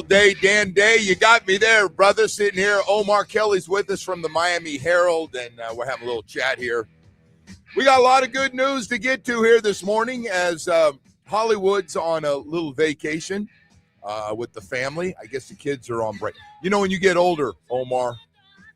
Day, Dan Day. You got me there, brother. Sitting here. Omar Kelly's with us from the Miami Herald, and we're having a little chat here. We got a lot of good news to get to here this morning as Hollywood's on a little vacation with the family. I guess the kids are on break. You know, when you get older, Omar,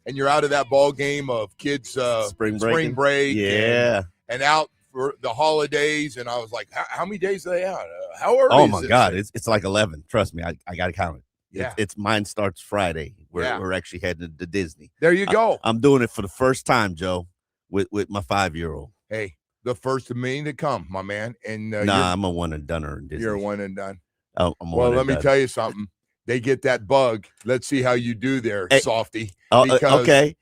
and you're out of that ball game of kids spring break and out for the holidays, and I was like, how many days are they out? How early Oh, is my it? God. It's like 11. Trust me. I got to count it. Yeah. It's mine starts Friday. We're actually headed to Disney. There you go. I'm doing it for the first time, Joe, with my 5-year-old. Hey, the first of many to come, my man. And I'm a one and doneer in Disney. You're a one and done. Well, let me tell you something. They get that bug. Let's see how you do there, softy. Okay.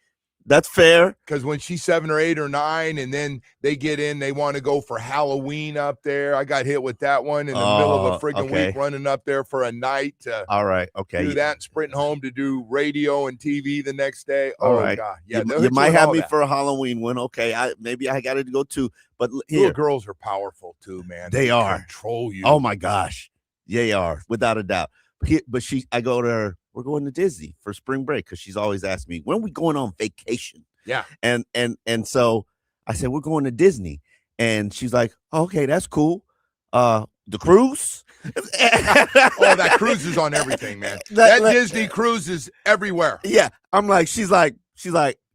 That's fair. Because when she's 7 or 8 or 9, and then they get in, they want to go for Halloween up there. I got hit with that one in the middle of a friggin' week, running up there for a night. All right. Okay. Do that and sprinting home to do radio and TV the next day. All right. God. Yeah, you might have me for a Halloween one. Okay. Maybe I got to go too. But here, little girls are powerful too, man. They are. Control you. Oh my gosh. Yeah, they are, without a doubt. I go to her. We're going to Disney for spring break because she's always asked me, when are we going on vacation? Yeah. And so I said, we're going to Disney. And she's like, okay, that's cool. The cruise? That cruise is on everything, man. That Disney cruise is everywhere. Yeah. I'm like, she's like,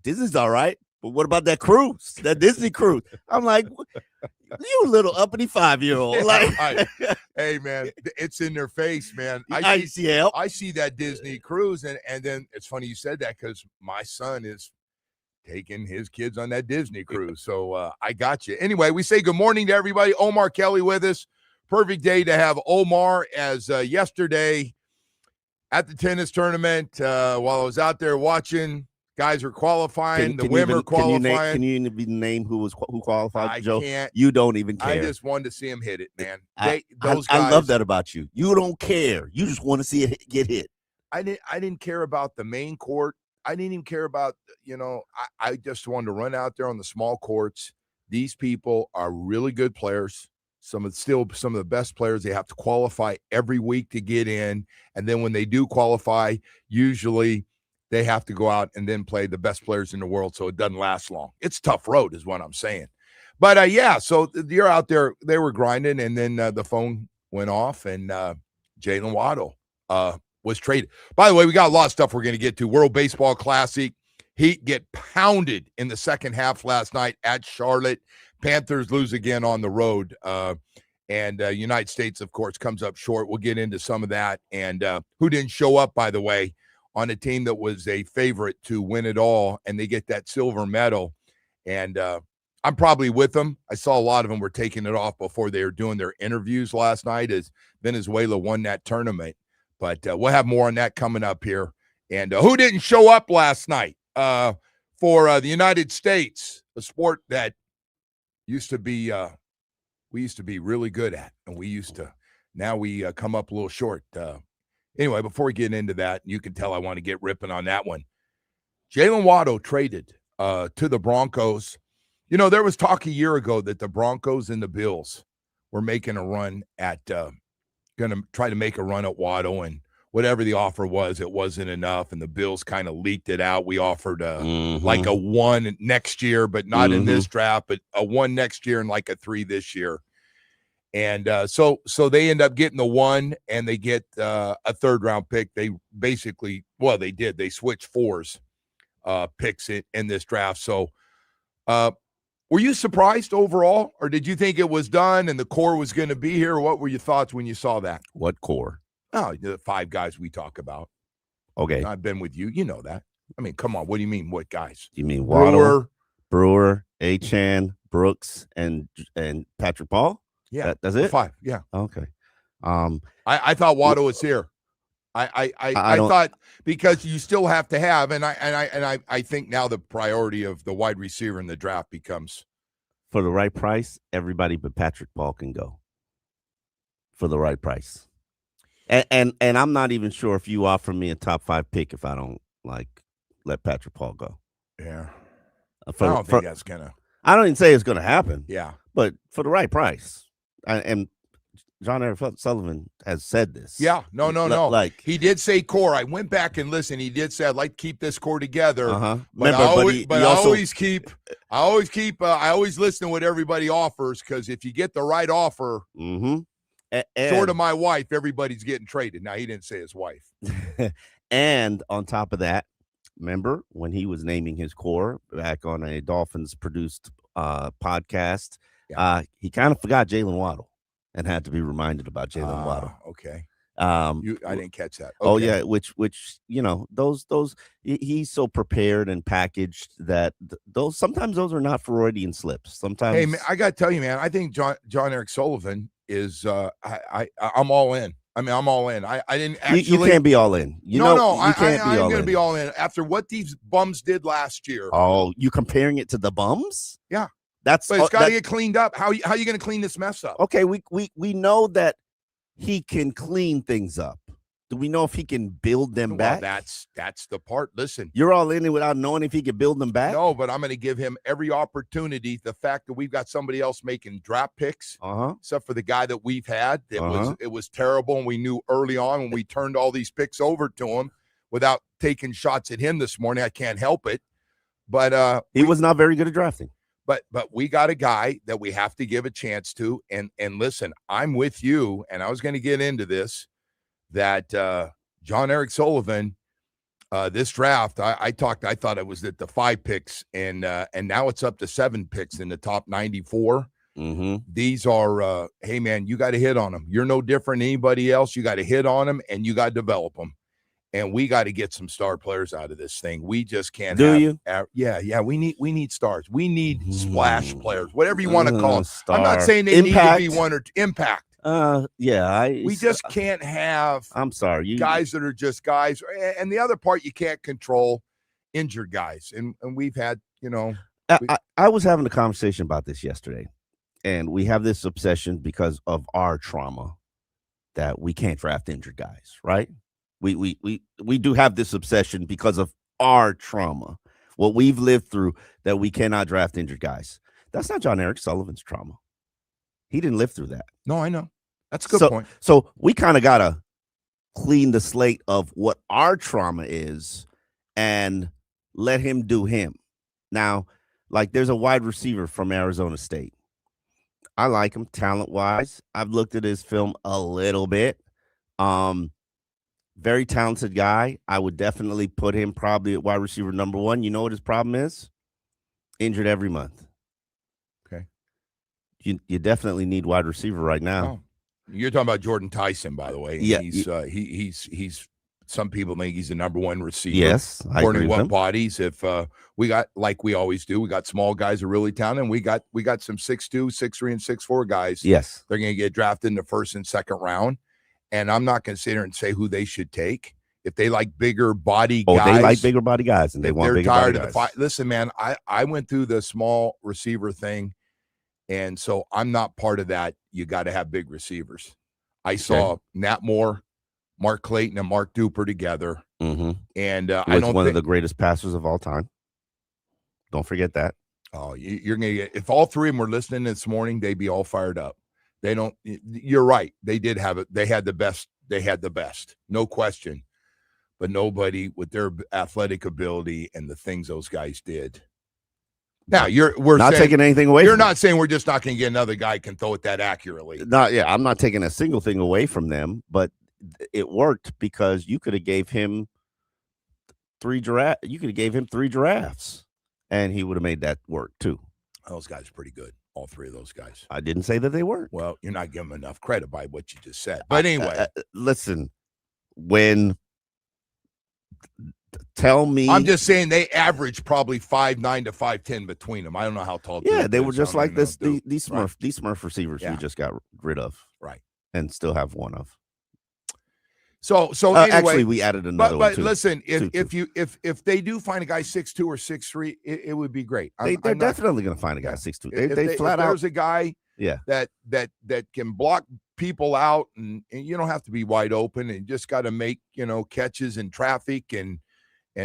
Disney's all right. But what about that cruise? That Disney cruise? I'm like, you little uppity 5-year-old. Like, hey, man, it's in their face, man. I see that Disney cruise, and then it's funny you said that because my son is taking his kids on that Disney cruise. So I got you. Anyway, we say good morning to everybody. Omar Kelly with us. Perfect day to have Omar, as yesterday at the tennis tournament while I was out there watching. Guys are qualifying. The women are qualifying. Can you even name who qualified, Joe? I can't. You don't even care. I just wanted to see him hit it, man. I love that about you. You don't care. You just want to see it get hit. I didn't care about the main court. I didn't even care about, I just wanted to run out there on the small courts. These people are really good players. Some of the best players. They have to qualify every week to get in. And then when they do qualify, usually they have to go out and then play the best players in the world, so it doesn't last long. It's a tough road is what I'm saying. But, so you're out there. They were grinding, and then the phone went off, and Jaylen Waddle was traded. By the way, we got a lot of stuff we're going to get to. World Baseball Classic. Heat get pounded in the second half last night at Charlotte. Panthers lose again on the road. And United States, of course, comes up short. We'll get into some of that. And who didn't show up, by the way, on a team that was a favorite to win it all, and they get that silver medal. And I'm probably with them. I saw a lot of them were taking it off before they were doing their interviews last night as Venezuela won that tournament. But we'll have more on that coming up here. And who didn't show up last night for the United States, a sport that used to be we used to be really good at, and now we come up a little short. Anyway, before we get into that, you can tell I want to get ripping on that one. Jaylen Waddle traded to the Broncos. There was talk a year ago that the Broncos and the Bills were making a run at going to try to make a run at Waddle, and whatever the offer was, it wasn't enough, and the Bills kind of leaked it out. We offered like a 1 next year, but not in this draft, but a 1 next year and like a 3 this year. And so they end up getting the 1, and they get a 3rd-round pick. They basically, they did. They switched 4s picks in this draft. So were you surprised overall, or did you think it was done and the core was going to be here? What were your thoughts when you saw that? What core? Oh, the 5 guys we talk about. Okay. I've been with you. You know that. I mean, come on. What do you mean, what guys? You mean Waddle, Brewer, Achane, Brooks, and Patrick Paul? Yeah. That's it? 5, yeah. Okay. I thought Waddle was here. I thought because you still have to have, and I think now the priority of the wide receiver in the draft becomes, for the right price, everybody but Patrick Paul can go. For the right price. And I'm not even sure if you offer me a top 5 pick if I don't let Patrick Paul go. Yeah. I don't think that's gonna. I don't even say it's gonna happen. Yeah. But for the right price. And John Eric Sullivan has said this. Yeah, no. Like he did say core. I went back and listened. He did say I'd like to keep this core together. But Remember, I always listen to what everybody offers, because if you get the right offer, short of my wife, everybody's getting traded. Now, he didn't say his wife. And on top of that, remember when he was naming his core back on a Dolphins produced podcast, he kind of forgot Jaylen Waddle and had to be reminded about Jaylen Waddle. Okay. I didn't catch that. Okay. Oh yeah, which those he's so prepared and packaged that those sometimes those are not Freudian slips. Sometimes, hey man, I got to tell you, man, I think John Eric Sullivan is I'm all in. I mean, I'm all in. I didn't actually. You can't be all in. I'm going to be all in after what these bums did last year. Oh, you comparing it to the bums? Yeah, but it's got to get cleaned up. How are you going to clean this mess up? Okay, we know that he can clean things up. Do we know if he can build them back? That's the part. Listen, you're all in it without knowing if he can build them back. No, but I'm going to give him every opportunity. The fact that we've got somebody else making draft picks, except for the guy that we've had, it was terrible, and we knew early on when we turned all these picks over to him without taking shots at him this morning. I can't help it, but he was not very good at drafting. But we got a guy that we have to give a chance to, and listen, I'm with you, and I was going to get into this. That John Eric Sullivan, this draft, I thought it was at the 5 picks, and now it's up to 7 picks in the top 94. These are, hey man, you got to hit on them. You're no different than anybody else. You got to hit on them, and you got to develop them. And we got to get some star players out of this thing. We just can't. Yeah. We need stars. We need splash players, whatever you want to call them. I'm not saying they need to be one or two. Impact. We just can't have. I'm sorry, guys that are just guys, and the other part you can't control, injured guys, and we've had, I was having a conversation about this yesterday, and we have this obsession because of our trauma that we can't draft injured guys, right? We do have this obsession because of our trauma, what we've lived through, that we cannot draft injured guys. That's not John Eric Sullivan's trauma. He didn't live through that. No, I know. That's a good point. So we kind of got to clean the slate of what our trauma is and let him do him. Now, like there's a wide receiver from Arizona State. I like him talent-wise. I've looked at his film a little bit. Very talented guy. I would definitely put him probably at wide receiver number 1. You know what his problem is? Injured every month. Okay. You definitely need wide receiver right now. Oh. You're talking about Jordan Tyson, by the way. Yeah, he's. Some people think he's the number 1 receiver. Yes, I agree with him. Bodies. If we got, like we always do, we got small guys that are really talented. And we got some 6'2", 6'3", and 6'4" guys. Yes, they're going to get drafted in the 1st and 2nd round. And I'm not going to sit here and say who they should take. If they like bigger body guys. They like bigger body guys, and they want bigger body guys. They're tired of the fight. Listen, man, I went through the small receiver thing. And so I'm not part of that. You got to have big receivers. I saw Nat Moore, Mark Clayton, and Mark Duper together. And I don't one of the greatest passers of all time. Don't forget that. Oh, you're going to get, if all 3 of them were listening this morning, they'd be all fired up. They don't, you're right. They did have it. They had the best. No question. But nobody with their athletic ability and the things those guys did. Now we're not taking anything away. You're not saying we're just not going to get another guy who can throw it that accurately. I'm not taking a single thing away from them, but it worked because you could have gave him 3 giraffes. You could have gave him 3 giraffes, and he would have made that work too. Those guys are pretty good. All 3 of those guys. I didn't say that they weren't. Well, you're not giving them enough credit by what you just said. But anyway, listen. Tell me. I'm just saying they average probably 5'9" to 5'10" between them. I don't know how tall. Yeah, they were just like this. These Smurf receivers we just got rid of, right? And still have one of. So anyway, actually, we added another one. But listen, if they do find a guy 6'2" or 6'3", it would be great. They're definitely going to find a guy 6'2". They flat out. There's a guy, that can block people out, and you don't have to be wide open, and just got to make catches in traffic and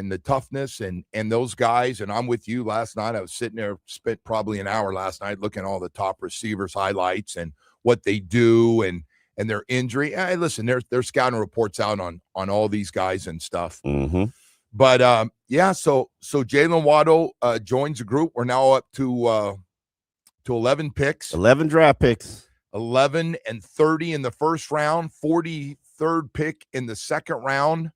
the toughness and those guys. And I'm with you. Last night I was sitting there, spent probably an hour last night looking at all the top receivers highlights and what they do, and and their injury. Hey, listen, their scouting reports out on all these guys and stuff. Mm-hmm. But yeah, so Jaylen Waddle joins the group. We're now up to 11 picks, 11 draft picks, 11 and 30 in the first round, 43rd pick in the second round.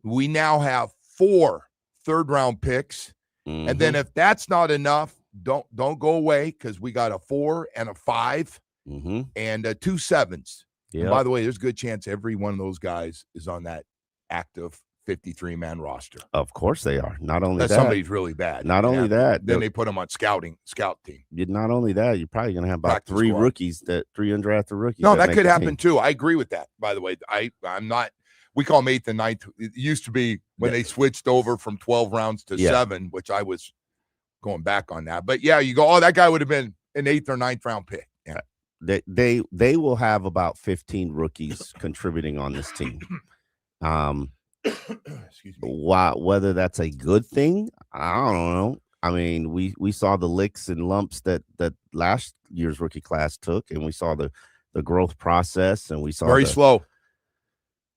We now have 4 third-round picks, and then if that's not enough, don't go away, because we got a 4 and a 5 and 2 7s. Yep. And by the way, there's a good chance every one of those guys is on that active 53-man roster. Of course they are. Not only Unless that, somebody's really bad. Not only that, then they put them on scout team. Not only that, you're probably going to have about Practice 3 squad. rookies, 3 undrafted rookies. No, that make could the happen team. too. I agree with that. By the way, I'm not. We call them 8th and 9th. It used to be when they switched over from 12 rounds to 7, which I was going back on that. But yeah, you go, oh, that guy would have been an 8th or 9th round pick. Yeah. They will have about 15 rookies contributing on this team. Excuse me. Whether that's a good thing, I don't know. I mean, we saw the licks and lumps that last year's rookie class took, and we saw the growth process, and we saw very slow.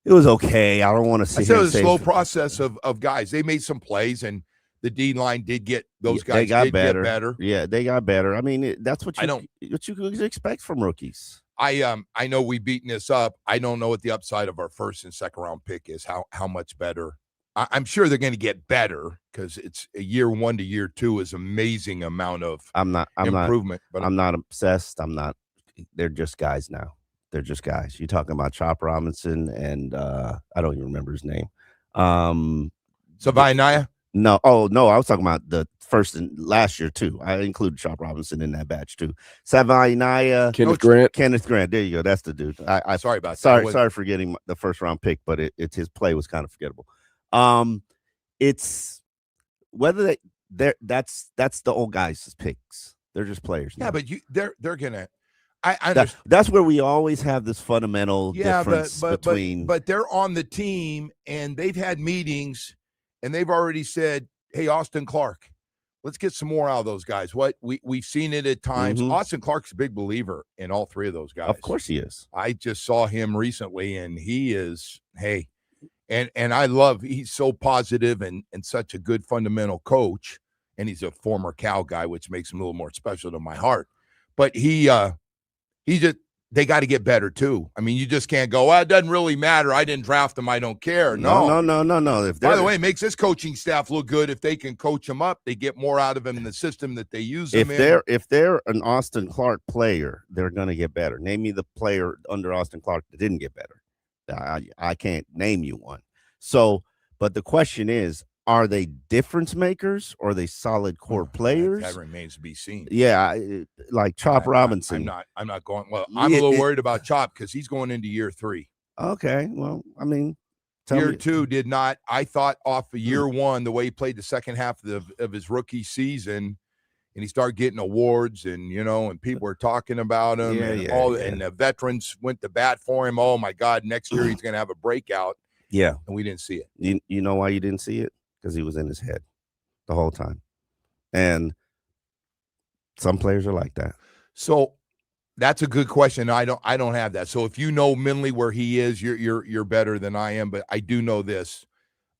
It was okay. I don't want to say it was a slow process of guys. They made some plays, and the D line did get those guys. They got get better. Yeah, they got better. I mean, that's what you could expect from rookies. I know we've beaten this up. I don't know what the upside of our first and second round pick is. How much better? I'm sure they're going to get better, because it's a year 1 to year 2 is amazing amount of improvement. But I'm not obsessed. I'm not. They're just guys now. They're just guys. You're talking about Chop Robinson and I don't even remember his name. Savaianaya? No. Oh, no. I was talking about the first and last year, too. I included Chop Robinson in that batch, too. Savaianaya. Kenneth Grant. There you go. That's the dude. Sorry about that. Sorry for getting the first round pick, but it's his play was kind of forgettable. It's whether that's the old guys' picks. They're just players now. Yeah, but they're going to. That's where we always have this fundamental difference between. But they're on the team, and they've had meetings, and they've already said, "Hey, Austin Clark, let's get some more out of those guys." We've seen it at times. Austin Clark's a big believer in all 3 of those guys. Of course he is. I just saw him recently, and he is and I love. He's so positive and such a good fundamental coach, and he's a former Cal guy, which makes him a little more special to my heart. But they got to get better too. I mean, you just can't go, well, it doesn't really matter. I didn't draft them. I don't care. No. By the way, it makes this coaching staff look good. If they can coach them up, they get more out of them in the system that they use them in. If they're an Austin Clark player, they're going to get better. Name me the player under Austin Clark that didn't get better. I can't name you one. So, but the question is, are they difference makers, or are they solid core players? That remains to be seen. Yeah, like Chop Robinson. I'm not going. Well, I'm a little worried about Chop, because he's going into year 3. Okay, well, I mean, year 2 did not. I thought off of year 1, the way he played the second half of his rookie season, and he started getting awards, and and people were talking about him, and the veterans went to bat for him. Oh my God, next year he's going to have a breakout. Yeah, and we didn't see it. You know why you didn't see it? Because he was in his head the whole time. And some players are like that. So that's a good question. I don't have that. So if you know mentally where he is, you're better than I am. But I do know this.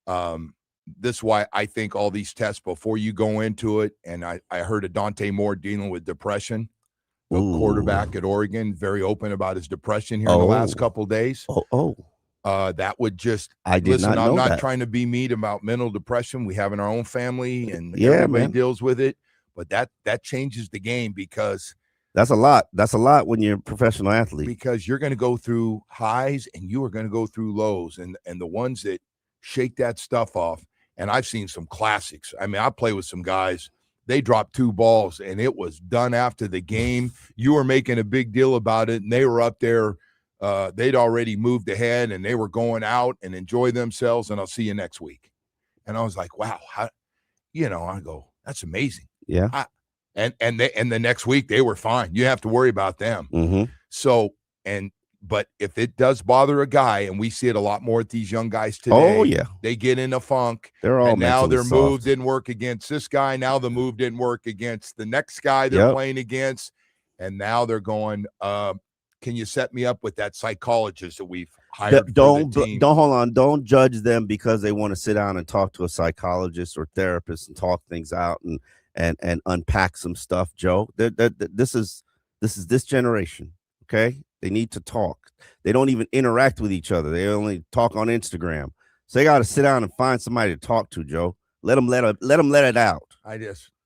This is why I think all these tests before you go into it. And I heard of Dante Moore dealing with depression. The quarterback at Oregon, very open about his depression here in the last couple of days. That would just I'm not trying to be mean about mental depression. We have in our own family, and everybody deals with it. But that changes the game, because that's a lot. That's a lot when you're a professional athlete, because you're going to go through highs and you are going to go through lows, and the ones that shake that stuff off. And I've seen some classics. I mean, I play with some guys. They dropped 2 balls and it was done after the game. You were making a big deal about it, and they were up there. They'd already moved ahead, and they were going out and enjoy themselves, and I'll see you next week. And I was like, wow, I go, that's amazing. Yeah. And the next week they were fine. You have to worry about them. So, but if it does bother a guy, and we see it a lot more at these young guys today, they get in a funk. They're all, and now their soft. move didn't work against this guy. Now the move didn't work against the next guy they're playing against. And now they're going, can you set me up with that psychologist that we've hired for Don't the team? don't hold on. Don't judge them because they want to sit down and talk to a psychologist or therapist and talk things out and unpack some stuff, Joe. This is this generation. Okay, they need to talk. They don't even interact with each other. They only talk on Instagram. So they got to sit down and find somebody to talk to, Joe. Let them let it out.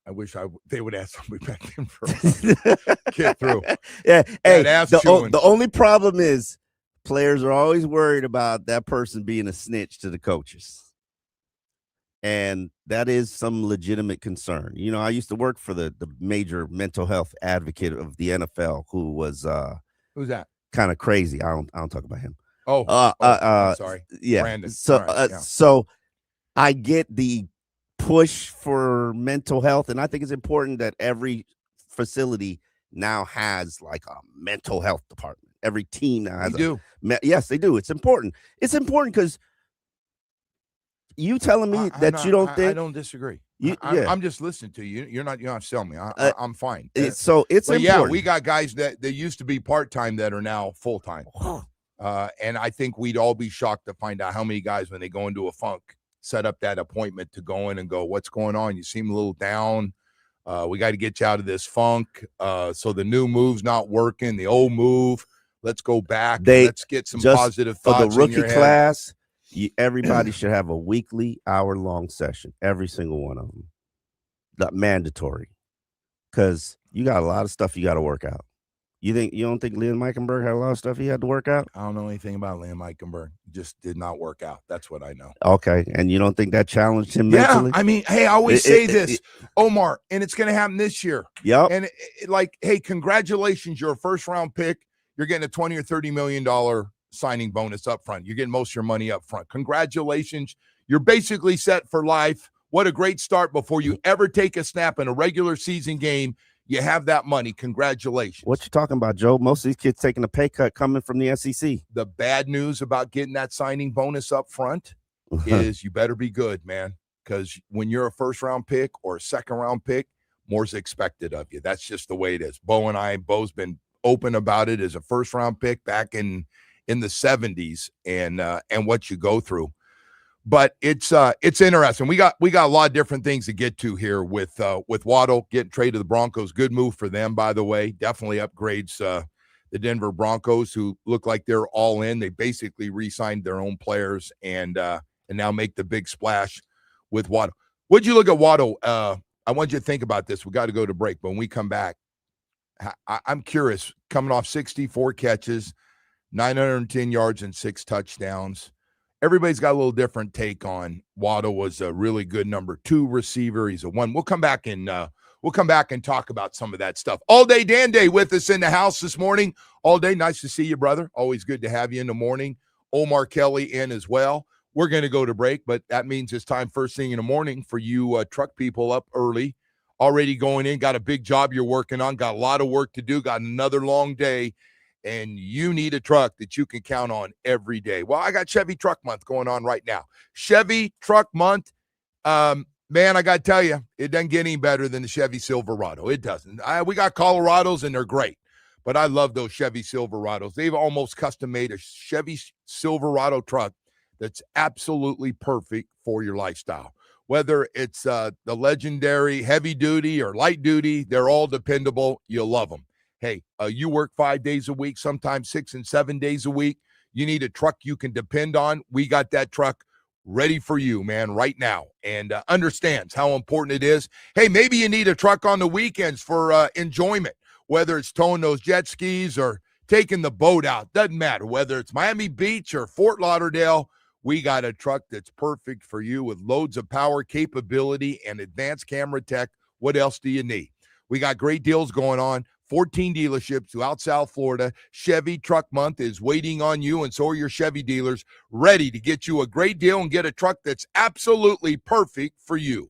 I wish they would ask somebody back in for get through. Yeah. Hey, the the only problem is players are always worried about that person being a snitch to the coaches. And that is some legitimate concern. You know, I used to work for the major mental health advocate of the NFL who was who's that? Kind of crazy. I don't talk about him. I'm sorry. Yeah. Brandon. So right, yeah. so I get the push for mental health, and I think it's important that every facility now has like a mental health department. Every team now has yes, they do. It's important. It's important because you telling me you don't think I don't disagree. I'm just listening to you. You're not selling me. I'm fine. It's important. Yeah, we got guys that they used to be part-time that are now full-time. And I think we'd all be shocked to find out how many guys, when they go into a funk, set up that appointment to go in and go, what's going on? You seem a little down. We got to get you out of this funk. So the new move's not working. The old move, let's go back. Let's get some positive thoughts for the rookie in your class. Everybody should have a weekly hour-long session. Every single one of them. Not mandatory. Because you got a lot of stuff you got to work out. You don't think Liam Eichenberg had a lot of stuff he had to work out? I don't know anything about Liam Eichenberg. Just did not work out. That's what I know. Okay, and you don't think that challenged him mentally? Yeah, I mean, hey, I always say this, Omar, and it's going to happen this year. Yep. And hey, congratulations, you're a first-round pick. You're getting a $20 or $30 million signing bonus up front. You're getting most of your money up front. Congratulations. You're basically set for life. What a great start before you ever take a snap in a regular season game. You have that money. Congratulations. What you talking about, Joe? Most of these kids taking a pay cut coming from the SEC. The bad news about getting that signing bonus up front is you better be good, man, because when you're a first-round pick or a second-round pick, more's expected of you. That's just the way it is. Bo's been open about it as a first-round pick back in the 70s and what you go through. But it's interesting. We got a lot of different things to get to here with Waddle getting traded to the Broncos. Good move for them, by the way. Definitely upgrades the Denver Broncos, who look like they're all in. They basically re-signed their own players and now make the big splash with Waddle. What'd you look at Waddle? I want you to think about this. We got to go to break, but when we come back, I'm curious. Coming off 64 catches, 910 yards and 6 touchdowns. Everybody's got a little different take on Waddle. Was a really good number 2 receiver. He's a 1. We'll come back and talk about some of that stuff. All Day Dan Day with us in the house this morning. All day, nice to see you, brother. Always good to have you in the morning. Omar Kelly in as well. We're going to go to break, but that means it's time first thing in the morning for you truck people up early. Already going in, got a big job you're working on, got a lot of work to do, got another long day. And you need a truck that you can count on every day. Well, I got Chevy Truck Month going on right now. Chevy Truck Month, man, I got to tell you, it doesn't get any better than the Chevy Silverado. It doesn't. We got Colorados, and they're great. But I love those Chevy Silverados. They've almost custom-made a Chevy Silverado truck that's absolutely perfect for your lifestyle. Whether it's the legendary heavy-duty or light-duty, they're all dependable. You'll love them. Hey, you work 5 days a week, sometimes 6 and 7 days a week. You need a truck you can depend on. We got that truck ready for you, man, right now, and understands how important it is. Hey, maybe you need a truck on the weekends for enjoyment, whether it's towing those jet skis or taking the boat out. Doesn't matter. Whether it's Miami Beach or Fort Lauderdale, we got a truck that's perfect for you with loads of power, capability, and advanced camera tech. What else do you need? We got great deals going on. 14 dealerships throughout South Florida. Chevy Truck Month is waiting on you, and so are your Chevy dealers, ready to get you a great deal and get a truck that's absolutely perfect for you.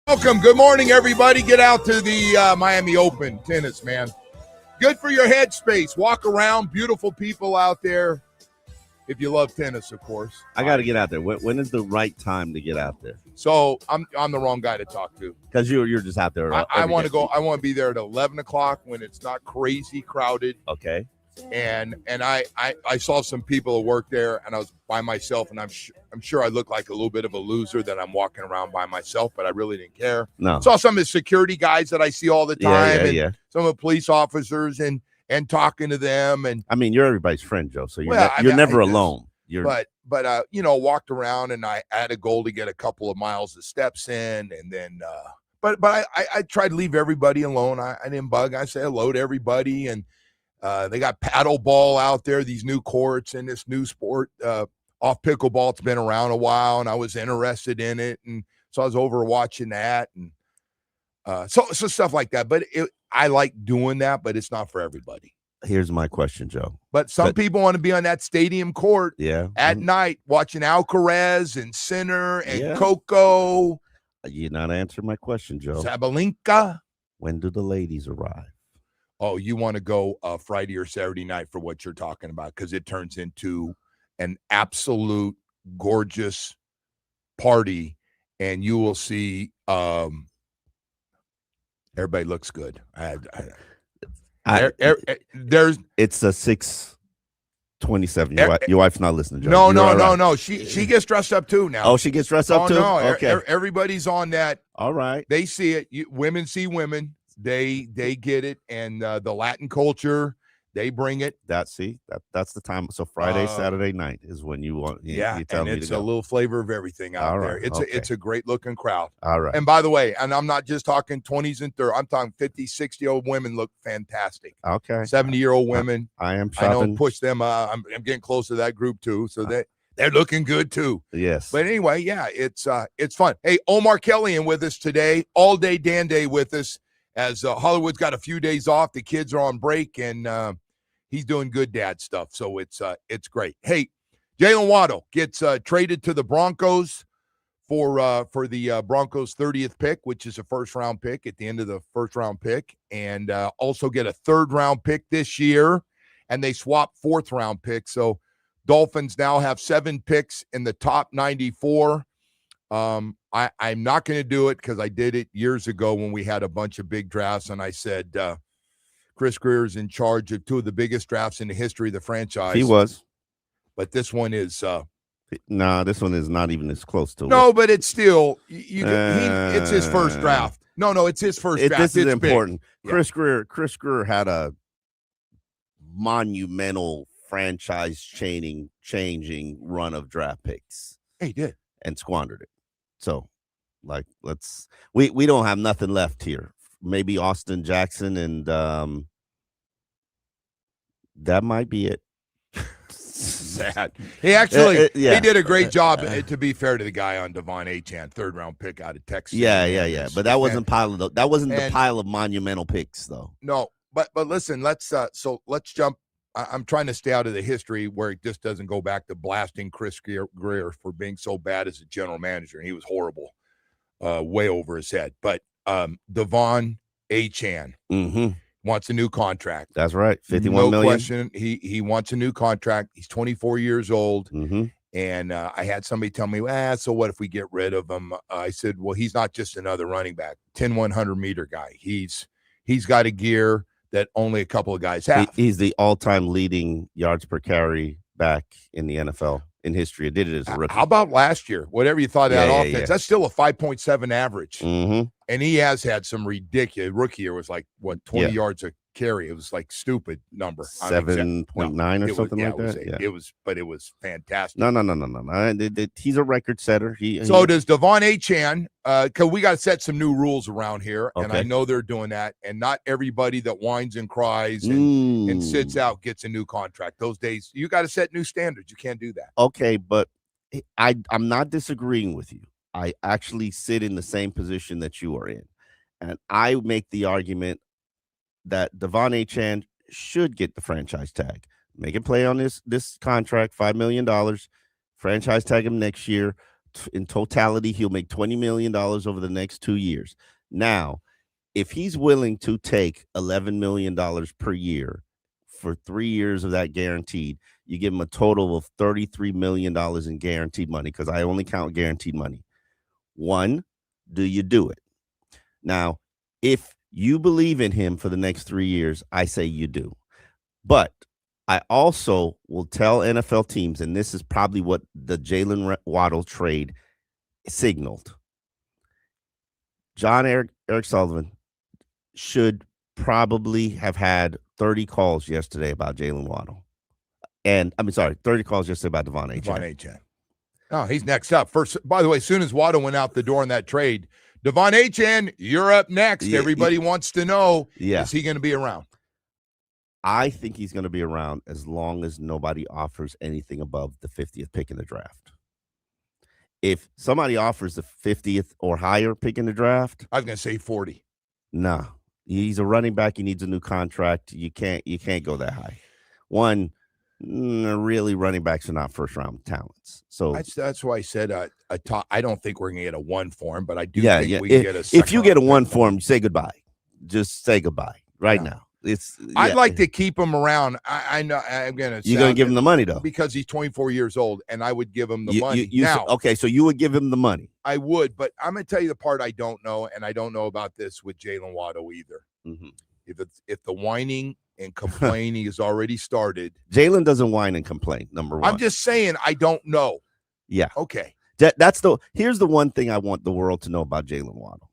Welcome. Good morning, everybody. Get out to the Miami Open tennis, man. Good for your headspace. Walk around. Beautiful people out there. If you love tennis, of course. I got to get out there. When is the right time to get out there? So I'm the wrong guy to talk to. Because you're just out there. I want to go. I want to be there at 11 o'clock when it's not crazy crowded. Okay. And I saw some people that work there, and I was by myself, and I'm sure I look like a little bit of a loser that I'm walking around by myself, but I really didn't care. No. Saw some of the security guys that I see all the time, and some of the police officers, and talking to them. And I mean, you're everybody's friend, Joe. So you're never alone. But walked around, and I had a goal to get a couple of miles of steps in, and then but I tried to leave everybody alone. I didn't bug. I say hello to everybody, and they got paddle ball out there, these new courts and this new sport off pickleball. It's been around a while, and I was interested in it, and so I was over watching that, and so stuff like that. But I like doing that, but it's not for everybody. Here's my question, Joe. But some people want to be on that stadium court at night watching Alcaraz and Sinner and Coco. You're not answering my question, Joe. Sabalenka. When do the ladies arrive? Oh, you want to go Friday or Saturday night for what you're talking about, because it turns into an absolute gorgeous party, and you will see everybody looks good. It's a 6:27. Your wife's not listening, Joe. No. She gets dressed up too now. Oh, she gets dressed up too? No. Okay. Everybody's on that. All right. They see it. Women see women. They get it, and the Latin culture, they bring it. That's the time. So Friday, Saturday night is when you want. You tell me it's to go. a little flavor of everything out there. It's a great looking crowd. All right. And by the way, and I'm not just talking 20s and 30s. I'm talking 50, 60-year-old women look fantastic. Okay. 70-year-old women. I am shopping. I don't push them. I'm getting close to that group too, so they're looking good too. Yes. But anyway, it's fun. Hey, Omar Kelly in with us today. All day Dan Day with us. As Hollywood's got a few days off, the kids are on break, and he's doing good dad stuff. So it's great. Hey, Jaylen Waddle gets traded to the Broncos for the Broncos' 30th pick, which is a first-round pick at the end of the first-round pick, and also get a third-round pick this year, and they swap fourth-round picks. So Dolphins now have 7 picks in the top 94. I'm not going to do it because I did it years ago when we had a bunch of big drafts, and I said Chris Greer is in charge of 2 of the biggest drafts in the history of the franchise. He was. But this one is this one is not even as close to but it's still it's his first draft. No, it's his first draft. This is important. Big. Chris Greer had a monumental franchise changing run of draft picks. He did. And squandered it. So, we don't have nothing left here. Maybe Austin Jackson, and that might be it. Sad. He actually he did a great job. To be fair to the guy on Devon Achane, 3rd-round pick out of Texas. Yeah. But that wasn't the pile of monumental picks, though. No, but listen, let's jump. I'm trying to stay out of the history where it just doesn't go back to blasting Chris Greer for being so bad as a general manager. He was horrible, way over his head. But Devon Achane wants a new contract. That's right, $51 million. No question. He wants a new contract. He's 24 years old. And I had somebody tell me, so what if we get rid of him? I said, well, he's not just another running back, 100-meter guy. He's got a gear that only a couple of guys have. He's the all-time leading yards per carry back in the NFL in history. It did it as a rookie. How about last year? Whatever you thought of that offense, that's still a 5.7 average. And he has had some ridiculous. Rookie year was like 20 yards a carry. It was like stupid number. 7.9 or something like that. It was fantastic. No. He's a record setter. So does Devon Achane, because we got to set some new rules around here, and I know they're doing that. And not everybody that whines and cries and sits out gets a new contract. Those days, you got to set new standards. You can't do that. Okay, but I'm not disagreeing with you. I actually sit in the same position that you are in, and I make the argument that Devon Achane should get the franchise tag. Make him play on this contract, $5 million, franchise tag him next year, in totality, he'll make $20 million over the next 2 years. Now, if he's willing to take $11 million per year for 3 years of that guaranteed, you give him a total of $33 million in guaranteed money, because I only count guaranteed money. One, do you do it? Now, if you believe in him for the next 3 years, I say you do. But I also will tell NFL teams, and this is probably what the Jaylen Waddle trade signaled. Eric Sullivan should probably have had 30 calls yesterday about Jaylen Waddle. 30 calls yesterday about Devon Achane. Oh, he's next up. First, by the way, as soon as Waddle went out the door in that trade, Devon Achane, you're up next. Everybody wants to know, is he going to be around? I think he's going to be around as long as nobody offers anything above the 50th pick in the draft. If somebody offers the 50th or higher pick in the draft, I was going to say 40. No, he's a running back. He needs a new contract. You can't go that high. One, really, running backs are not first round talents. So that's why I said I don't think we're going to get a 1 for him, but I do think we can get a. If you get a 1 for him, say goodbye. Just say goodbye now. I'd like to keep him around. I know I'm gonna. You're gonna give him the money though, because he's 24 years old, and I would give him the money. Now, okay, so you would give him the money. I would, but I'm gonna tell you the part I don't know, and I don't know about this with Jaylen Waddle either. Mm-hmm. If the whining and complaining is already started, Jaylen doesn't whine and complain. Number one, I'm just saying I don't know. Yeah. Okay. Here's the one thing I want the world to know about Jaylen Waddle.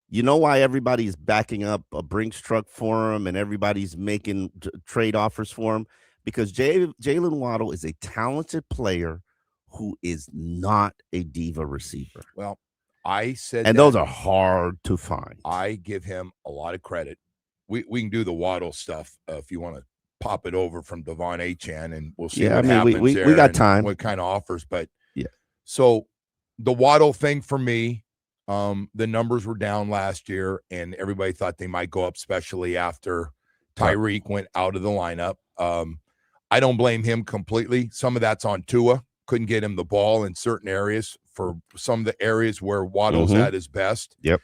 You know why everybody's backing up a Brinks truck for him and everybody's making trade offers for him? Because Jaylen Waddle is a talented player who is not a diva receiver. Well, I said, and those are hard to find. I give him a lot of credit. We can do the Waddle stuff if you want to pop it over from Devon Achane, and we'll see what happens we there. got time. What kind of offers? But yeah. So the Waddle thing for me. The numbers were down last year, and everybody thought they might go up, especially after Tyreek went out of the lineup. I don't blame him completely. Some of that's on Tua. Couldn't get him the ball in certain areas for some of the areas where Waddle's at his best. Yep.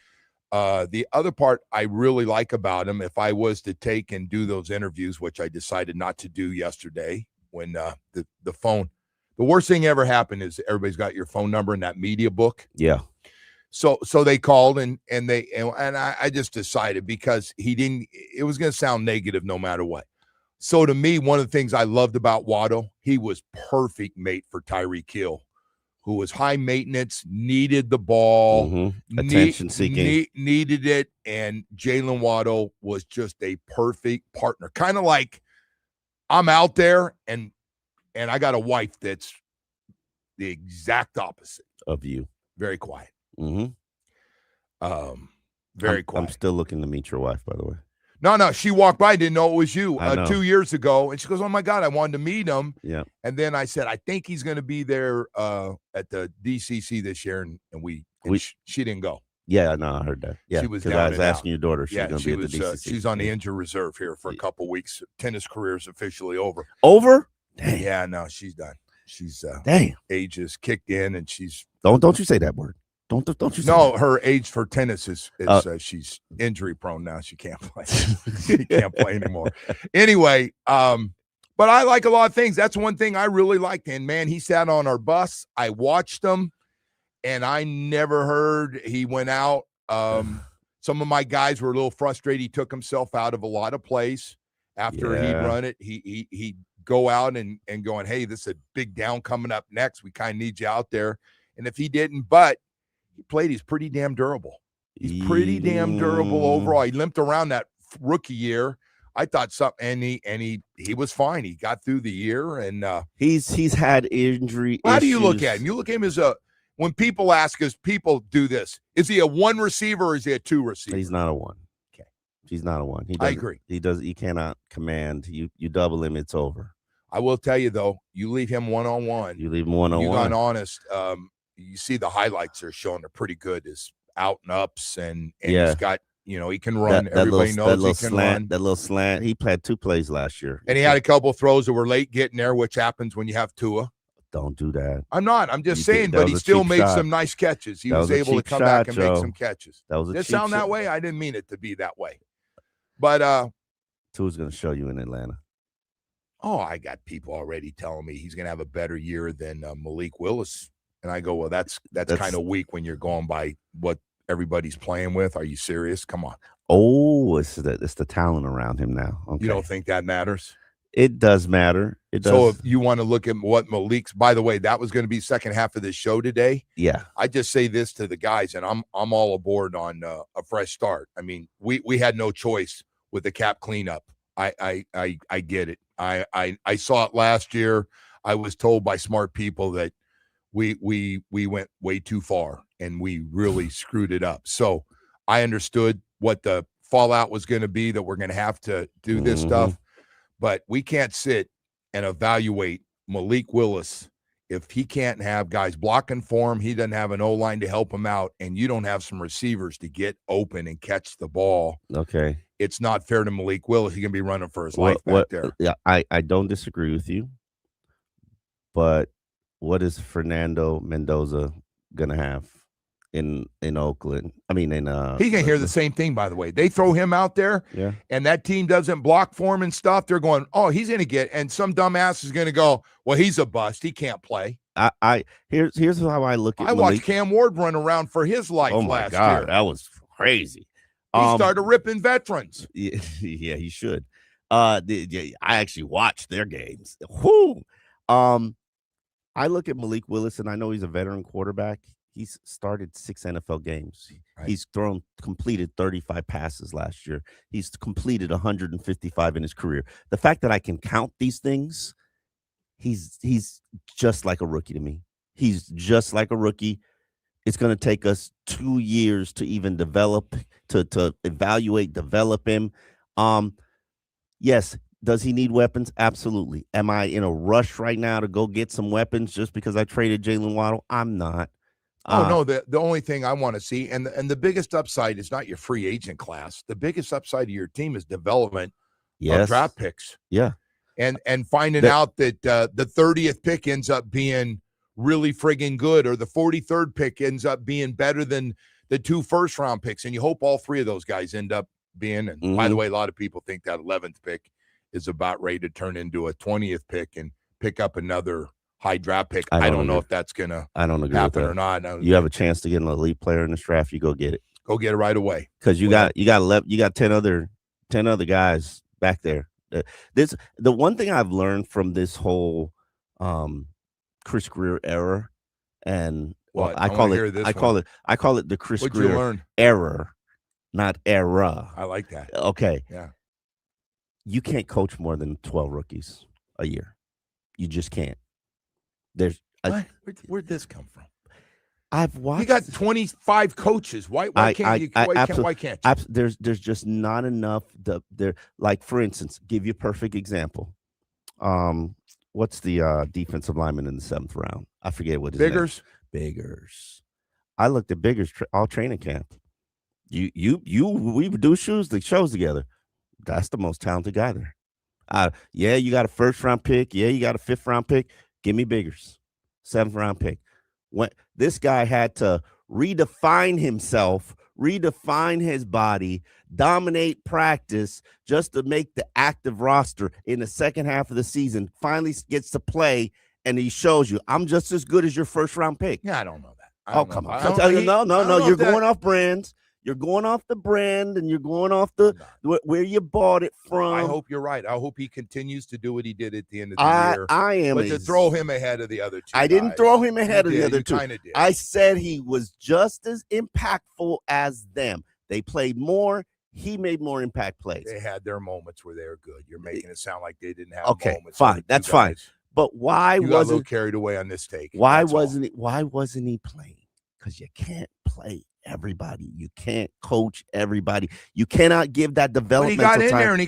The other part I really like about him, if I was to take and do those interviews, which I decided not to do yesterday when the phone, the worst thing ever happened is everybody's got your phone number in that media book. Yeah. So they called and I just decided, because it was going to sound negative no matter what. So to me, one of the things I loved about Waddle, he was perfect mate for Tyreek Hill, who was high maintenance, needed the ball, attention seeking, needed it. And Jaylen Waddle was just a perfect partner. Kind of like I'm out there and I got a wife that's the exact opposite of you. Very quiet. Mm-hmm. Very quiet. I'm still looking to meet your wife, by the way. No, she walked by, didn't know it was you 2 years ago, and she goes, "Oh my God, I wanted to meet him." Yeah. And then I said, "I think he's going to be there at the DCC this year," and she didn't go. Yeah, no, I heard that. Yeah, she was. Because I was asking your daughter. She's going to be at the DCC. She's on the injured reserve here for a couple weeks. Tennis career is officially over. Over? Dang. Yeah, no, she's done. She's damn. Age is kicked in, and she's don't you say that word. Don't you say that. Her age for tennis is she's injury prone now. She can't play. She can't play anymore. Anyway, but I like a lot of things. That's one thing I really liked. And man, he sat on our bus. I watched him, and I never heard he went out. Some of my guys were a little frustrated. He took himself out of a lot of plays after he'd run it. He'd go out and going, "Hey, this is a big down coming up next. We kind of need you out there." And if he didn't, but he played, he's pretty damn durable. He's pretty damn durable overall. He limped around that rookie year. I thought something, and he was fine. He got through the year, and he's had injury. How do you look at him? You look at him as when people ask us, people do this. Is he a one receiver or is he a two receiver? He's not a one. Okay. He's not a one. I agree. He cannot command. You double him, it's over. I will tell you though, you leave him one-on-one. You leave him one-on-one. You got honest. You see the highlights they're showing, they're pretty good. His out and ups, and he's got, he can run. Everybody knows he can run. That little slant. He had 2 plays last year. And he had a couple throws that were late getting there, which happens when you have Tua. Don't do that. I'm not. I'm just You saying, did- that but was he a still cheap made shot. some nice catches. He That was was a able to cheap come back shot, and make Joe. some catches. That was a Did it cheap sound that shot. way? I didn't mean it to be that way. But Tua's going to show you in Atlanta. I got people already telling me he's going to have a better year than Malik Willis. And I go, well, that's kind of weak when you're going by what everybody's playing with. Are you serious? Come on. Oh, it's the talent around him now. Okay. You don't think that matters? It does matter. It does. So if you want to look at what Malik's, by the way, that was going to be second half of this show today. Yeah. I just say this to the guys, and I'm all aboard on a fresh start. I mean, we had no choice with the cap cleanup. I get it. I saw it last year. I was told by smart people that we went way too far and we really screwed it up. So I understood what the fallout was going to be, that we're going to have to do this stuff, but we can't sit and evaluate Malik Willis if he can't have guys blocking for him. He doesn't have an O-line to help him out, and you don't have some receivers to get open and catch the ball. Okay. It's not fair to Malik Willis. He's going to be running for his life back there. Yeah, I don't disagree with you, but what is Fernando Mendoza going to have in Oakland? I mean, he's going to hear the same thing, by the way. They throw him out there, and that team doesn't block for him and stuff. They're going, oh, he's going to get, and some dumbass is going to go, well, he's a bust. He can't play. Here's how I look at I watched Cam Ward run around for his life last year. That was crazy. He started ripping veterans. Yeah, he should. I actually watched their games. Whoo! I look at Malik Willis, and I know he's a veteran quarterback. He's started 6 NFL games. Right. He's completed 35 passes last year. He's completed 155 in his career. The fact that I can count these things, he's just like a rookie to me. He's just like a rookie. It's going to take us 2 years to even develop, to evaluate, develop him. Yes. Does he need weapons? Absolutely. Am I in a rush right now to go get some weapons just because I traded Jaylen Waddle? I'm not. No. The only thing I want to see, and the biggest upside is not your free agent class. The biggest upside of your team is development of draft picks. Yeah. And finding out that the 30th pick ends up being really friggin' good, or the 43rd pick ends up being better than the 2 first-round picks. And you hope all 3 of those guys end up being, and by the way, a lot of people think that 11th pick is about ready to turn into a 20th pick and pick up another high draft pick. I don't know if that's going to happen or not. You have a chance to get an elite player in this draft, you go get it. Go get it right away. Because you got 10 other guys back there. The one thing I've learned from this whole Chris Greer era, and I call it the Chris Greer era, not era. I like that. Okay. Yeah. You can't coach more than 12 rookies a year. You just can't. Where'd this come from? I've watched. You got 25 coaches. Why can't you? Why can't you? There's just not enough. Like, for instance, give you a perfect example. What's the defensive lineman in the 7th round? I forget what his Biggers. Name. Biggers. I looked at Biggers all training camp. We do shows together. That's the most talented guy there. Yeah, you got a 1st round pick. Yeah, you got a 5th round pick. Give me Biggers. 7th round pick. When this guy had to redefine himself, redefine his body, dominate practice just to make the active roster in the second half of the season, finally gets to play, and he shows you, I'm just as good as your 1st round pick. Yeah, I don't know that. Come on. No. You're going off brands. You're going off the brand, and you're going off where you bought it from. I hope you're right. I hope he continues to do what he did at the end of the year. I am. But to throw him ahead of the other 2 I didn't throw him ahead of the other 2. Did. I said he was just as impactful as them. They played more. He made more impact plays. They had their moments where they were good. You're making it sound like they didn't have moments. Fine. That's fine. But why wasn't got a little carried away on this take? Why wasn't he playing? Because you can't play everybody. You can't coach everybody. You cannot give that development. Well, he got in there and he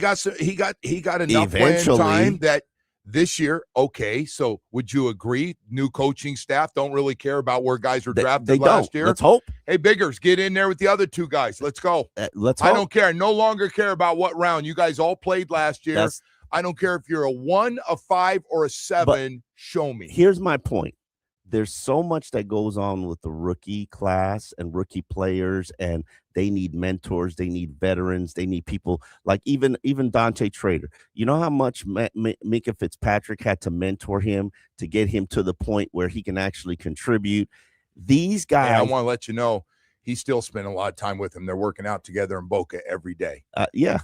got enough playing time that this year. Okay, so would you agree? New coaching staff don't really care about where guys were drafted last year. Let's hope. Hey, Biggers, get in there with the other 2 guys. Let's go. Let's hope. I don't care. No longer care about what round you guys all played last year. I don't care if you're a 1, a 5, or a 7. Show me. Here's my point. There's so much that goes on with the rookie class and rookie players, and they need mentors, they need veterans, they need people like even Dante Trader. You know how much Minka Fitzpatrick had to mentor him to get him to the point where he can actually contribute. These guys, I want to let you know, he's still spending a lot of time with him. They're working out together in Boca every day. Yeah.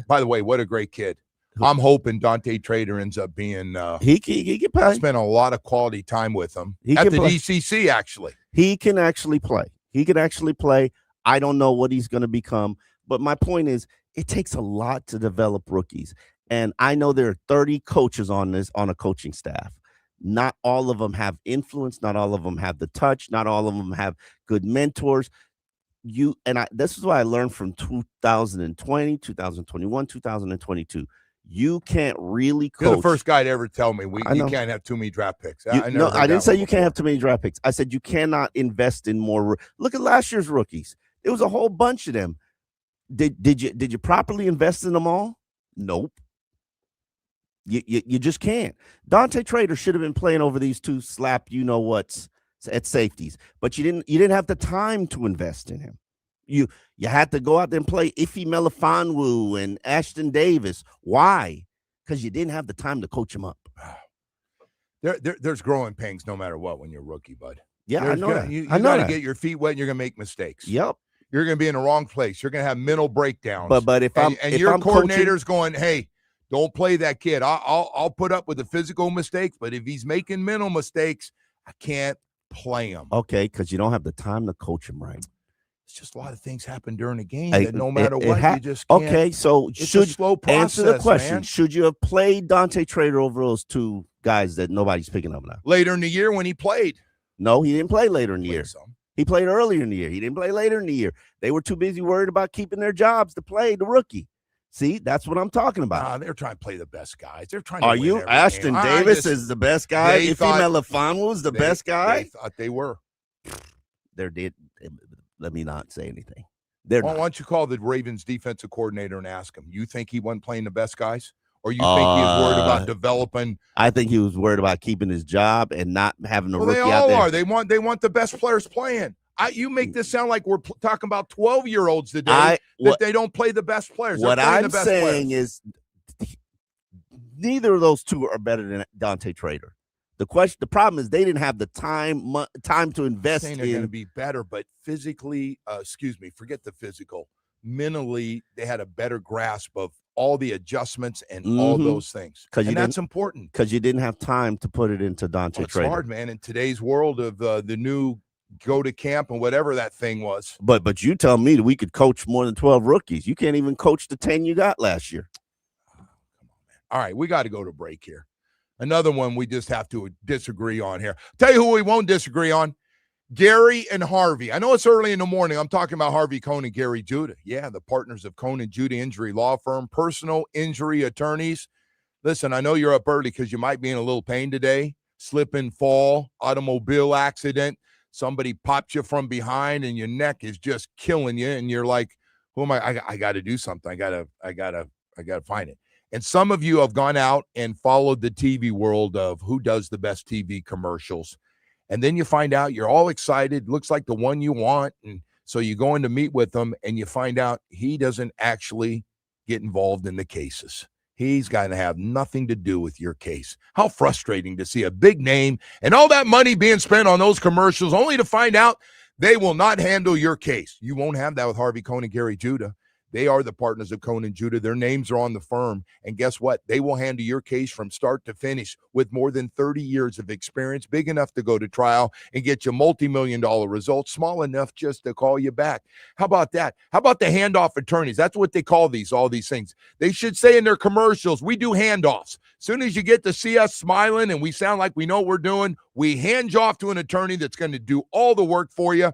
By the way, what a great kid. I'm hoping Dante Trader ends up being he can play. Spent a lot of quality time with him He at can the play. DCC, actually. He can actually play. He can actually play. I don't know what he's going to become, but my point is it takes a lot to develop rookies. And I know there are 30 coaches on a coaching staff. Not all of them have influence. Not all of them have the touch. Not all of them have good mentors. This is what I learned from 2020, 2021, 2022. You can't really coach. You're the first guy to ever tell me you can't have too many draft picks. I didn't say you can't have too many draft picks. I said you cannot invest in more. Look at last year's rookies. There was a whole bunch of them. Did you properly invest in them all? Nope. You just can't. Dante Trader should have been playing over these two slap you-know-whats at safeties, but you didn't have the time to invest in him. You had to go out there and play Ife Melifonwu and Ashton Davis. Why? Because you didn't have the time to coach him up. There's growing pains no matter what when you're a rookie, bud. Yeah, I know that. You got to get your feet wet and you're going to make mistakes. Yep. You're going to be in the wrong place. You're going to have mental breakdowns. But if your coordinator's coaching, going, hey, don't play that kid. I'll put up with the physical mistakes, but if he's making mental mistakes, I can't play him. Okay, because you don't have the time to coach him right. It's just a lot of things happen during the game that no matter what, you just can't. Okay, so it's a slow process, answer the question. Man. Should you have played Dante Trader over those two guys that nobody's picking up now? Later in the year when he played. No, he didn't play later in the year. He played earlier in the year. He didn't play later in the year. They were too busy worried about keeping their jobs to play the rookie. See, that's what I'm talking about. They're trying to play the best guys. They're trying. Are you? Ashton Davis is the best guy. Ife Melifonwu was the best guy. They thought they were. Let me not say anything. Why don't you call the Ravens defensive coordinator and ask him? You think he wasn't playing the best guys? Or you think he was worried about developing? I think he was worried about keeping his job and not having a rookie out there. They all are. They want the best players playing. You make this sound like we're talking about 12-year-olds today that they don't play the best players. What I'm saying is neither of those two are better than Dante Trader. The problem is they didn't have the time to invest in. They're going to be better, but physically, forget the physical. Mentally, they had a better grasp of all the adjustments and all those things. And that's important. Because you didn't have time to put it into Dante Trader. It's hard, man, in today's world of the new go to camp and whatever that thing was. But you tell me that we could coach more than 12 rookies. You can't even coach the 10 you got last year. Come on, man. All right, we got to go to break here. Another one we just have to disagree on here. Tell you who we won't disagree on. Gary and Harvey. I know it's early in the morning. I'm talking about Harvey Cohn and Gary Judah. Yeah, the partners of Cohn and Judah Injury Law Firm, personal injury attorneys. Listen, I know you're up early because you might be in a little pain today. Slip and fall, automobile accident. Somebody popped you from behind and your neck is just killing you. And you're like, who am I? I got to do something. I gotta find it. And some of you have gone out and followed the TV world of who does the best TV commercials. And then you find out you're all excited, looks like the one you want. And so you go in to meet with him and you find out he doesn't actually get involved in the cases. He's going to have nothing to do with your case. How frustrating to see a big name and all that money being spent on those commercials only to find out they will not handle your case. You won't have that with Harvey Cohn and Gary Judah. They are the partners of Cohn and Judah. Their names are on the firm. And guess what? They will handle your case from start to finish with more than 30 years of experience, big enough to go to trial and get you multi-million-dollar results, small enough just to call you back. How about that? How about the handoff attorneys? That's what they call all these things. They should say in their commercials, we do handoffs. As soon as you get to see us smiling and we sound like we know what we're doing, we hand you off to an attorney that's going to do all the work for you.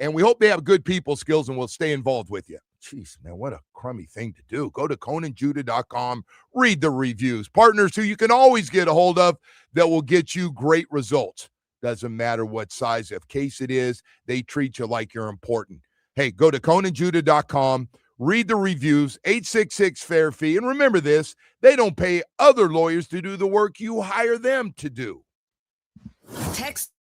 And we hope they have good people skills and will stay involved with you. Jeez, man, what a crummy thing to do. Go to ConanJudah.com, read the reviews. Partners who you can always get a hold of that will get you great results. Doesn't matter what size of case it is. They treat you like you're important. Hey, go to ConanJudah.com, read the reviews, 866 fair fee. And remember this, they don't pay other lawyers to do the work you hire them to do. Text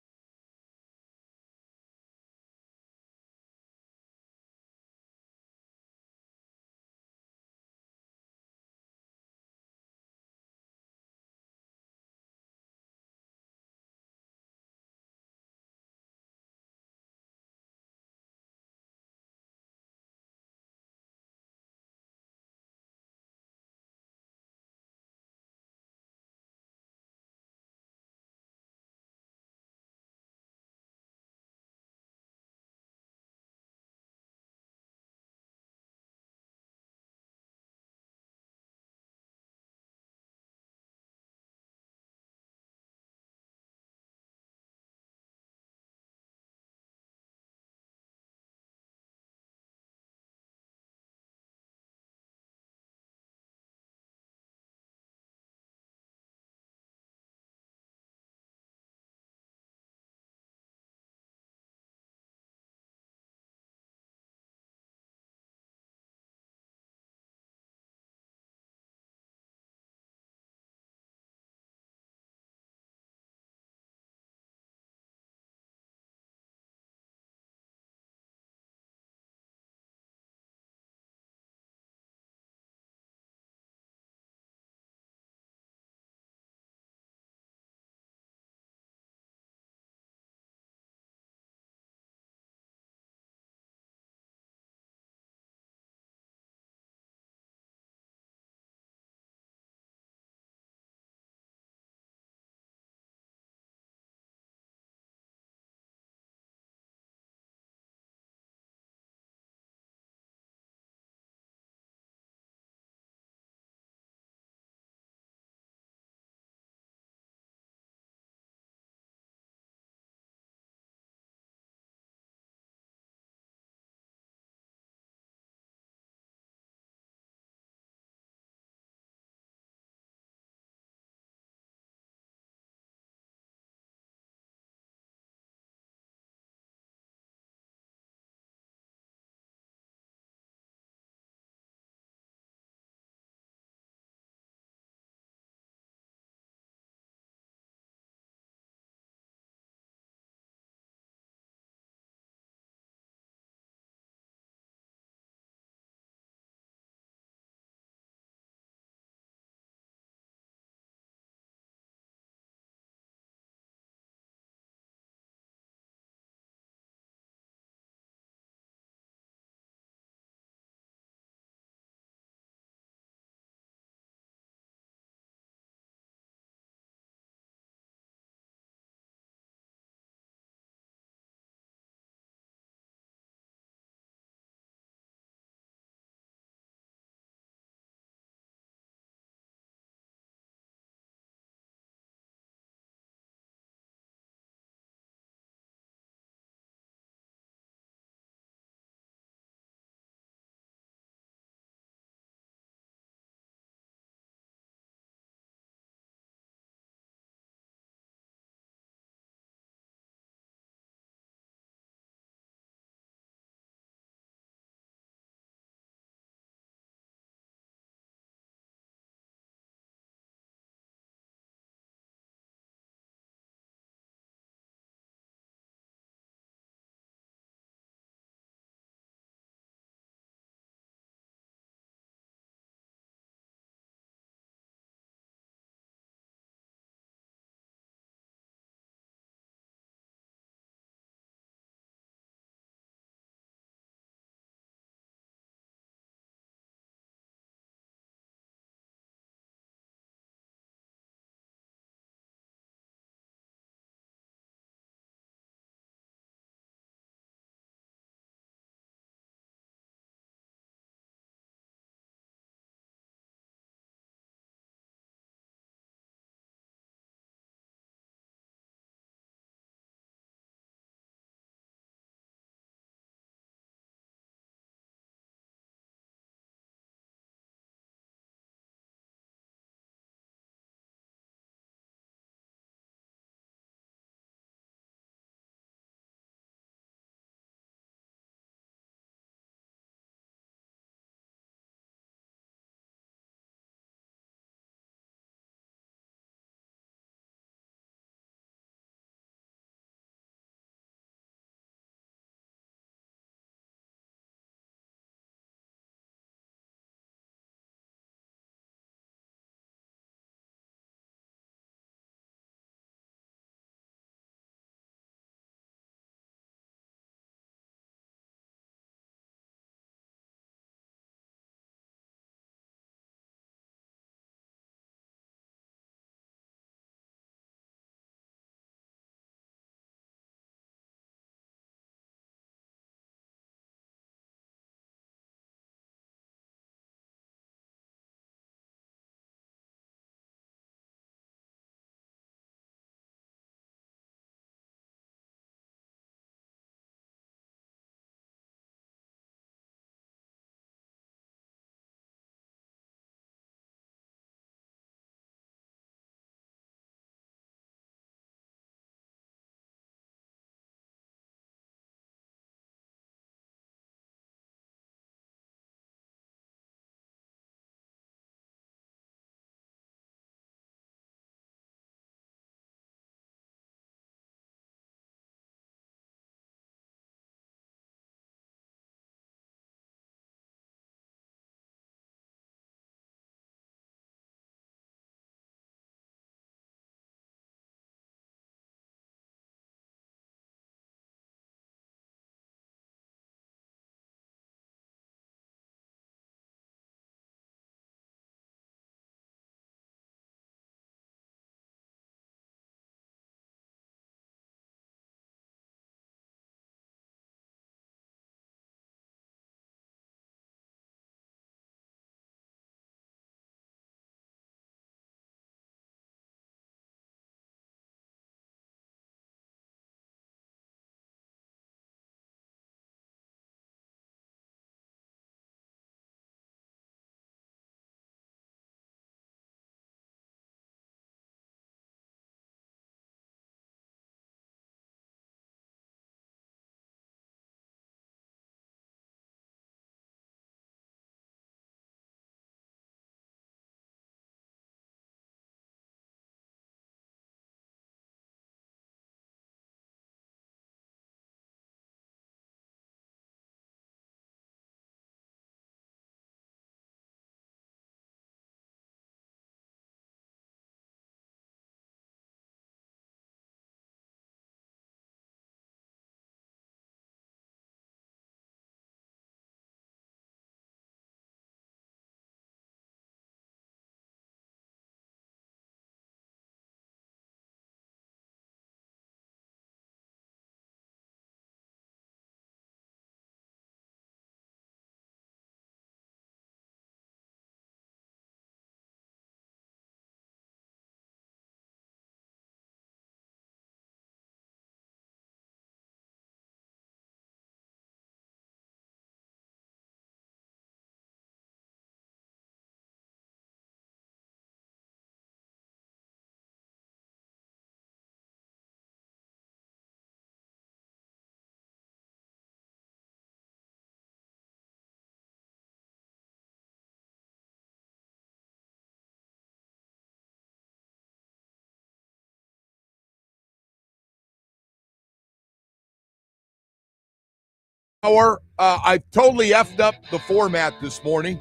I've totally effed up the format this morning.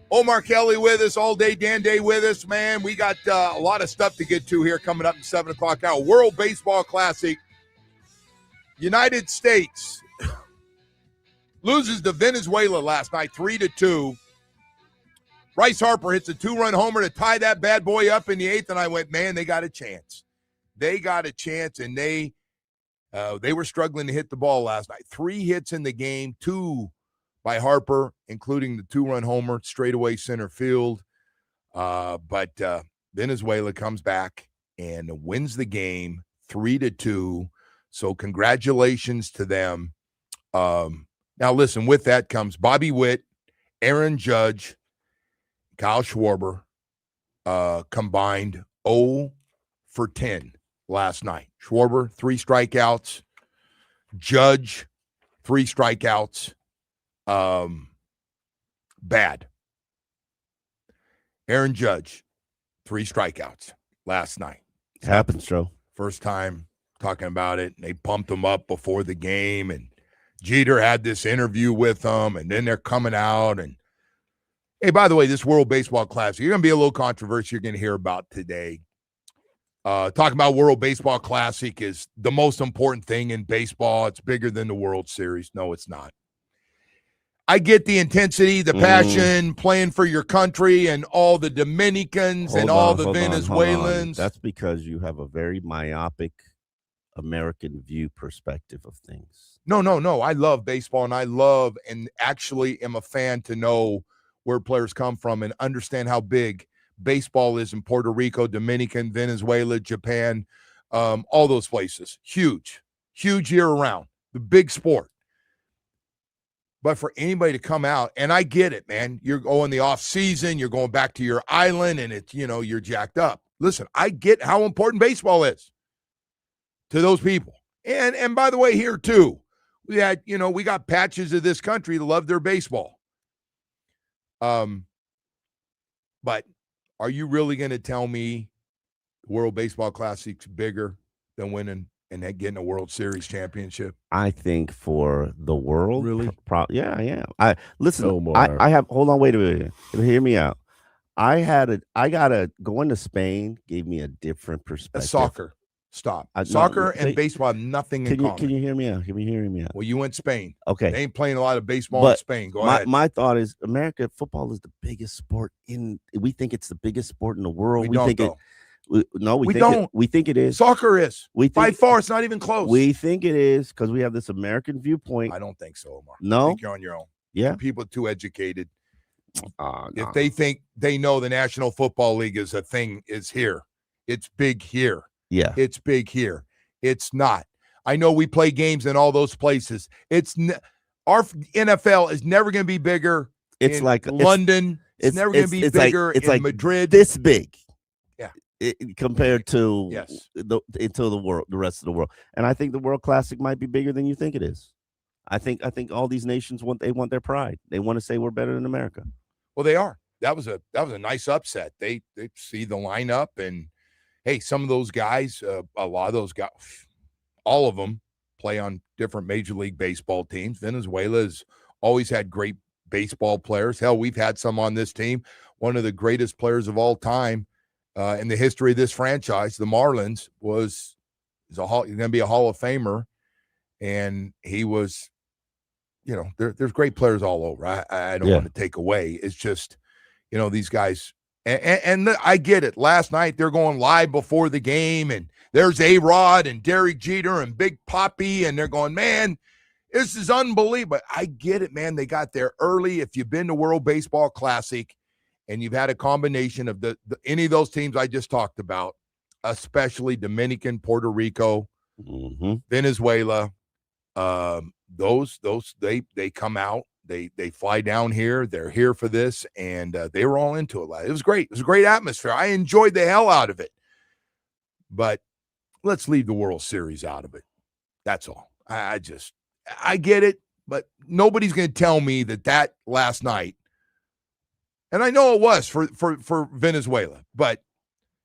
Omar Kelly with us all day, Dan Day with us, man. We got a lot of stuff to get to here coming up in 7 o'clock hour. World Baseball Classic. United States loses to Venezuela last night, 3-2. Bryce Harper hits a 2-run homer to tie that bad boy up in the 8th, and I went, man, they got a chance. They got a chance, and they were struggling to hit the ball last night. 3 hits in the game, 2 by Harper, including the 2-run homer, straightaway center field. But Venezuela comes back and wins the game 3-2. So congratulations to them. Now, listen, with that comes Bobby Witt, Aaron Judge, Kyle Schwarber, combined 0 for 10 last night. Schwarber, 3 strikeouts. Judge, 3 strikeouts. Bad. Aaron Judge, 3 strikeouts last night. Happens, Joe. First time talking about it. They pumped him up before the game, and Jeter had this interview with them, and then they're coming out. And hey, by the way, this World Baseball Classic, you're going to be a little controversy you're going to hear about today. Talking about World Baseball Classic is the most important thing in baseball. It's bigger than the World Series. No, it's not. I get the intensity, the passion, playing for your country, and all the Dominicans and all the Venezuelans. That's because you have a very myopic American view perspective of things. No. I love baseball, and I love and actually am a fan to know where players come from and understand how big baseball is in Puerto Rico, Dominican, Venezuela, Japan, all those places. Huge year round, the big sport. But for anybody to come out, and I get it, man, you're going the off season, you're going back to your island, and it's, you're jacked up. Listen, I get how important baseball is to those people. And by the way, here too, we got patches of this country that love their baseball. But are you really going to tell me the World Baseball Classic's bigger than winning and getting a World Series championship? I think for the world, really, yeah, I am. I have. Hold on, wait a minute. Hear me out. Going to Spain gave me a different perspective. Soccer. Stop. Soccer and baseball have nothing in common. Can you hear me out? Well, you went Spain. Okay. They ain't playing a lot of baseball in Spain. Go ahead. My thought is America football is the biggest sport we think it's the biggest sport in the world. We think it is. Soccer is. By far, it's not even close. We think it is because we have this American viewpoint. I don't think so, Omar. No? I think you're on your own. Yeah. People are too educated. No. If they think they know the National Football League is a thing, is here. It's big here. Yeah. It's big here. It's not. I know we play games in all those places. Our NFL is never going to be bigger. It's like London. It's never going to be bigger in Madrid. This big. Yeah. Compared to the rest of the world. And I think the World Classic might be bigger than you think it is. I think all these nations want their pride. They want to say we're better than America. Well, they are. That was a nice upset. They see the lineup, and hey, some of those guys, a lot of those guys, all of them play on different Major League Baseball teams. Venezuela has always had great baseball players. Hell, we've had some on this team. One of the greatest players of all time in the history of this franchise, the Marlins, was going to be a Hall of Famer, and he was, there's great players all over. I don't want to take away. It's just, these guys. And I get it. Last night, they're going live before the game, and there's A-Rod and Derek Jeter and Big Papi, and they're going, man, this is unbelievable. I get it, man. They got there early. If you've been to World Baseball Classic and you've had a combination of any of those teams I just talked about, especially Dominican, Puerto Rico, Venezuela, they come out. They fly down here. They're here for this, and they were all into it. It was great. It was a great atmosphere. I enjoyed the hell out of it. But let's leave the World Series out of it. That's all. I get it, but nobody's going to tell me that last night, and I know it was for Venezuela, but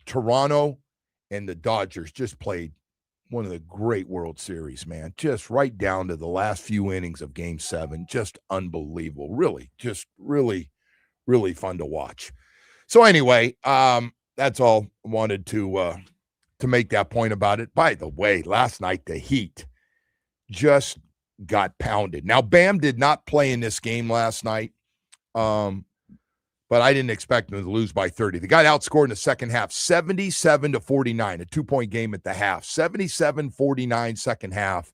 Toronto and the Dodgers just played one of the great World Series, man. Just right down to the last few innings of Game 7. Just unbelievable. Really, just really, really fun to watch. So anyway, that's all I wanted to make that point about it. By the way, last night the Heat just got pounded. Now, Bam did not play in this game last night, but I didn't expect them to lose by 30. They got outscored in the second half, 77-49, a 2-point game at the half. 77-49 second half.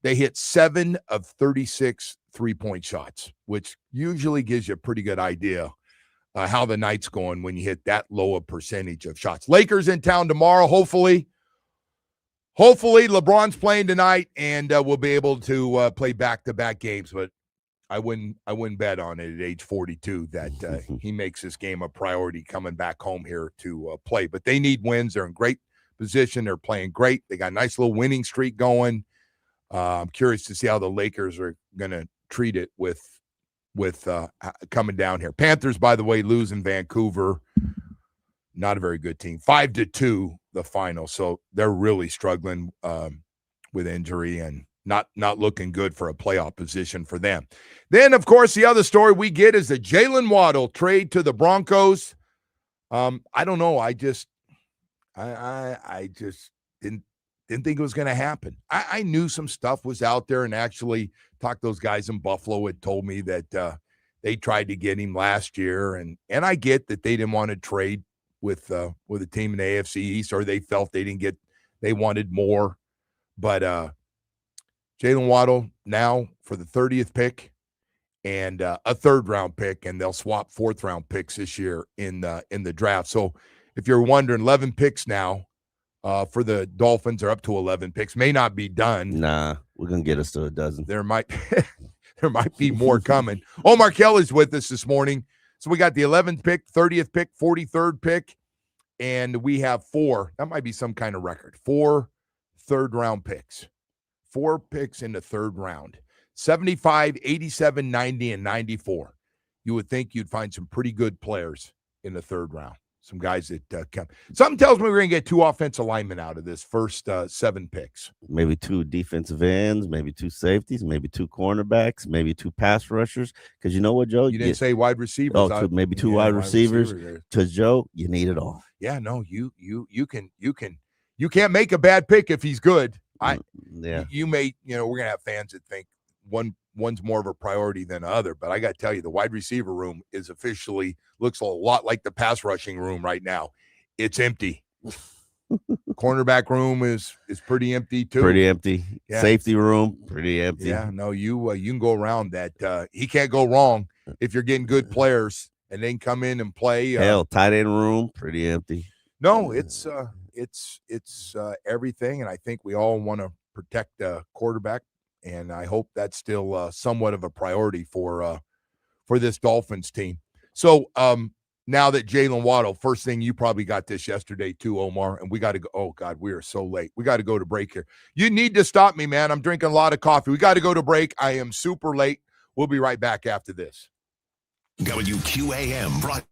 They hit 7 of 36 three-point shots, which usually gives you a pretty good idea how the night's going when you hit that low a percentage of shots. Lakers in town tomorrow, hopefully. Hopefully, LeBron's playing tonight, and we'll be able to play back-to-back games. But I wouldn't bet on it at age 42 that he makes this game a priority coming back home here to play. But they need wins. They're in great position. They're playing great. They got a nice little winning streak going. I'm curious to see how the Lakers are going to treat it with coming down here. Panthers, by the way, lose in Vancouver. Not a very good team. 5-2, the final. So they're really struggling with injury and not looking good for a playoff position for them. Then, of course, the other story we get is the Jaylen Waddle trade to the Broncos. I don't know. I just didn't think it was going to happen. I knew some stuff was out there, and actually talked to those guys in Buffalo had told me that they tried to get him last year, and I get that they didn't want to trade with a team in the AFC East, or they felt they wanted more. But Jaylen Waddle now for the 30th pick and a 3rd-round pick, and they'll swap 4th-round picks this year in the draft. So if you're wondering, 11 picks now for the Dolphins. They're up to 11 picks. May not be done. Nah, we're going to get us to a dozen. There might be more coming. Omar Kelly's with us this morning. So we got the 11th pick, 30th pick, 43rd pick, and we have 4. That might be some kind of record. 4 3rd-round picks. 4 picks in the 3rd round. 75, 87, 90, and 94. You would think you'd find some pretty good players in the 3rd round. Some guys that come. Something tells me we're going to get 2 offensive linemen out of this first 7 picks. Maybe 2 defensive ends, maybe 2 safeties, maybe 2 cornerbacks, maybe 2 pass rushers. Because you know what, Joe? You didn't say wide receivers. Oh, maybe 2 wide receivers. Because, Joe, you need it all. Yeah, no, you can't make a bad pick if he's good. You may, we're going to have fans that think one's more of a priority than the other, but I got to tell you, the wide receiver room is officially looks a lot like the pass rushing room right now. It's empty. Cornerback room is pretty empty too. Pretty empty. Yeah. Safety room, pretty empty. Yeah, no, you can go around that. He can't go wrong if you're getting good players and they can come in and play. Hell, tight end room, pretty empty. No, it's everything, and I think we all want to protect the quarterback. And I hope that's still somewhat of a priority for this Dolphins team. So now that Jaylen Waddle, first thing, you probably got this yesterday too, Omar, and we got to go. Oh, God, we are so late. We got to go to break here. You need to stop me, man. I'm drinking a lot of coffee. We got to go to break. I am super late. We'll be right back after this. WQAM.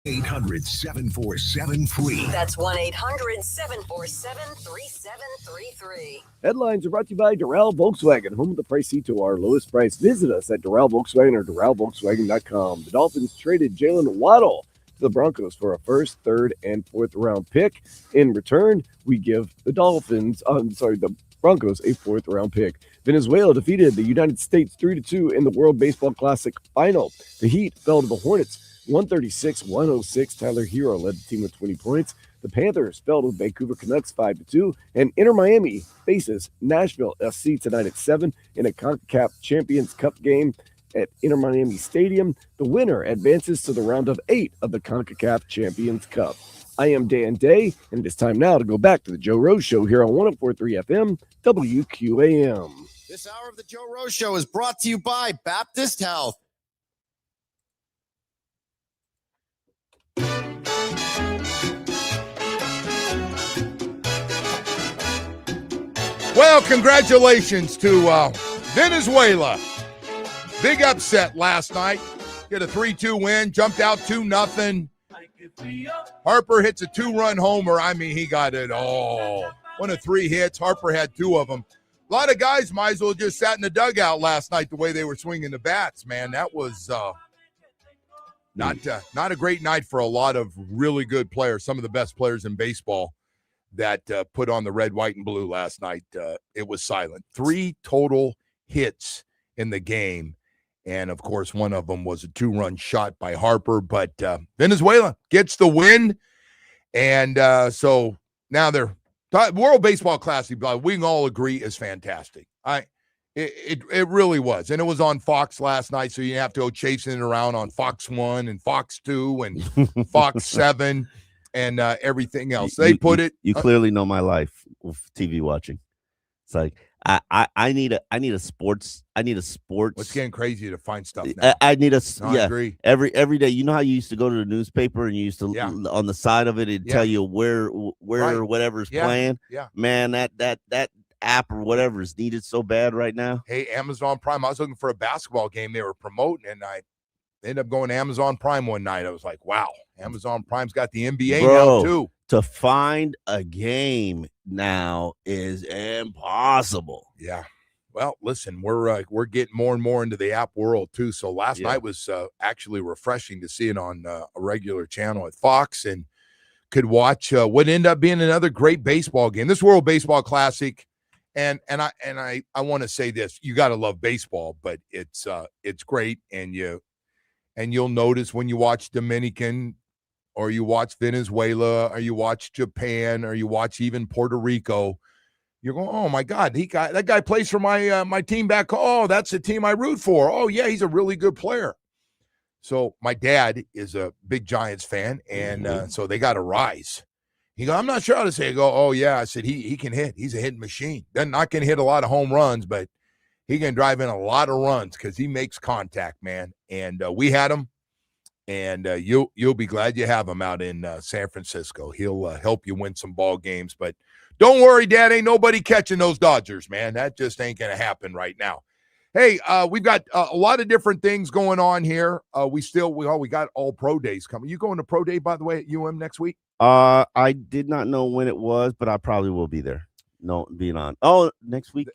800-747-FREE. That's 1-800-747-3733. Headlines are brought to you by Doral Volkswagen, home of the pricey to our lowest price. Visit us at Doral Volkswagen or DoralVolkswagen.com. The Dolphins traded Jaylen Waddle to the Broncos for a first, third, and fourth round pick. In return, we give the Broncos a fourth round pick. Venezuela defeated the United States 3-2 in the World Baseball Classic final. The Heat fell to the Hornets 136-106. Tyler Hero led the team with 20 points. The Panthers fell to the Vancouver Canucks 5-2, and Inter Miami faces Nashville SC tonight at 7 in a CONCACAF Champions Cup game at Inter Miami Stadium. The winner advances to the round of 8 of the CONCACAF Champions Cup. I am Dan Day, and it is time now to go back to the Joe Rose Show here on 104.3 FM WQAM. This hour of the Joe Rose Show is brought to you by Baptist Health. Well, congratulations to Venezuela. Big upset last night. Get a 3-2 win, jumped out 2-0. Harper hits a 2-run homer. I mean, he got it all. One of 3 hits. Harper had 2 of them. A lot of guys might as well just sat in the dugout last night the way they were swinging the bats, man. That was not a great night for a lot of really good players, some of the best players in baseball that put on the red, white, and blue last night. It was silent. 3 total hits in the game. And, of course, one of them was a 2-run shot by Harper. But Venezuela gets the win. And so now they're World Baseball Classic, we can all agree, is fantastic. It really was. And it was on Fox last night, so you have to go chasing it around on Fox 1 and Fox 2 and Fox 7 and everything else. They put it. You clearly know my life with TV watching. It's like I need a sports. It's getting crazy to find stuff now. I need a I agree. Every day. You know how you used to go to the newspaper and you used to on the side of it'd tell you where Right. or whatever's playing. Yeah. Man, that app or whatever is needed so bad right now. Hey, Amazon Prime. I was looking for a basketball game they were promoting, and I ended up going to Amazon Prime one night. I was like, wow, Amazon Prime's got the NBA now too. To find a game now is impossible. Yeah. Well, listen, we're getting more and more into the app world too. So last night was actually refreshing to see it on a regular channel at Fox, and could watch what ended up being another great baseball game. This World Baseball Classic, and I want to say this: you got to love baseball, but it's great, and you'll notice when you watch Dominican, or you watch Venezuela, or you watch Japan, or you watch even Puerto Rico, you're going, oh my God, that guy plays for my team back. Oh, that's the team I root for. Oh yeah, he's a really good player. So my dad is a big Giants fan, and so they got to rise. He goes, I'm not sure how to say it. I go, oh yeah. I said he can hit. He's a hitting machine. Not going to hit a lot of home runs, but he can drive in a lot of runs because he makes contact, man. And we had him. And you'll be glad you have him out in San Francisco. He'll help you win some ball games. But don't worry, Dad, ain't nobody catching those Dodgers, man. That just ain't going to happen right now. Hey, we've got a lot of different things going on here. We got all pro days coming. You going to pro day, by the way, at UM next week? I did not know when it was, but I probably will be there. No, being on. Oh, next week.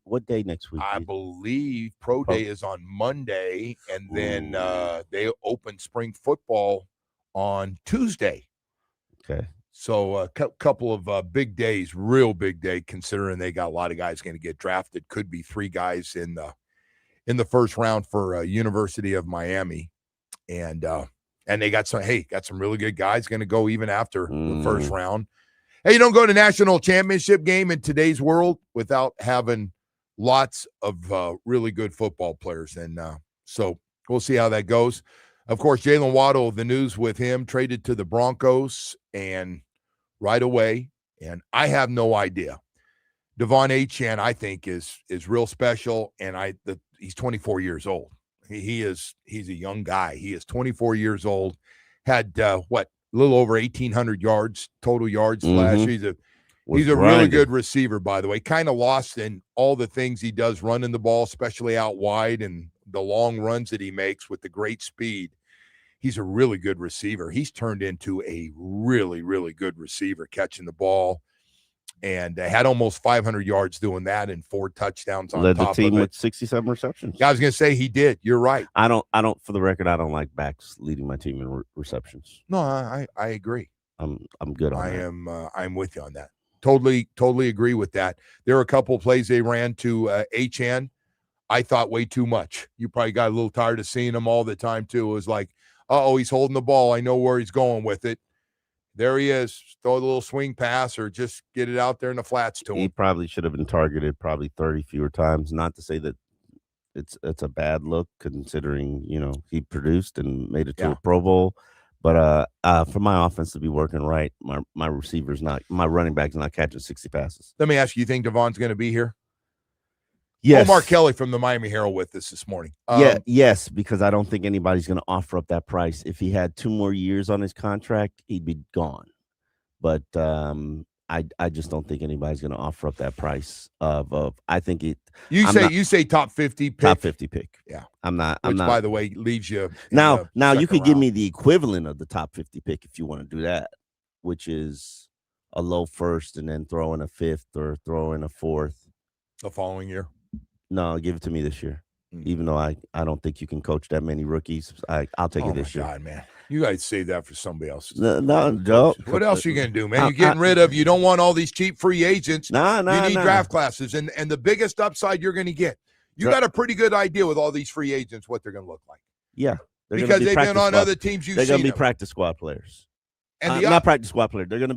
What day next week? I believe pro day is on Monday, and then they open spring football on Tuesday. Okay. So a couple of big days, real big day, considering they got a lot of guys going to get drafted. Could be 3 guys in the first round for University of Miami, and they got some really good guys going to go even after the first round. Hey, you don't go to national championship game in today's world without having lots of really good football players. And so we'll see how that goes. Of course, Jaylen Waddle, the news with him, traded to the Broncos and right away. And I have no idea. Devon Achane, I think, is real special. And he's 24 years old. He's a young guy. He is 24 years old. Had a little over 1,800 yards, total yards last year. He's a really good receiver, by the way. Kind of lost in all the things he does running the ball, especially out wide, and the long runs that he makes with the great speed. he's a really good receiver. He's turned into a really, really good receiver, catching the ball, and had almost 500 yards doing that and 4 touchdowns on Led the top team of it. with 67 receptions. Yeah, I was going to say he did. You're right. I don't. For the record, I don't like backs leading my team in receptions. No, I agree. I'm good on that. I'm with you on that. Totally agree with that. There were a couple of plays they ran to Achane. I thought way too much. You probably got a little tired of seeing him all the time too. It was like, he's holding the ball. I know where he's going with it. There he is. Throw a little swing pass or just get it out there in the flats to him. He probably should have been targeted probably 30 fewer times. Not to say that it's a bad look considering, he produced and made it to a Pro Bowl. But for my offense to be working right, my running back's not catching 60 passes. Let me ask you think Devon's going to be here? Yes. Omar Kelly from the Miami Herald with us this morning. Yes, because I don't think anybody's going to offer up that price. If he had 2 more years on his contract, he'd be gone. But I just don't think anybody's going to offer up that price of I think it. You say top 50 pick. Top 50 pick. Yeah. Which, by the way, leaves you now you could give round. me the equivalent of the top 50 pick if you want to do that, which is a low first and then throw in a 5th or throw in a 4th the following year. No, give it to me this year. Even though I don't think you can coach that many rookies, I'll take it this year. God, man. You guys save that for somebody else. No. What else are you going to do, man? You're getting rid of, you don't want all these cheap free agents. You need draft classes. And the biggest upside you're going to get. You got a pretty good idea with all these free agents what they're going to look like. Yeah. Because they've been on other teams They're going to be practice squad players. And not practice squad players. They're going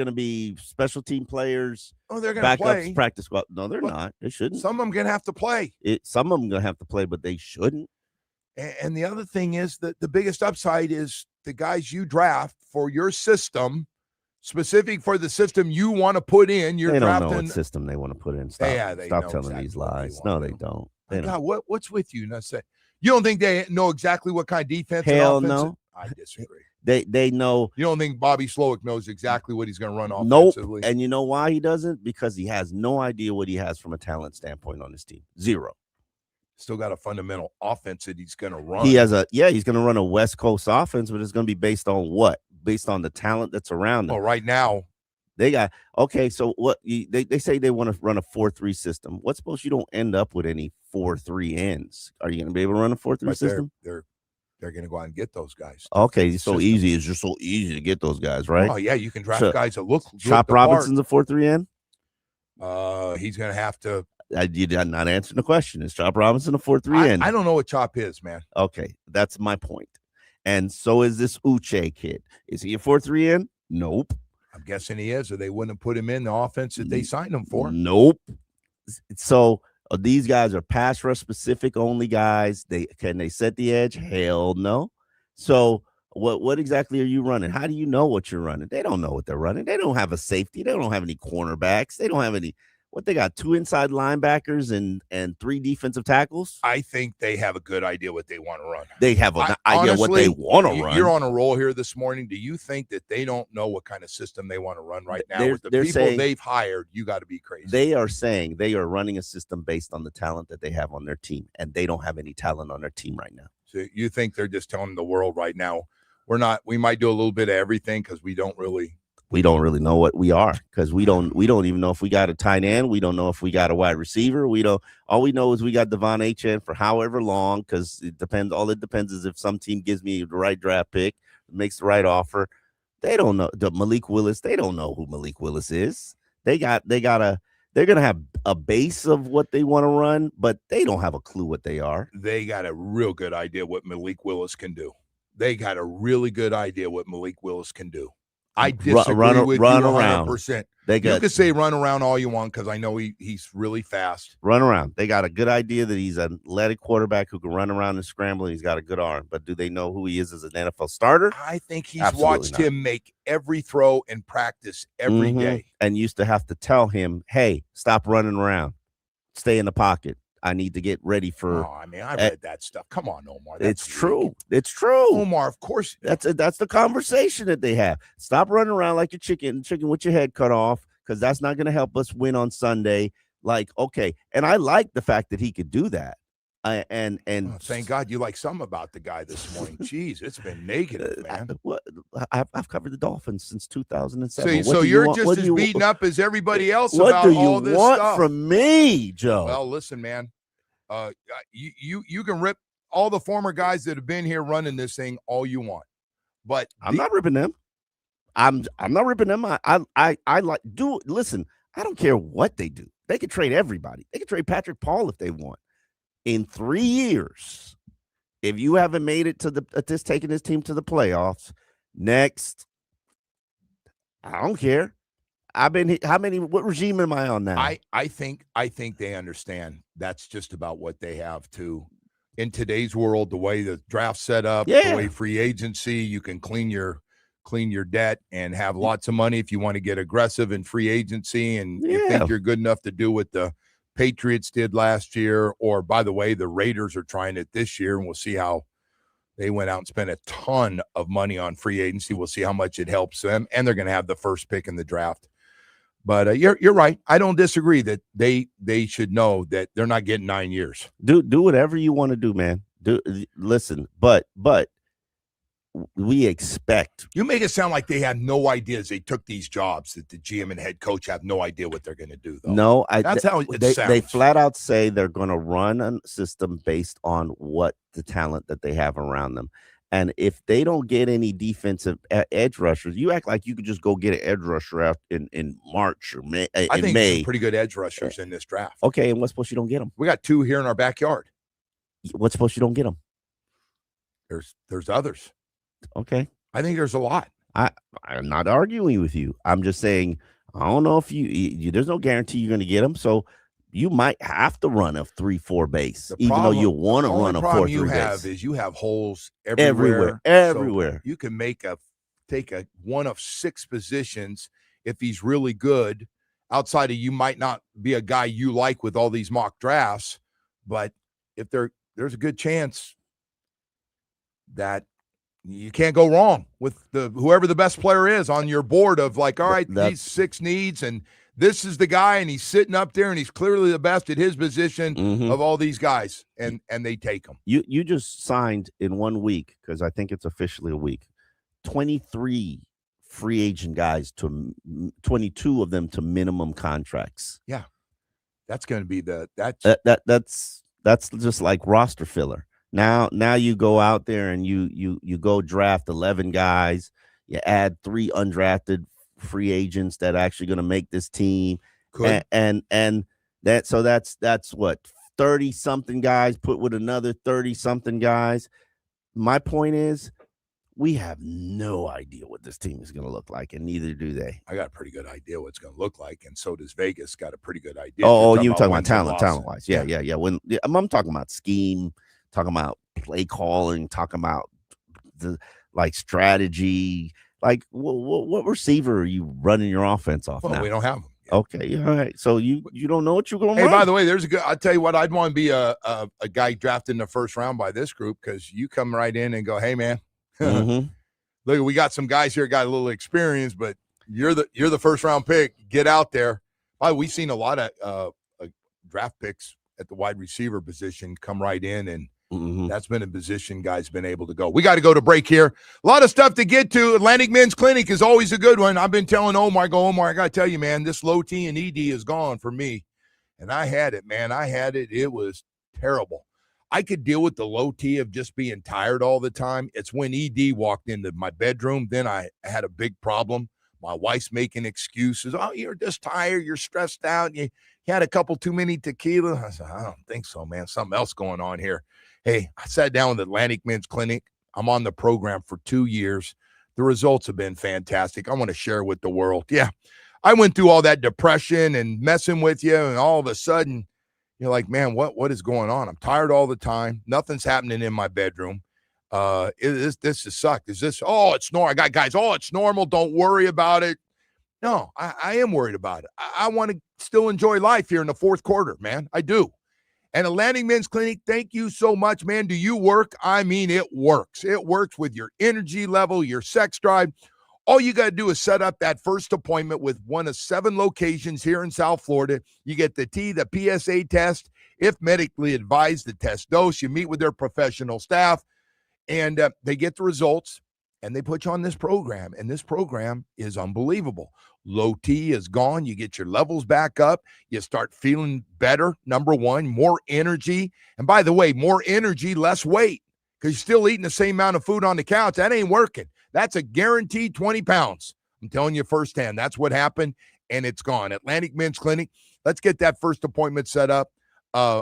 to be special team players. Oh, they're going to play. Backups, practice squad. No, they're not. They shouldn't. Some of them going to have to play. Some of them going to have to play, but they shouldn't. And the other thing is that the biggest upside is the guys you draft for your system, specific for the system you want to put in. You're they don't drafting know what system they want to put in. Stop telling exactly these lies. No, they don't. God, what's with you? You don't think they know exactly what kind of defense? Hell and offense? no. I disagree. They know. You don't think Bobby Slowick knows exactly what he's going to run Nope. offensively? And you know why he doesn't? Because he has no idea what he has from a talent standpoint on his team. Zero. Still got a fundamental offense that he's going to run. He's going to run a West Coast offense, but it's going to be based on what? Based on the talent that's around him. Well, right now they got so what they say they want to run a 4-3 system. What's supposed you don't end up with any 4-3 ends? Are you going to be able to run a 4-3 system? They're going to go out and get those guys. Okay, it's so easy. It's just so easy to get those guys, right? Oh yeah, you can draft guys that look. Chop Robinson's a 4-3 end. He's going to have to. You're not answering the question. Is Chop Robinson a 4-3 end? I don't know what Chop is, man. Okay, that's my point. And so is this Uche kid. Is he a 4-3 end? Nope. I'm guessing he is, or they wouldn't have put him in the offense that they signed him for. Nope. So these guys are pass rush specific only guys. Can they set the edge? Hell no. So what exactly are you running? How do you know what you're running? They don't know what they're running. They don't have a safety. They don't have any cornerbacks. They don't have any. What they got? 2 inside linebackers and 3 defensive tackles. I think they have a good idea what they want to run. They have an idea what they want to run. You're on a roll here this morning. Do you think that they don't know what kind of system they want to run right now? With the people saying, they've hired, you got to be crazy. They are saying they are running a system based on the talent that they have on their team, and they don't have any talent on their team right now. So you think they're just telling the world right now, we might do a little bit of everything because we don't really know what we are, because we don't even know if we got a tight end. We don't know if we got a wide receiver. All we know is we got Devon Achane for however long, because it depends. All it depends is if some team gives me the right draft pick, makes the right offer. They don't know Malik Willis. They don't know who Malik Willis is. They're gonna have a base of what they want to run, but they don't have a clue what they are. They got a real good idea what Malik Willis can do. They got a really good idea what Malik Willis can do. I disagree with you 100%. You can say run around all you want because I know he's really fast. Run around. They got a good idea that he's an athletic quarterback who can run around and scramble, and he's got a good arm. But do they know who he is as an NFL starter? I think he's watched him make every throw in practice every day. And used to have to tell him, hey, stop running around. Stay in the pocket. I need to get ready for. Oh, I mean, I read that stuff. Come on, Omar. It's true. It's true. Omar, of course. That's the conversation that they have. Stop running around like a chicken with your head cut off, because that's not going to help us win on Sunday. Like, okay. And I like the fact that he could do that. And Oh, thank God you like something about the guy this morning. Jeez, it's been negative, man. I've covered the Dolphins since 2007. So you're just as beaten up as everybody else what about do you all this want stuff. from me, Joe? Well, listen, man. You can rip all the former guys that have been here running this thing all you want, but I'm not ripping them. I'm not ripping them. I like listen. I don't care what they do. They could trade everybody. They could trade Patrick Paul if they want. In 3 years, if you haven't made it to taking this team to the playoffs, next, I don't care. What regime am I on now? I think they understand that's just about what they have to. In today's world, the way the draft's set up, the way free agency, you can clean your debt and have lots of money if you want to get aggressive in free agency, and you think you're good enough to do what the Patriots did last year, or by the way, the Raiders are trying it this year, and we'll see how they went out and spent a ton of money on free agency. We'll see how much it helps them, and they're going to have the first pick in the draft. But you're right. I don't disagree that they should know that they're not getting 9 years. Do whatever you want to do, man. Listen, but we expect. You make it sound like they have no idea as they took these jobs, that the GM and head coach have no idea what they're going to do, though. No, that's how it sounds. They flat out say they're going to run a system based on what the talent that they have around them. And if they don't get any defensive edge rushers, you act like you could just go get an edge rusher out in March or May. I think there's some pretty good edge rushers in this draft. Okay, and what's supposed you don't get them? We got 2 here in our backyard. What's supposed you don't get them? There's others. Okay. I think there's a lot. I'm not arguing with you. I'm just saying, I don't know if you there's no guarantee you're going to get them. So you might have to run a 3-4 base, even though you want to run a 4-3 base. The problem you have is you have holes everywhere. So you can take one of 6 positions if he's really good. Outside of, you might not be a guy you like with all these mock drafts, but if there's a good chance that you can't go wrong with whoever the best player is on your board of, like, all right, these 6 needs, and this is the guy, and he's sitting up there, and he's clearly the best at his position of all these guys, and they take him. You just signed in 1 week, because I think it's officially a week, 23 free agent guys, to 22 of them to minimum contracts. Yeah, that's going to be that's just like roster filler. Now you go out there and you go draft 11 guys. You add 3 undrafted free agents that are actually going to make this team. Could. And that's what, 30 something guys put with another 30 something guys. My point is, we have no idea what this team is going to look like, and neither do they. I got a pretty good idea what it's going to look like, and so does Vegas. Got a pretty good idea. You're talking about talent-wise. Yeah. I'm talking about scheme, talking about play calling, talking about the strategy. Like, what receiver are you running your offense off now? We don't have them. Okay, all right. So you don't know what you're going to run? Hey, by the way, I'll tell you what, I'd want to be a guy drafted in the first round by this group, because you come right in and go, hey, man, look, we got some guys here got a little experience, but you're the first round pick. Get out there. We've seen a lot of draft picks at the wide receiver position come right in, and that's been a position guys been able to go. We got to go to break here. A lot of stuff to get to. Atlantic Men's Clinic is always a good one. I've been telling Omar, I got to tell you, man, this low T and ED is gone for me. And I had it, man. It was terrible. I could deal with the low T of just being tired all the time. It's when ED walked into my bedroom, then I had a big problem. My wife's making excuses. Oh, you're just tired. You're stressed out. You had a couple too many tequila. I said, I don't think so, man. Something else going on here. Hey, I sat down with Atlantic Men's Clinic. I'm on the program for 2 years. The results have been fantastic. I want to share with the world. Yeah, I went through all that depression and messing with you, and all of a sudden, you're like, man, what is going on? I'm tired all the time. Nothing's happening in my bedroom. This has sucked. Is this, it's normal. I got guys, it's normal. Don't worry about it. No, I am worried about it. I want to still enjoy life here in the fourth quarter, man. I do. And Atlantic Men's Clinic, thank you so much, man. Do you work? I mean, it works. It works with your energy level, your sex drive. All you got to do is set up that first appointment with one of 7 locations here in South Florida. You get the PSA test. If medically advised, the test dose. You meet with their professional staff, and they get the results, and they put you on this program. And this program is unbelievable. Low T is gone. You get your levels back up. You start feeling better, number one, more energy. And by the way, more energy, less weight, because you're still eating the same amount of food on the couch. That ain't working. That's a guaranteed 20 pounds. I'm telling you firsthand. That's what happened, and it's gone. Atlantic Men's Clinic. Let's get that first appointment set up.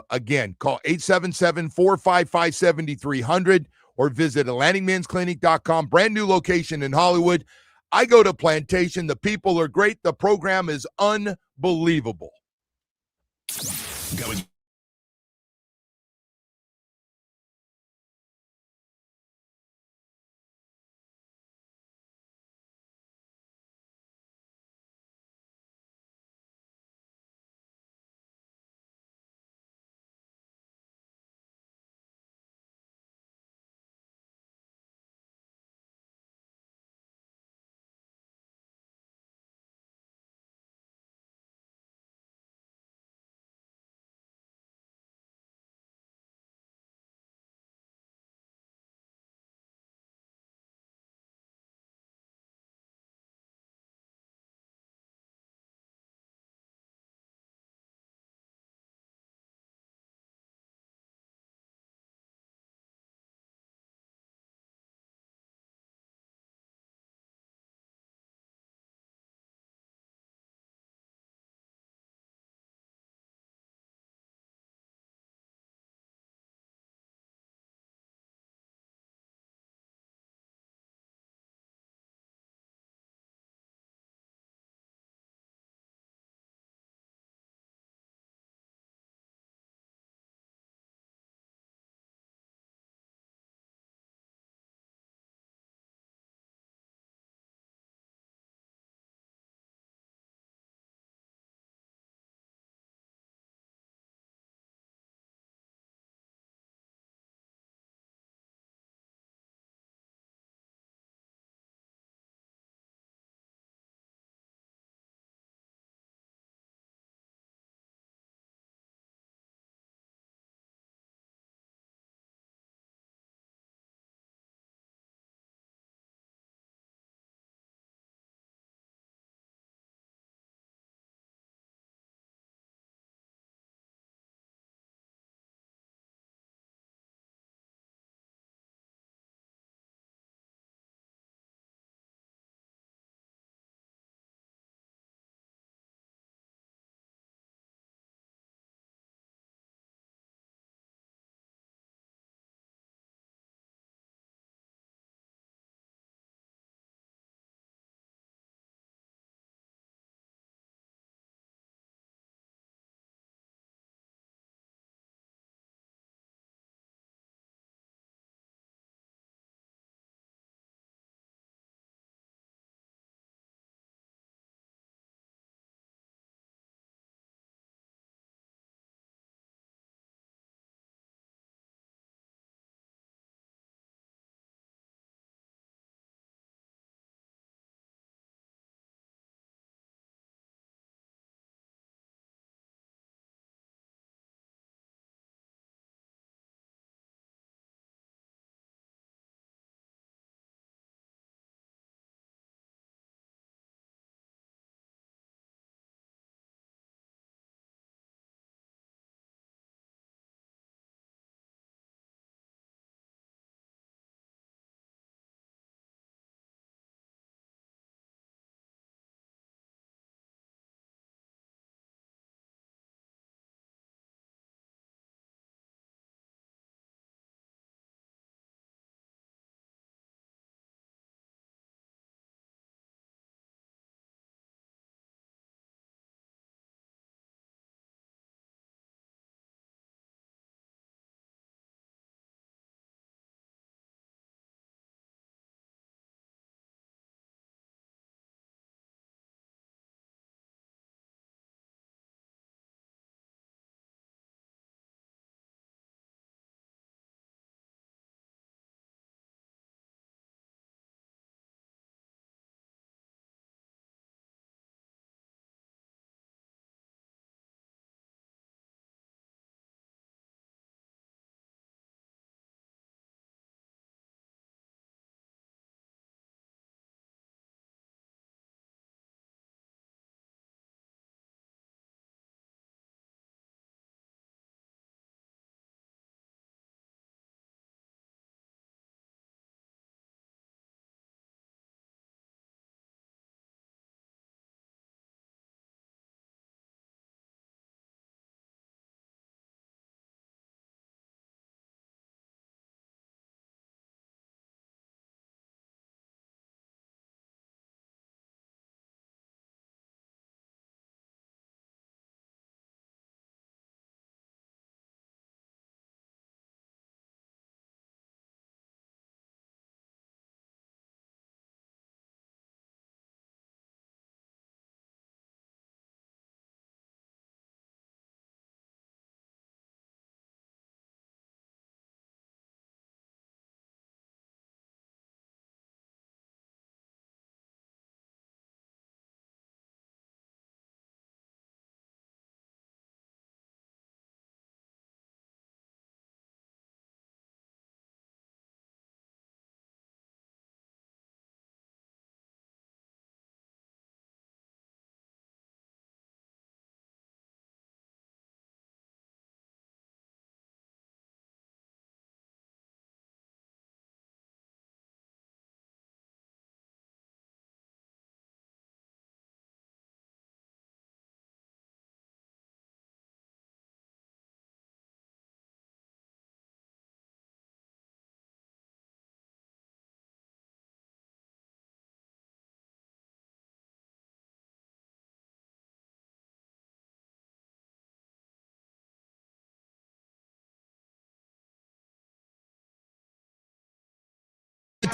Again, call 877-455-7300 or visit AtlanticMen'sClinic.com. Brand new location in Hollywood. I go to Plantation. The people are great. The program is unbelievable.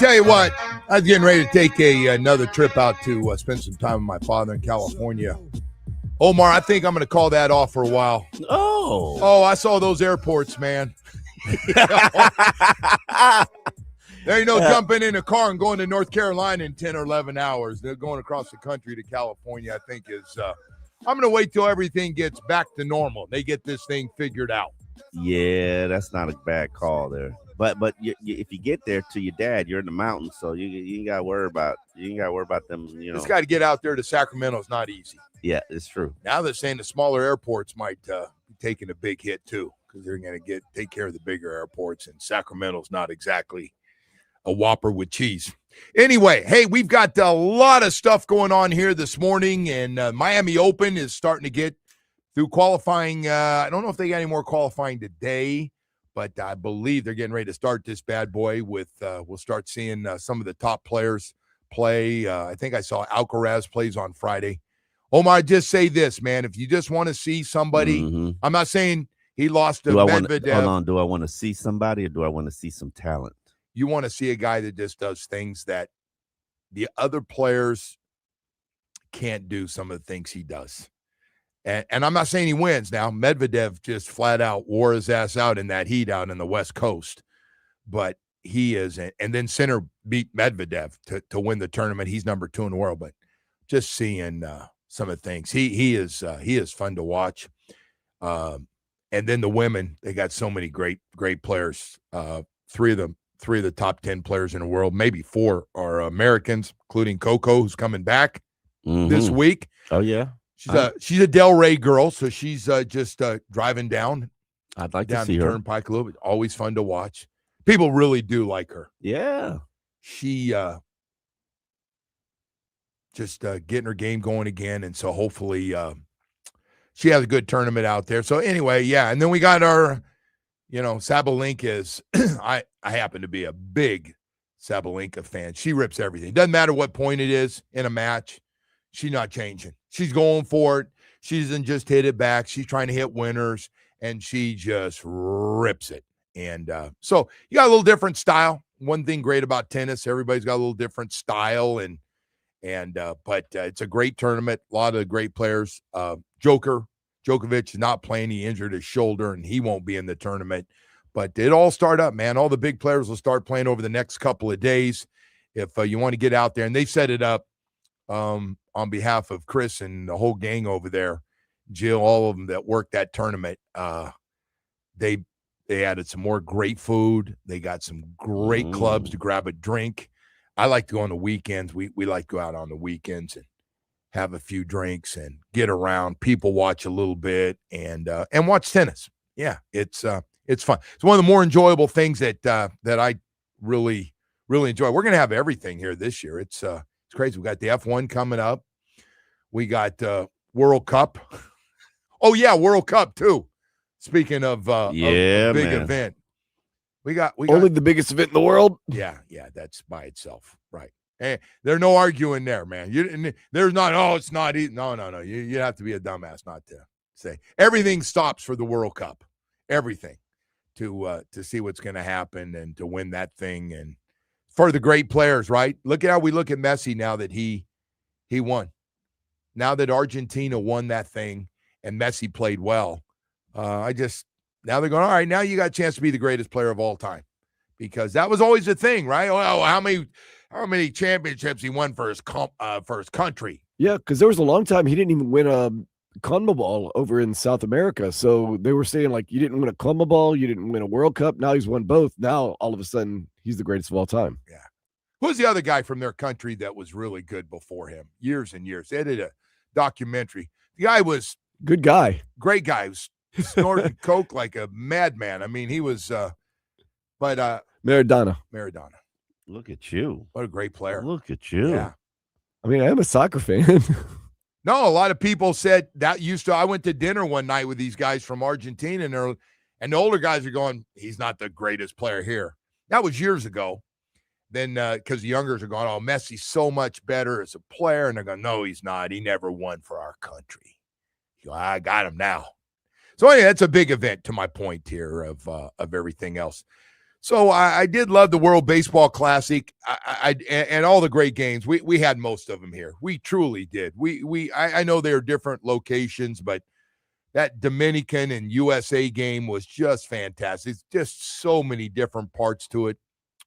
tell you what, I was getting ready to take another trip out to spend some time with my father in California. Omar, I think I'm going to call that off for a while. Oh, I saw those airports, man. There ain't no jumping in a car and going to North Carolina in 10 or 11 hours. They're going across the country to California, I think is I'm going to wait till everything gets back to normal. They get this thing figured out. Yeah, that's not a bad call there. But if you get there to your dad, you're in the mountains, so you ain't got to worry about them. You know, This guy to get out there to Sacramento is not easy. Yeah, it's true. Now they're saying the smaller airports might be taking a big hit too, because they're going to take care of the bigger airports, and Sacramento's not exactly a Whopper with cheese. Anyway, hey, we've got a lot of stuff going on here this morning, and Miami Open is starting to get through qualifying. I don't know if they got any more qualifying today, but I believe they're getting ready to start this bad boy with we'll start seeing some of the top players play. I think I saw Alcaraz plays on Friday. Omar, just say this, man. If you just want to see somebody, I'm not saying he lost to Medvedev. Hold on. Do I want to see somebody or do I want to see some talent? You want to see a guy that just does things that the other players can't do, some of the things he does. And I'm not saying he wins now. Medvedev just flat out wore his ass out in that heat out in the West Coast. But he is, and then Sinner beat Medvedev to win the tournament. He's number 2 in the world. But just seeing some of the things, he is fun to watch. And then the women, they got so many great players. Three of the top 10 players in the world, maybe 4 are Americans, including Coco, who's coming back this week. Oh yeah, she's a Del Rey girl, so she's just driving down. I'd like down to see the her. Turnpike a little bit. Always fun to watch. People really do like her. Yeah, she just getting her game going again, and so hopefully she has a good tournament out there. So anyway, yeah, and then we got our. Sabalenka is, I happen to be a big Sabalenka fan. She rips everything. Doesn't matter what point it is in a match. She's not changing. She's going for it. She doesn't just hit it back. She's trying to hit winners, and she just rips it. And so you got a little different style. One thing great about tennis, everybody's got a little different style, but it's a great tournament. A lot of great players. Djokovic is not playing. He injured his shoulder, and he won't be in the tournament. But it all start up, man. All the big players will start playing over the next couple of days. If you want to get out there, and they set it up on behalf of Chris and the whole gang over there, Jill, all of them that worked that tournament. They added some more great food. They got some great clubs to grab a drink. I like to go on the weekends. We like to go out on the weekends and have a few drinks and get around. People watch a little bit and watch tennis. Yeah, it's fun. It's one of the more enjoyable things that I really, really enjoy. We're gonna have everything here this year. It's crazy. We got the F1 coming up. We got World Cup. Oh yeah, World Cup too. Speaking of a big event, we got only the biggest event in the world. Yeah, that's by itself, right? Hey, there's no arguing there, man. There's not. Oh, it's not. No. You have to be a dumbass not to say everything stops for the World Cup. Everything to see what's going to happen and to win that thing, and for the great players, right? Look at how we look at Messi now that he won. Now that Argentina won that thing and Messi played well, now they're going, all right, now you got a chance to be the greatest player of all time, because that was always the thing, right? Oh, how many championships he won for his country? Yeah, because there was a long time he didn't even win a CONMEBOL over in South America. So they were saying, like, you didn't win a CONMEBOL, you didn't win a World Cup. Now he's won both. Now, all of a sudden, he's the greatest of all time. Yeah. Who's the other guy from their country that was really good before him? Years and years. They did a documentary. The guy was good guy. Great guy. He was snorting coke like a madman. I mean, he was Maradona. Look at you. What a great player. Look at you. Yeah. I mean, I am a soccer fan. No, a lot of people said that I went to dinner one night with these guys from Argentina, and the older guys are going, he's not the greatest player here. That was years ago. Then because the youngers are going, oh, Messi's so much better as a player. And they're going, no, he's not. He never won for our country. You go, I got him now. So anyway, that's a big event to my point here of everything else. So I did love the World Baseball Classic. And all the great games. We had most of them here. We truly did. I know they're different locations, but that Dominican and USA game was just fantastic. It's just so many different parts to it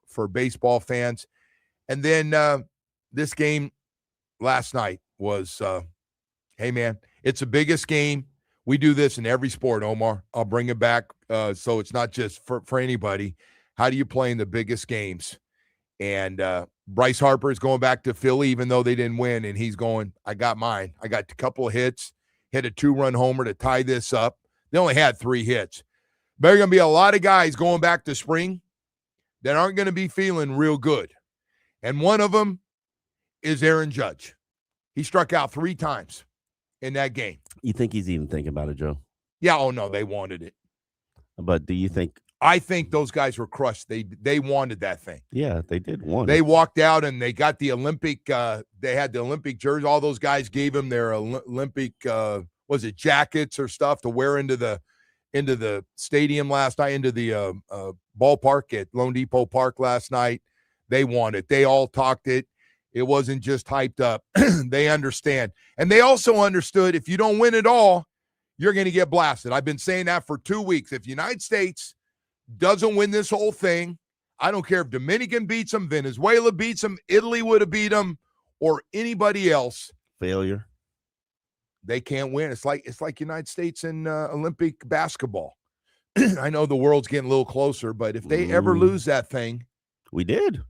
for baseball fans. And then this game last night was, hey, man, it's the biggest game. We do this in every sport, Omar. I'll bring it back so it's not just for anybody. How do you play in the biggest games? And Bryce Harper is going back to Philly, even though they didn't win, and he's going, I got mine. I got a couple of hits, hit a 2-run homer to tie this up. They only had 3 hits. There are going to be a lot of guys going back to spring that aren't going to be feeling real good. And one of them is Aaron Judge. He struck out 3 times in that game. You think he's even thinking about it, Joe? Yeah, oh, no, they wanted it. But do you think? I think those guys were crushed. They wanted that thing. Yeah, they did want They it. walked out and they got the Olympic. They had the Olympic jersey. All those guys gave them their Olympic, was it jackets or stuff to wear into the stadium last night, into the ballpark at Lone Depot Park last night. They wanted. They all talked it. It wasn't just hyped up. They understand. And they also understood if you don't win it all, you're going to get blasted. I've been saying that for 2 weeks. If the United States doesn't win this whole thing, I don't care if Dominican beats them, Venezuela beats them, Italy would have beat them, or anybody else. Failure. They can't win. It's like United States in Olympic basketball. I know the world's getting a little closer, but if they ever lose that thing, we did.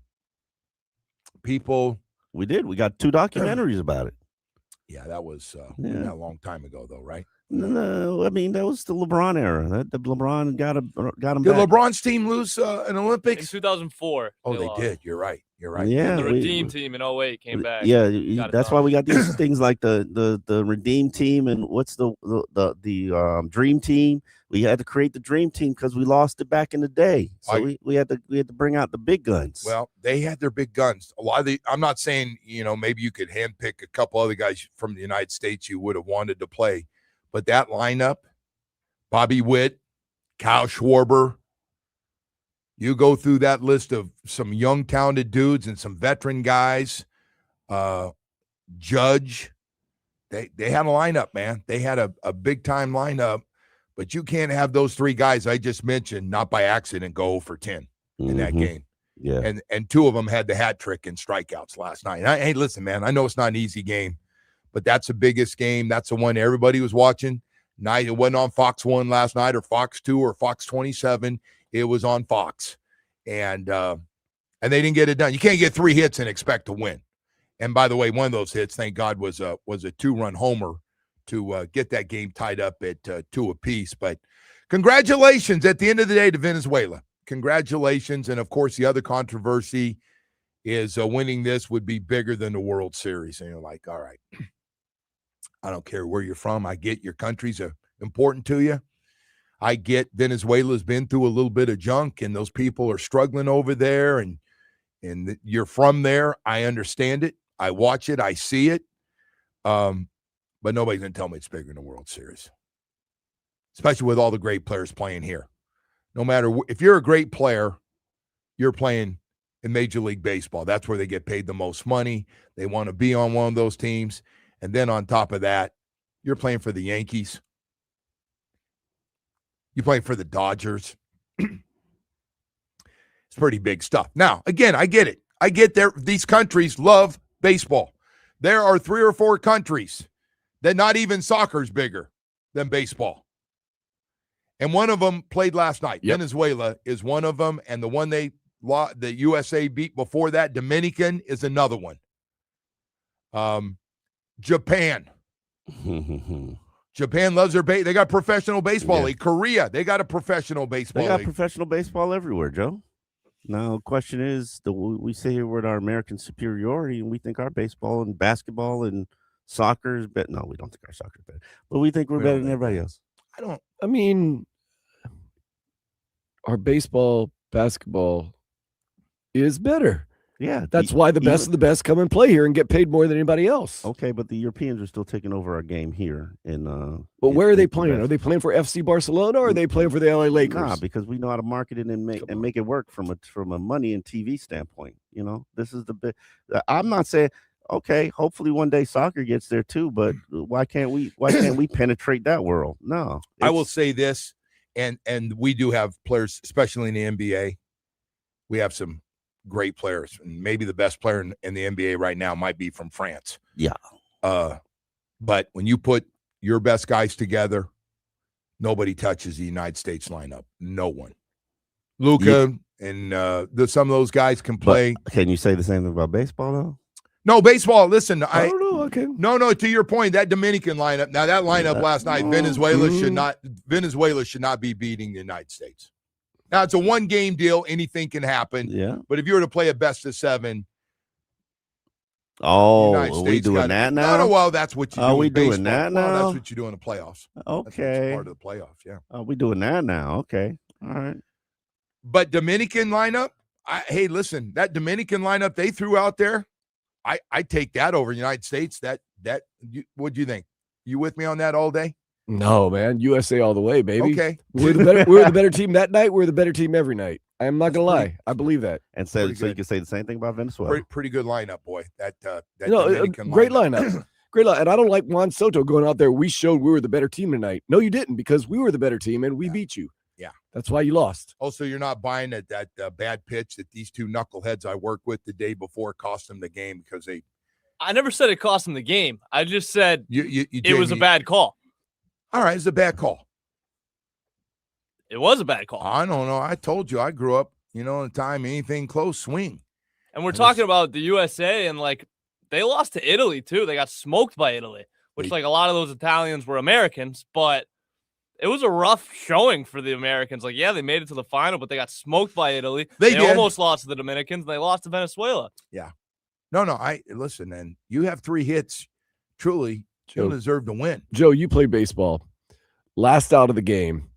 People. We did. We got 2 documentaries about it. Yeah, that was a long time ago, though, right? No, I mean that was the LeBron era. The LeBron got him. Did back. LeBron's team lose an Olympics? In 2004. Oh, they did. You're right. Yeah, The Redeem team in 08 came back. Yeah, that's why we got these things like the Redeem team and what's the Dream Team. We had to create the Dream Team because we lost it back in the day. So we had to bring out the big guns. Well, they had their big guns. A lot of I'm not saying maybe you could handpick a couple other guys from the United States you would have wanted to play, but that lineup, Bobby Witt, Kyle Schwarber. You go through that list of some young, talented dudes and some veteran guys. Judge, they had a lineup, man. They had a big-time lineup, but you can't have those 3 guys I just mentioned not by accident go for 10 in that game. Yeah, and 2 of them had the hat trick and strikeouts last night. And hey, listen, man, I know it's not an easy game, but that's the biggest game. That's the one everybody was watching. Night it wasn't on Fox 1 last night or Fox 2 or Fox 27. It was on Fox, and they didn't get it done. You can't get 3 hits and expect to win. And by the way, one of those hits, thank God, was a 2-run homer to get that game tied up at 2 apiece. But congratulations at the end of the day to Venezuela. Congratulations, and of course, the other controversy is winning this would be bigger than the World Series. And you're like, all right, I don't care where you're from. I get your countries are important to you. I get Venezuela's been through a little bit of junk, and those people are struggling over there, and you're from there. I understand it. I watch it. I see it. But nobody's going to tell me it's bigger than the World Series, especially with all the great players playing here. No matter if you're a great player, you're playing in Major League Baseball. That's where they get paid the most money. They want to be on one of those teams. And then on top of that, you're playing for the Yankees. You're playing for the Dodgers. It's pretty big stuff. Now, again, I get it. I get these countries love baseball. There are 3 or 4 countries that not even soccer's bigger than baseball. And one of them played last night. Yep. Venezuela is one of them, and the one the USA beat before that, Dominican, is another one. Japan. Japan loves their they got professional baseball league. Korea, they got a professional baseball league. They got professional baseball everywhere, Joe. Now, the question is, we say here we're at our American superiority, and we think our baseball and basketball and soccer is better. No, we don't think our soccer is better, but we think we're better than everybody else. I mean, our baseball, basketball is better. Yeah, That's why the best of the best come and play here and get paid more than anybody else. Okay, but the Europeans are still taking over our game here. But where are they playing? Are they playing for FC Barcelona or are they playing for the LA Lakers? Nah, because we know how to market it and make it work from a money and TV standpoint. You know, this is the big. I'm not saying okay. Hopefully one day soccer gets there too, but why can't we penetrate that world? No, I will say this, and we do have players, especially in the NBA. We have some great players, and maybe the best player in the NBA right now might be from France. Yeah. But when you put your best guys together, nobody touches the United States lineup. No one. Luka and some of those guys can play. But can you say the same thing about baseball though? No, baseball. Listen, I don't know. Okay. No. To your point, that Dominican lineup. Now that lineup last night, Venezuela should not be beating the United States. Now, it's a one-game deal. Anything can happen. Yeah. But if you were to play a best-of-7, are we doing that now? No, well, that's what you do. Are we doing doing that now? Well, that's what you do in the playoffs. Okay. That's part of the playoffs, yeah. Are we doing that now? Okay. All right. But Dominican lineup, hey, listen, that Dominican lineup they threw out there, I take that over the United States. What do you think? You with me on that all day? No, man. USA all the way, baby. Okay. We're the better team that night. We're the better team every night. I'm not going to lie. I believe that. And so you can say the same thing about Venezuela. Pretty good lineup, boy. That Dominican great lineup. Great lineup. And I don't like Juan Soto going out there. We showed we were the better team tonight. No, you didn't, because we were the better team and we beat you. Yeah. That's why you lost. Also, you're not buying that bad pitch that these two knuckleheads I worked with the day before cost them the game because they. I never said it cost them the game. I just said it was a Jamie, bad call. All right, it's a bad call. It was a bad call. I don't know. I told you I grew up, in a time anything close, swing. And we're talking about the USA, and they lost to Italy too. They got smoked by Italy, which a lot of those Italians were Americans, but it was a rough showing for the Americans. They made it to the final, but they got smoked by Italy. They almost lost to the Dominicans, and they lost to Venezuela. Yeah. No. Listen, and you have 3 hits. Truly, you deserve to win. Joe, you play baseball. Last out of the game,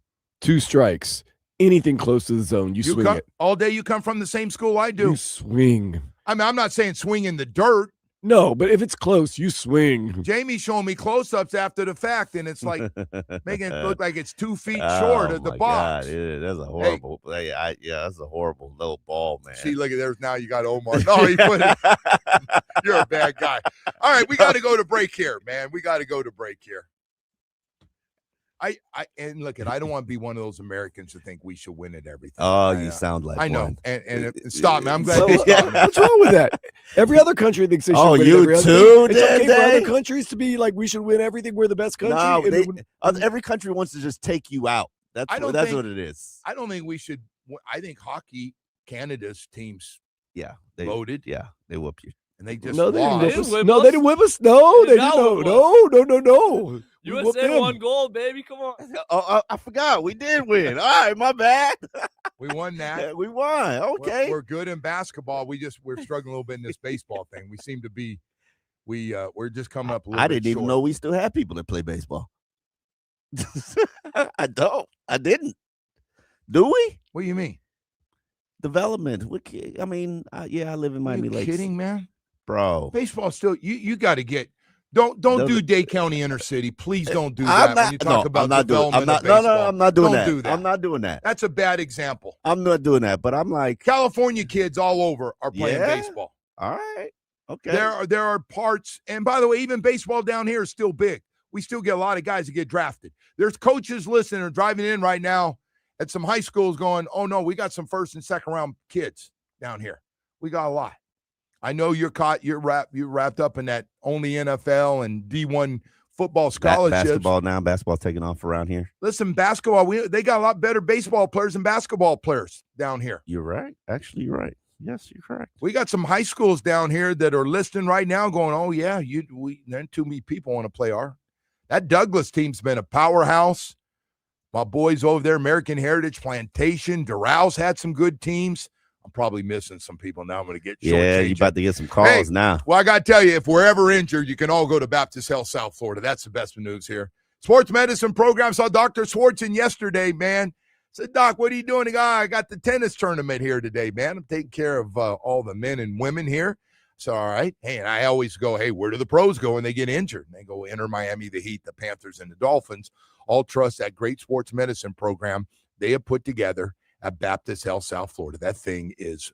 2 strikes. Anything close to the zone, you swing it. All day you come from the same school I do. You swing. I mean, I'm not saying swing in the dirt. No, but if it's close, you swing. Jamie's showing me close-ups after the fact, and it's like making it look like it's 2 feet short of the box. God, yeah, that's a horrible. That's a horrible little ball, man. See, look at there's now you got Omar. No, he put it. You're a bad guy. All right, we got to go to break here, man. We got to go to break here. And look, I don't want to be one of those Americans who think we should win at everything. Oh, you sound like I know. one. And stop, man. I'm glad. What's wrong with that? Every other country thinks they should win. You too? It's okay for other countries to be like, we should win everything. We're the best country. No, every country wants to just take you out. That's what it is. I don't think we should. I think hockey, Canada's teams, loaded. Yeah, they whoop you. And they just no, they lost. didn't whip us. No, they didn't whip us. No, they didn't. No. USA won gold, baby. Come on. Oh, I forgot. We did win. All right, my bad. We won that. We won. Okay. We're good in basketball. We're struggling a little bit in this baseball thing. We seem to be. We're just coming up a little bit I didn't even know we still had people that play baseball. I don't. I didn't. Do we? What do you mean? Development. I mean, I live in Miami Lakes. Kidding, man? Bro. Baseball still. You got to get. Don't do Dade County Inner City. Please don't do that when you talk about development of baseball. No, I'm not doing that. Do that. I'm not doing that. That's a bad example. I'm not doing that, but I'm like California kids all over are playing baseball. All right. Okay. There are parts, and by the way, even baseball down here is still big. We still get a lot of guys that get drafted. There's coaches listening or driving in right now at some high schools going, oh no, we got some 1st and 2nd round kids down here. We got a lot. I know you're wrapped up in that only NFL and D1 football scholarships. Basketball's taking off around here. Listen, basketball, they got a lot better baseball players than basketball players down here. You're right. Actually, you're right. Yes, you're correct. We got some high schools down here that are listening right now going, oh yeah, then too many people want to play that Douglas team's been a powerhouse. My boys over there, American Heritage, Plantation, Doral had some good teams. I'm probably missing some people now. I'm going to get you're about to get some calls now. Well, I got to tell you, if we're ever injured, you can all go to Baptist Health South Florida. That's the best news here. Sports medicine program. Saw Dr. Swartzen yesterday, man. said, Doc, what are you doing? He goes, I got the tennis tournament here today, man. I'm taking care of all the men and women here. So, all right. Hey, and I always go, hey, where do the pros go when they get injured? And they go, enter Miami, the Heat, the Panthers, and the Dolphins. All trust that great sports medicine program they have put together at Baptist Health, South Florida. That thing is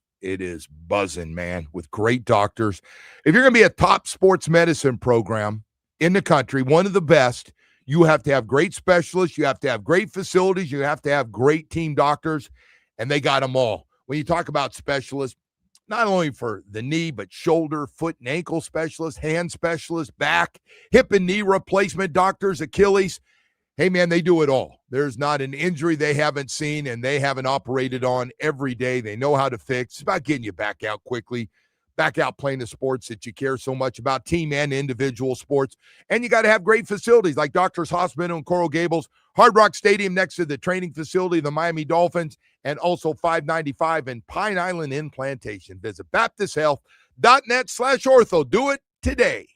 buzzing, man, with great doctors. If you're going to be a top sports medicine program in the country, one of the best, you have to have great specialists. You have to have great facilities. You have to have great team doctors, and they got them all. When you talk about specialists, not only for the knee, but shoulder, foot, and ankle specialists, hand specialists, back, hip and knee replacement doctors, Achilles. Hey, man, they do it all. There's not an injury they haven't seen and they haven't operated on every day. They know how to fix. It's about getting you back out quickly, back out playing the sports that you care so much about, team and individual sports. And you got to have great facilities like Doctors Hospital in Coral Gables, Hard Rock Stadium next to the training facility of the Miami Dolphins, and also 595 in Pine Island in Plantation. Visit baptisthealth.net/ortho. Do it today.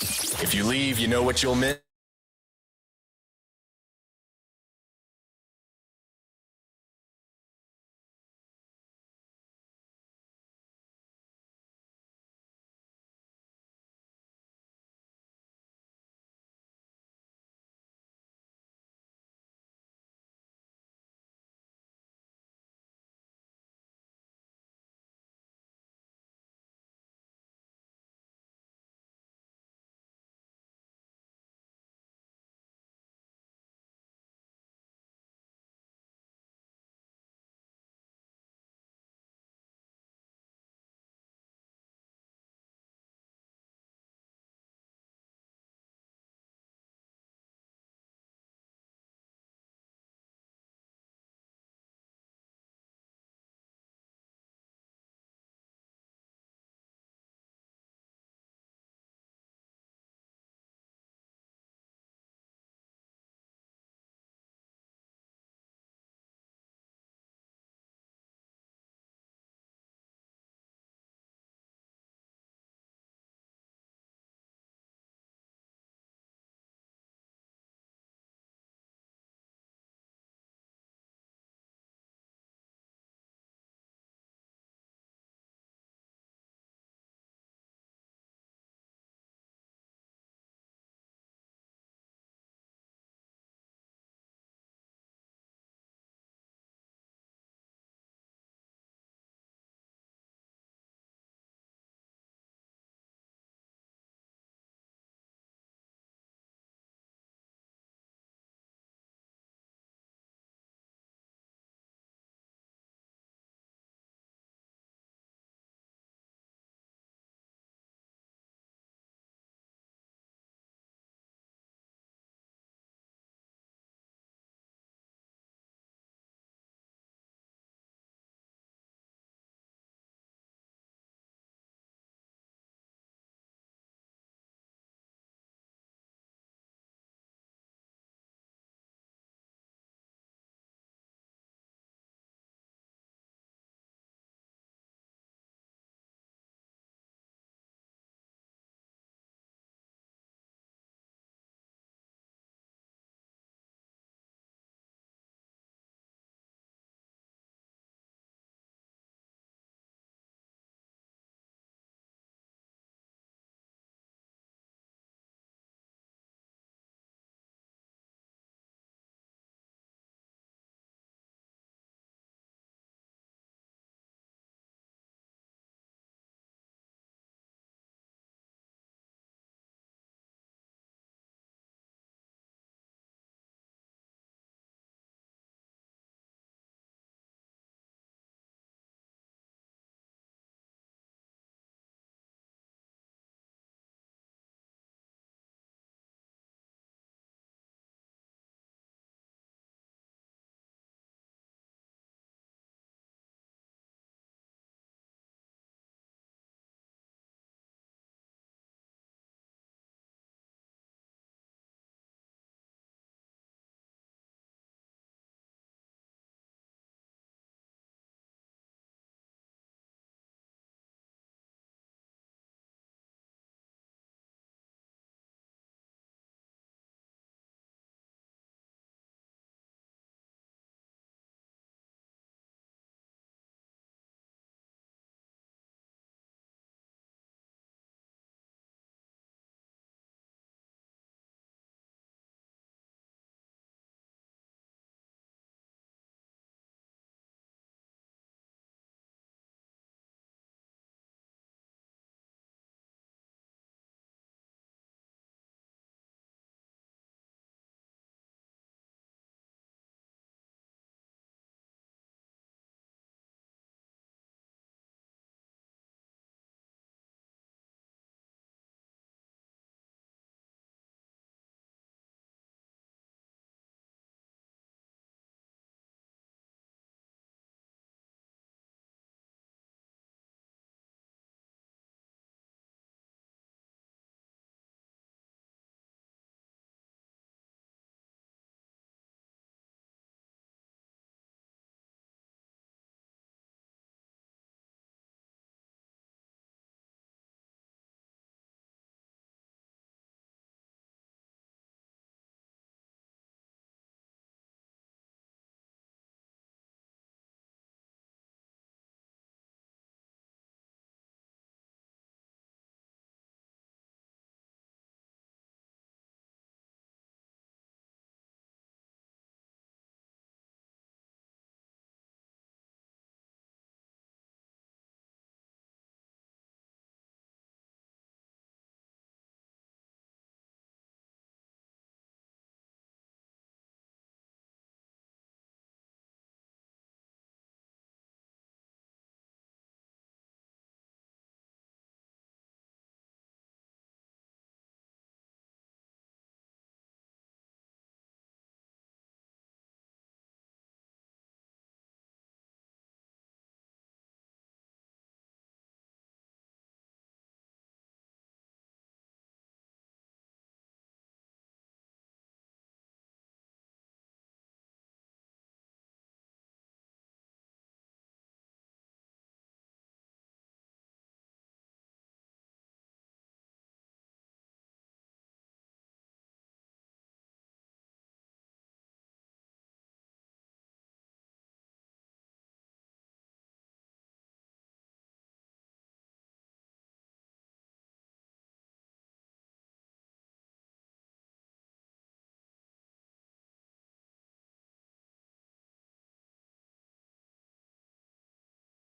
If you leave, you know what you'll miss.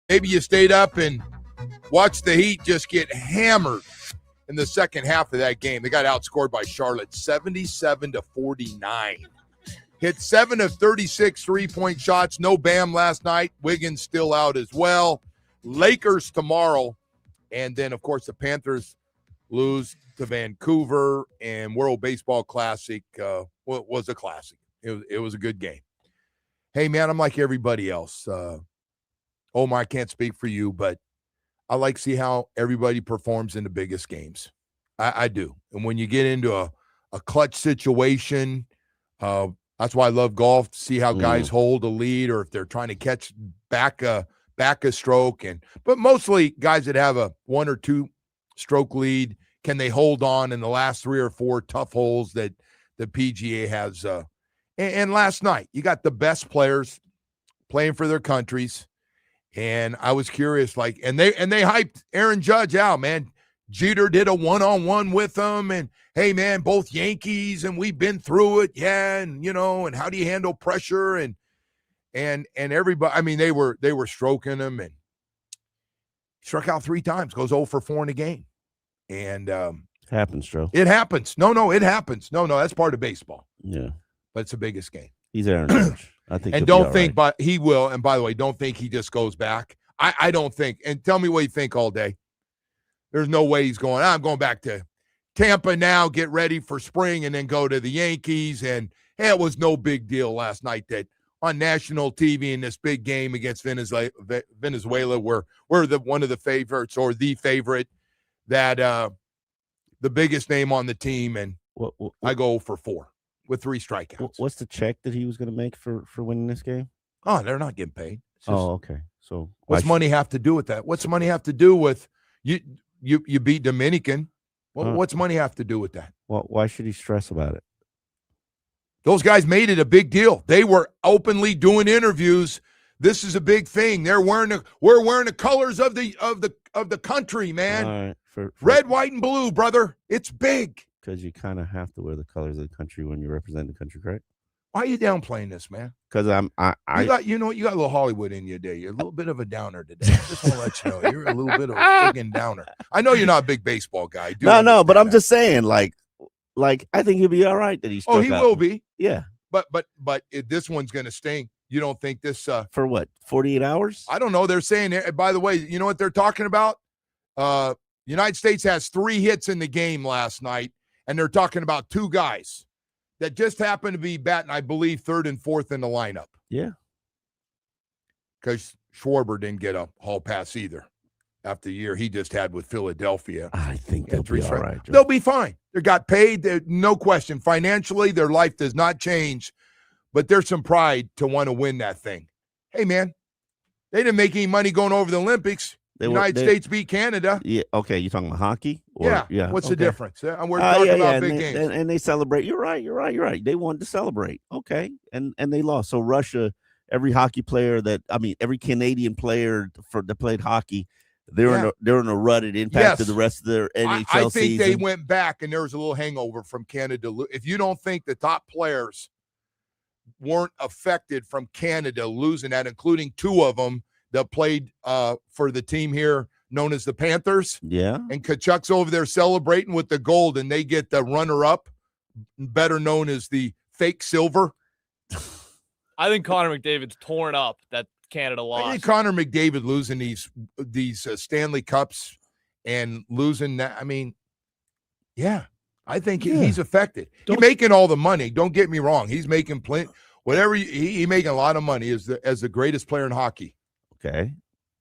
Maybe you stayed up and watched the Heat just get hammered in the second half of that game. They got outscored by Charlotte 77-49. Hit 7 of 36 three-point shots. No Bam last night. Wiggins still out as well. Lakers tomorrow. And then, of course, the Panthers lose to Vancouver, and World Baseball Classic was a classic. It was a good game. Hey, man, I'm like everybody else. Omar, I can't speak for you, but I like to see how everybody performs in the biggest games. I do. And when you get into a clutch situation, that's why I love golf, to see how guys hold a lead or if they're trying to catch back a stroke. But mostly guys that have a 1 or 2 stroke lead, can they hold on in the last 3 or 4 tough holes that the PGA has? And last night, you got the best players playing for their countries. And I was curious, and they hyped Aaron Judge out, man. Jeter did a one-on-one with them, and hey, man, both Yankees, and we've been through it, yeah, and and how do you handle pressure and everybody? I mean, they were stroking him, and struck out 3 times, goes 0 for 4 in a game, and happens, Joe. It happens. No, it happens. No, that's part of baseball. Yeah, but it's the biggest game. He's Aaron Judge. I think, and don't think, but he will. And by the way, don't think he just goes back. I don't think. And tell me what you think all day. There's no way he's going. I'm going back to Tampa now, get ready for spring, and then go to the Yankees. And it was no big deal last night that on national TV in this big game against Venezuela, we're one of the favorites or the favorite, that the biggest name on the team, and what, I go for 4 with 3 strikeouts. What's the check that he was going to make for winning this game? Oh, they're not getting paid. Okay. So what's money have to do with that? What's money have to do with you beat Dominican? What's money have to do with that? Well, why should he stress about it? Those guys made it a big deal. They were openly doing interviews. This is a big thing. We're wearing the colors of the country, man. All right. For red, white, and blue, brother. It's big. Because you kind of have to wear the colors of the country when you represent the country, correct? Why are you downplaying this, man? Because you got a little Hollywood in you today. You're a little bit of a downer today. I just want to let you know you're a little bit of a friggin' downer. I know you're not a big baseball guy. No, but I'm just saying, like I think he'll be all right that he's. Oh, he will be. Yeah. But this one's gonna sting. You don't think this? For what? 48 hours? I don't know. They're saying. By the way, you know what they're talking about? United States has 3 hits in the game last night. And they're talking about 2 guys that just happened to be batting, I believe, 3rd and 4th in the lineup. Yeah. Because Schwarber didn't get a hall pass either after the year he just had with Philadelphia. I think they'll be all right. They'll be fine. They got paid. No question. Financially, their life does not change. But there's some pride to want to win that thing. Hey, man, they didn't make any money going over the Olympics. United States beat Canada. Yeah. Okay. You talking about hockey? Yeah. What's the difference? We're talking about big games. And they celebrate. You're right. They wanted to celebrate. Okay. And they lost. So Russia, every Canadian player that played hockey, they're in a rut. It impacted the rest of their NHL season. I think they went back, and there was a little hangover from Canada. If you don't think the top players weren't affected from Canada losing that, including 2 of them that played for the team here known as the Panthers. Yeah. And Kachuk's over there celebrating with the gold, and they get the runner-up, better known as the fake silver. I think Connor McDavid's torn up that Canada lost. I think Connor McDavid losing these Stanley Cups and losing that. I mean, yeah, I think he's affected. He's making all the money. Don't get me wrong. He's making plenty. Whatever he's making a lot of money as the greatest player in hockey. Okay.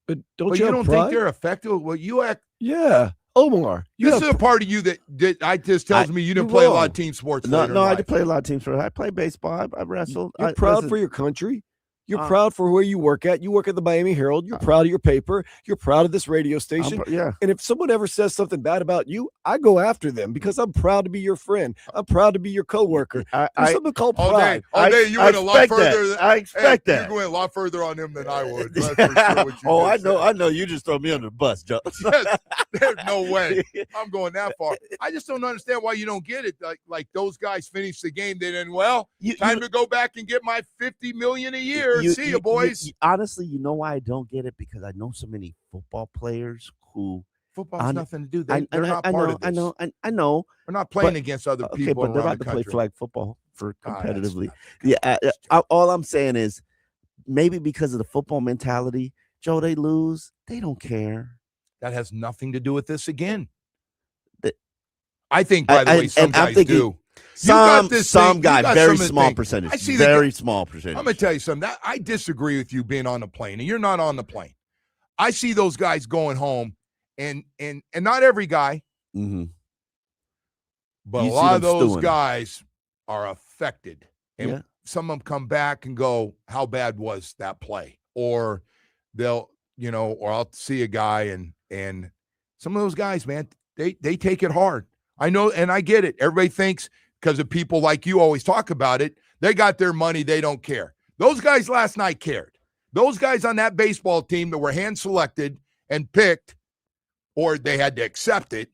But you don't think they're effective? Well, you act. Yeah. Omar. This is a part of you that I just tells me you didn't play a lot of team sports. No, I did play a lot of team sports. I played baseball. I wrestled. You're proud for your country. You're proud for where you work at. You work at the Miami Herald. You're proud of your paper. You're proud of this radio station. And if someone ever says something bad about you, I go after them because I'm proud to be your friend. I'm proud to be your coworker. There's something called pride. All day you went a lot further. I expect that. You're going a lot further on him than I would. That's for sure I know. You just throw me under the bus, Joe. Yes, there's no way I'm going that far. I just don't understand why you don't get it. Like those guys finished the game. They didn't. Time to go back and get my $50 million a year. later. See you, boys. Honestly, you know why I don't get it? Because I know so many football players who Football's nothing to do. They're not I part know, of this. I know. We're not playing But against other okay, people but they're around about the to play country. flag football for Ah, competitively. that's All I'm saying is maybe because of the football mentality, Joe, they lose, they don't care. That has nothing to do with this again. The- I think, by the way, some and I'm guys thinking do. Some thing. You guy, got very some of the small thing. percentage. I see very small percentage. I'm going to tell you something. That I disagree with you being on the plane, and you're not on the plane. I see those guys going home, and not every guy, Mm-hmm. but You a see lot them of those stewing. guys are affected. And Yeah. some of them come back and go, how bad was that play? Or they'll, or I'll see a guy and some of those guys, man, they take it hard. I know, and I get it. Everybody thinks because of people like you always talk about it, they got their money, they don't care. Those guys last night cared. Those guys on that baseball team that were hand-selected and picked, or they had to accept it,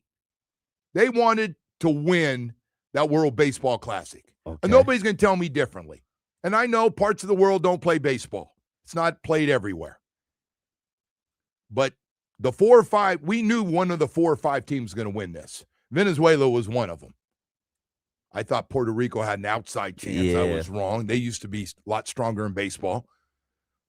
they wanted to win that World Baseball Classic. Okay. And nobody's going to tell me differently. And I know parts of the world don't play baseball. It's not played everywhere. But the 4 or 5, we knew one of the 4 or 5 teams was going to win this. Venezuela was one of them. I thought Puerto Rico had an outside chance. Yeah. I was wrong. They used to be a lot stronger in baseball.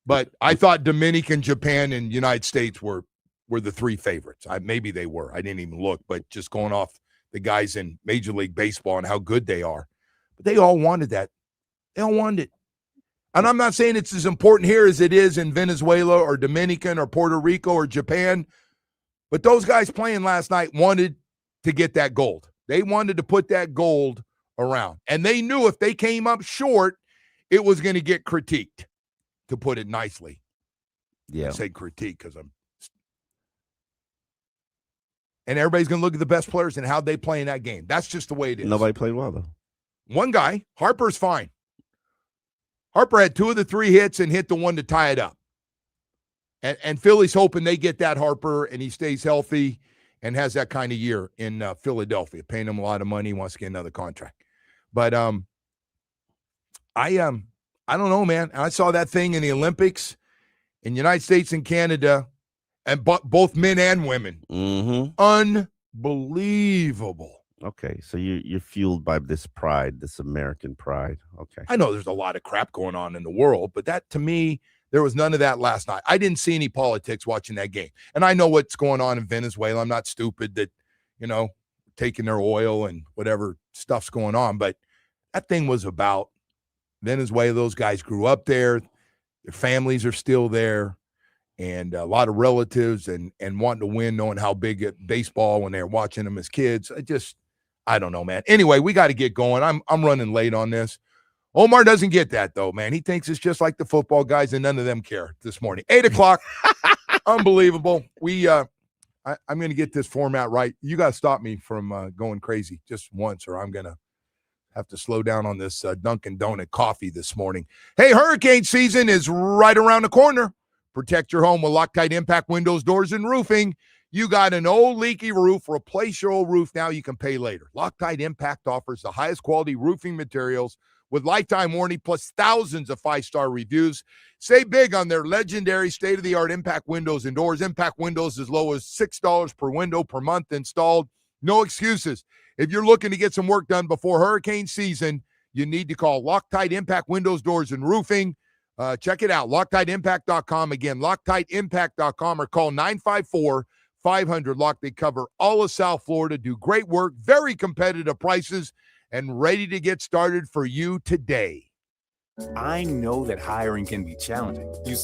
But I thought Dominican, Japan, and United States were the 3 favorites. Maybe they were. I didn't even look. But just going off the guys in Major League Baseball and how good they are. But they all wanted that. They all wanted it. And I'm not saying it's as important here as it is in Venezuela or Dominican or Puerto Rico or Japan. But those guys playing last night wanted to get that gold. They wanted to put that gold around. And they knew if they came up short, it was going to get critiqued, to put it nicely. Yeah. I say critique because and everybody's going to look at the best players and how they play in that game. That's just the way it is. Nobody played well, though. One guy, Harper's fine. Harper had 2 of the 3 hits and hit the one to tie it up. And Philly's hoping they get that Harper and he stays healthy and has that kind of year in Philadelphia, paying him a lot of money. He wants to get another contract. But I don't know, man. I saw that thing in the Olympics in the United States and Canada, and both men and women. Mm-hmm. Unbelievable. Okay, so you're fueled by this pride, this American pride. Okay. I know there's a lot of crap going on in the world, but that, to me, there was none of that last night. I didn't see any politics watching that game. And I know what's going on in Venezuela. I'm not stupid that, taking their oil and whatever stuff's going on. But that thing was about Venezuela. Those guys grew up there. Their families are still there. And a lot of relatives and wanting to win, knowing how big at baseball when they were watching them as kids. I don't know, man. Anyway, we got to get going. I'm running late on this. Omar doesn't get that, though, man. He thinks it's just like the football guys, and none of them care this morning. 8 o'clock. Unbelievable. I'm going to get this format right. You got to stop me from going crazy just once, or I'm going to have to slow down on this Dunkin' Donut coffee this morning. Hey, hurricane season is right around the corner. Protect your home with Loctite Impact Windows, Doors, and Roofing. You got an old leaky roof, replace your old roof now, you can pay later. Loctite Impact offers the highest quality roofing materials with lifetime warranty plus thousands of 5-star reviews. Save big on their legendary state-of-the-art Impact Windows and Doors. Impact Windows as low as $6 per window per month installed. No excuses. If you're looking to get some work done before hurricane season, you need to call Loctite Impact Windows, Doors, and Roofing. Check it out, LoctiteImpact.com. Again, LoctiteImpact.com, or call 954-500-LOCK. They cover all of South Florida, do great work, very competitive prices, and ready to get started for you today. I know that hiring can be challenging. You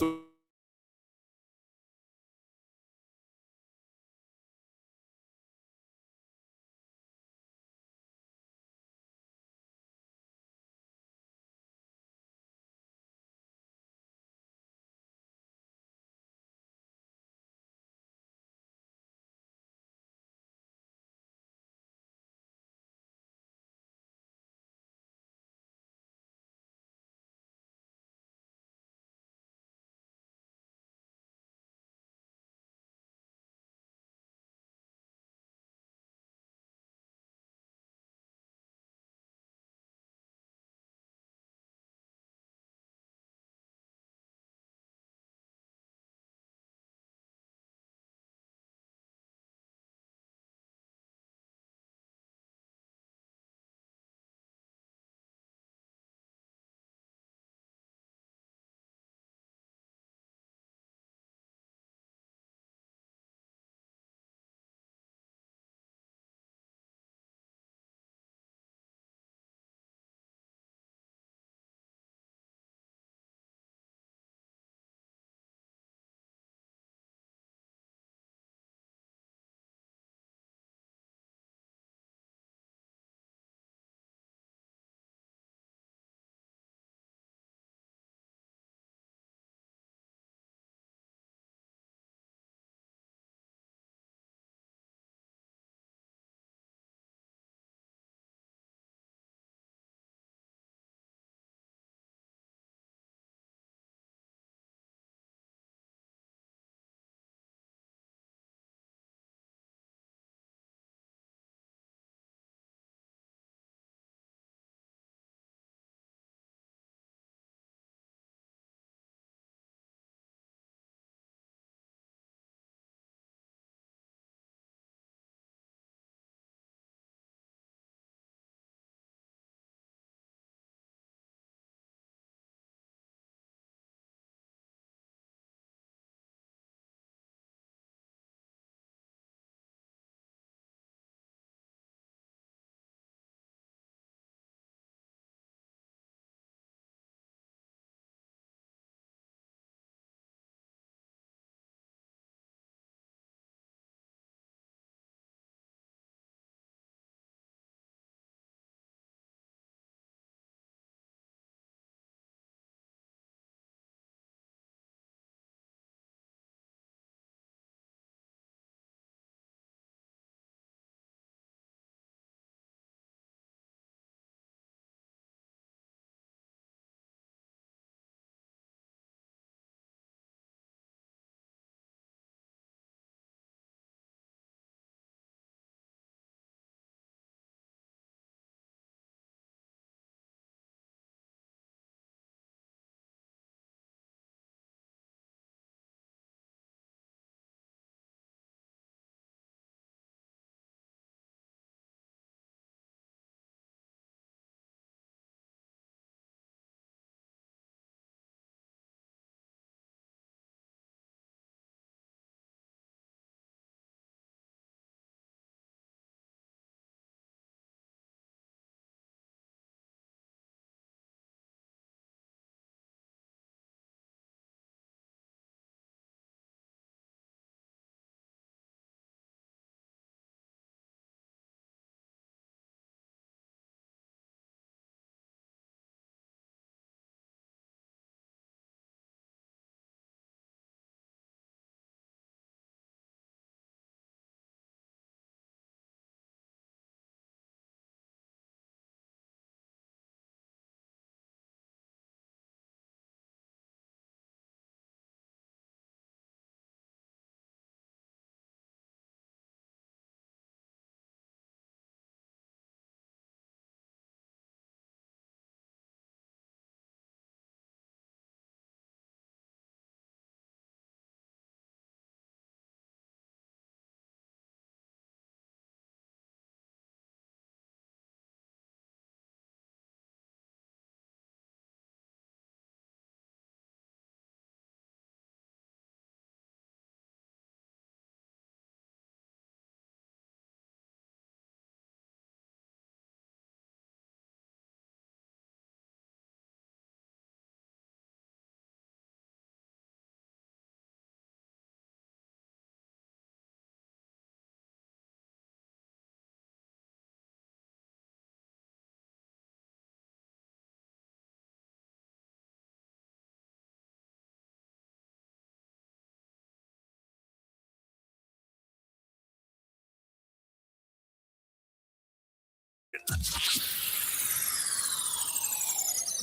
The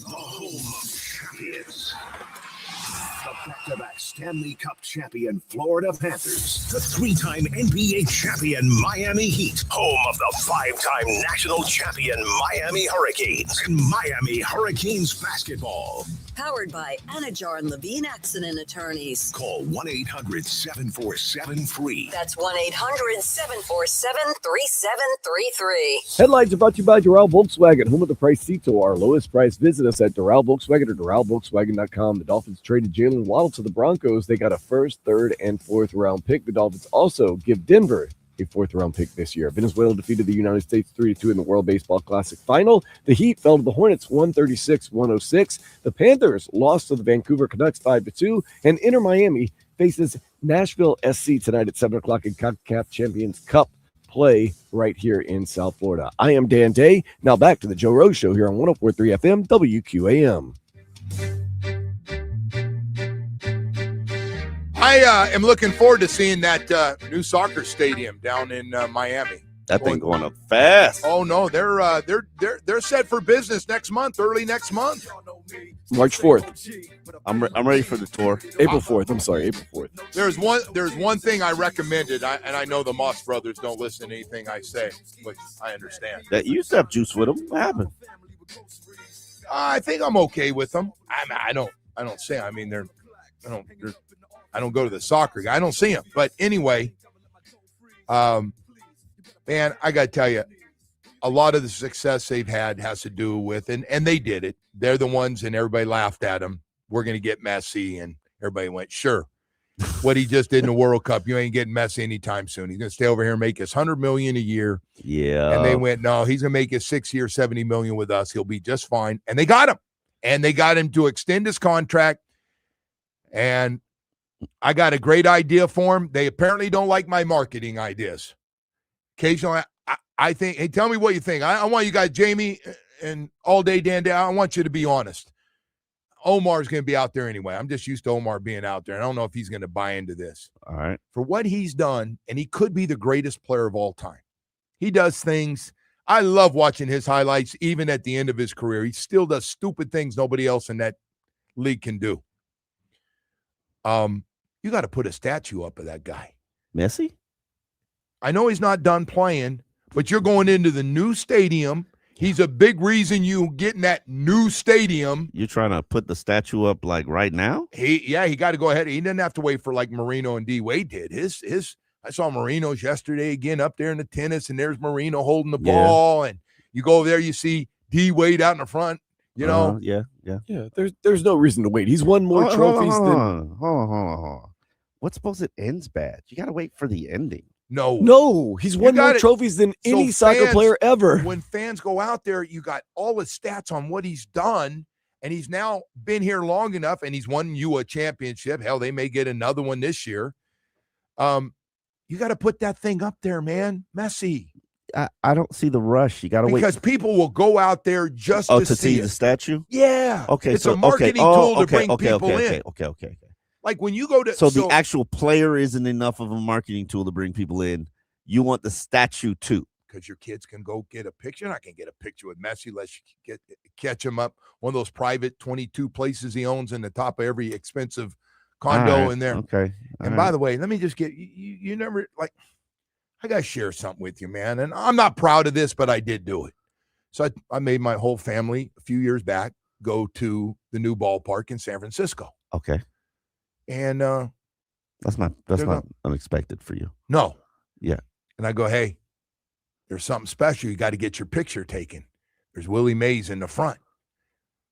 home of champions. The back-to-back Stanley Cup champion Florida Panthers. The 3-time NBA champion Miami Heat. Home of the 5-time national champion Miami Hurricanes. And Miami Hurricanes basketball. Powered by Anajar and Levine Accident Attorneys. Call 1-800-747-FREE. That's 1-800-747-3733. Headlines are brought to you by Doral Volkswagen, home of the price Cito. Our lowest price. Visit us at Doral Volkswagen or DoralVolkswagen.com. The Dolphins traded Jaylen Waddle to the Broncos. They got a first, third, and fourth round pick. The Dolphins also give Denver a fourth-round pick this year. Venezuela defeated the United States 3-2 in the World Baseball Classic final. The Heat fell to the Hornets 136-106. The Panthers lost to the Vancouver Canucks 5-2. And Inter Miami faces Nashville SC tonight at 7 o'clock in CONCACAF Champions Cup play right here in South Florida. I am Dan Day. Now back to the Joe Rose Show here on 104.3 FM WQAM. I am looking forward to seeing that new soccer stadium down in Miami. That thing going up fast. Oh no, they're set for business next month, early next month. March 4th. I'm ready for the tour. April 4th. I'm sorry, April 4th. There's one thing I recommended, and I know the Moss brothers don't listen to anything I say, which I understand. That you used to have juice with them. What happened? I think I'm okay with them. I don't say. I mean, I don't go to the soccer guy. I don't see them. But anyway, man, I got to tell you, a lot of the success they've had has to do with, and they did it. They're the ones, and everybody laughed at them. We're going to get Messi, and everybody went, sure. What he just did in the World Cup, you ain't getting Messi anytime soon. He's going to stay over here and make us $100 million a year. Yeah. And they went, no, he's going to make us 6 years, $70 million with us. He'll be just fine. And they got him. And they got him to extend his contract. And I got a great idea for him. They apparently don't like my marketing ideas. Occasionally, I think, hey, tell me what you think. I want you guys, Jamie and All Day Dan, I want you to be honest. Omar's going to be out there anyway. I'm just used to Omar being out there. I don't know if he's going to buy into this. All right. For what he's done, and he could be the greatest player of all time. He does things. I love watching his highlights, even at the end of his career. He still does stupid things nobody else in that league can do. You got to put a statue up of that guy. Messi? I know he's not done playing, but you're going into the new stadium. He's a big reason you get in that new stadium. You're trying to put the statue up like right now? He got to go ahead. He didn't have to wait for like Marino and D Wade did. I saw Marino's yesterday again up there in the tennis, and there's Marino holding the ball, and you go over there, you see D Wade out in the front. You know, yeah. There's no reason to wait. He's won more trophies than. Hold on. What's suppose it ends bad? You got to wait for the ending. No, he's won more trophies than any soccer player ever. When fans go out there, you got all the stats on what he's done, and he's now been here long enough, and he's won you a championship. Hell, they may get another one this year. You got to put that thing up there, man. Messi. I don't see the rush. You got to wait. Because people will go out there just to see it. the statue? Yeah. Okay. It's a marketing tool to bring people in. Okay. Like when you go to. So the actual player isn't enough of a marketing tool to bring people in. You want the statue too. Because your kids can go get a picture. You're not going to get a picture with Messi unless you catch him up. One of those private 22 places he owns in the top of every expensive condo in there. Okay. And by the way, let me just get you never like. I got to share something with you, man. And I'm not proud of this, but I did do it. So I made my whole family a few years back go to the new ballpark in San Francisco. Okay. And that's not unexpected for you. No. Yeah. And I go, hey, there's something special. You got to get your picture taken. There's Willie Mays in the front.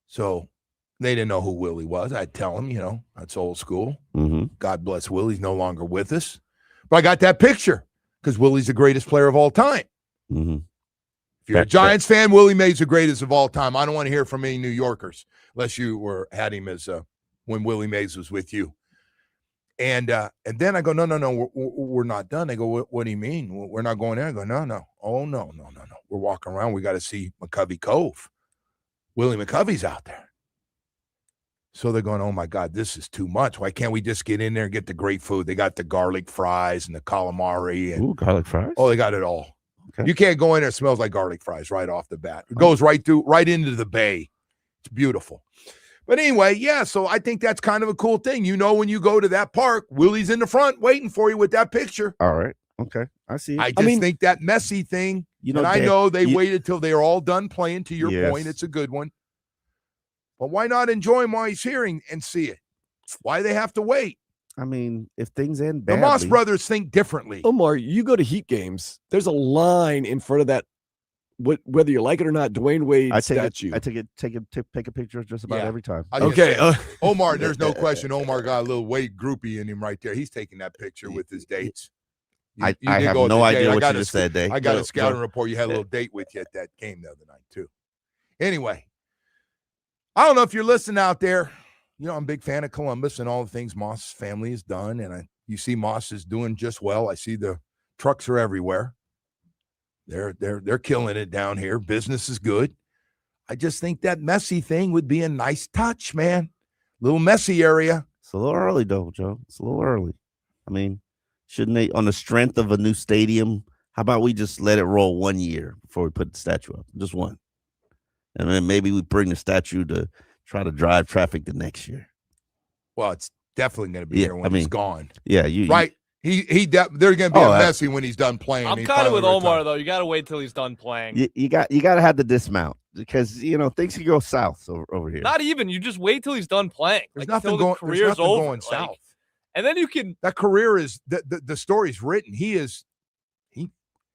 So they didn't know who Willie was. I'd tell them, that's old school. Mm-hmm. God bless Willie. He's no longer with us. But I got that picture. Because Willie's the greatest player of all time. Mm-hmm. If you're a Giants fan, Willie Mays the greatest of all time. I don't want to hear from any New Yorkers unless you had him as when Willie Mays was with you. And then I go, no, we're not done. They go, what do you mean? We're not going there. I go, no. Oh, no. We're walking around. We got to see McCovey Cove. Willie McCovey's out there. So they're going, oh, my God, this is too much. Why can't we just get in there and get the great food? They got the garlic fries and the calamari. And, garlic fries? Oh, they got it all. Okay. You can't go in there. It smells like garlic fries right off the bat. It goes right into the bay. It's beautiful. But anyway, yeah, so I think that's kind of a cool thing. When you go to that park, Willie's in the front waiting for you with that picture. All right. Okay. I see. I think that Messi thing, and I know they waited till they were all done playing. To your point, it's a good one. But why not enjoy him while he's here and see it? Why do they have to wait? I mean, if things end badly. The Moss brothers think differently. Omar, you go to Heat games. There's a line in front of that, whether you like it or not, Dwayne Wade statue. I take a picture of just about every time. Okay. Omar, there's no question. Omar got a little Wade groupie in him right there. He's taking that picture with his dates. I have no idea what you just said, Dave. I got a scouting report. You had a little date with you at that game the other night, too. Anyway, I don't know if you're listening out there. I'm a big fan of Columbus and all the things Moss' family has done. And you see Moss is doing just well. I see the trucks are everywhere. They're killing it down here. Business is good. I just think that Messi thing would be a nice touch, man. Little Messi area. It's a little early, though, Joe. It's a little early. I mean, shouldn't they, on the strength of a new stadium, how about we just let it roll 1 year before we put the statue up? Just one. And then maybe we bring the statue to try to drive traffic the next year. Well, it's definitely going to be here when he's gone. Yeah, right. They're going to be a Messi when he's done playing. I'm kind of with Omar though. You got to wait till he's done playing. You got to have the dismount because things can go south over here. Not even. You just wait till he's done playing. There's nothing going south. And then you can. That career is the story's written.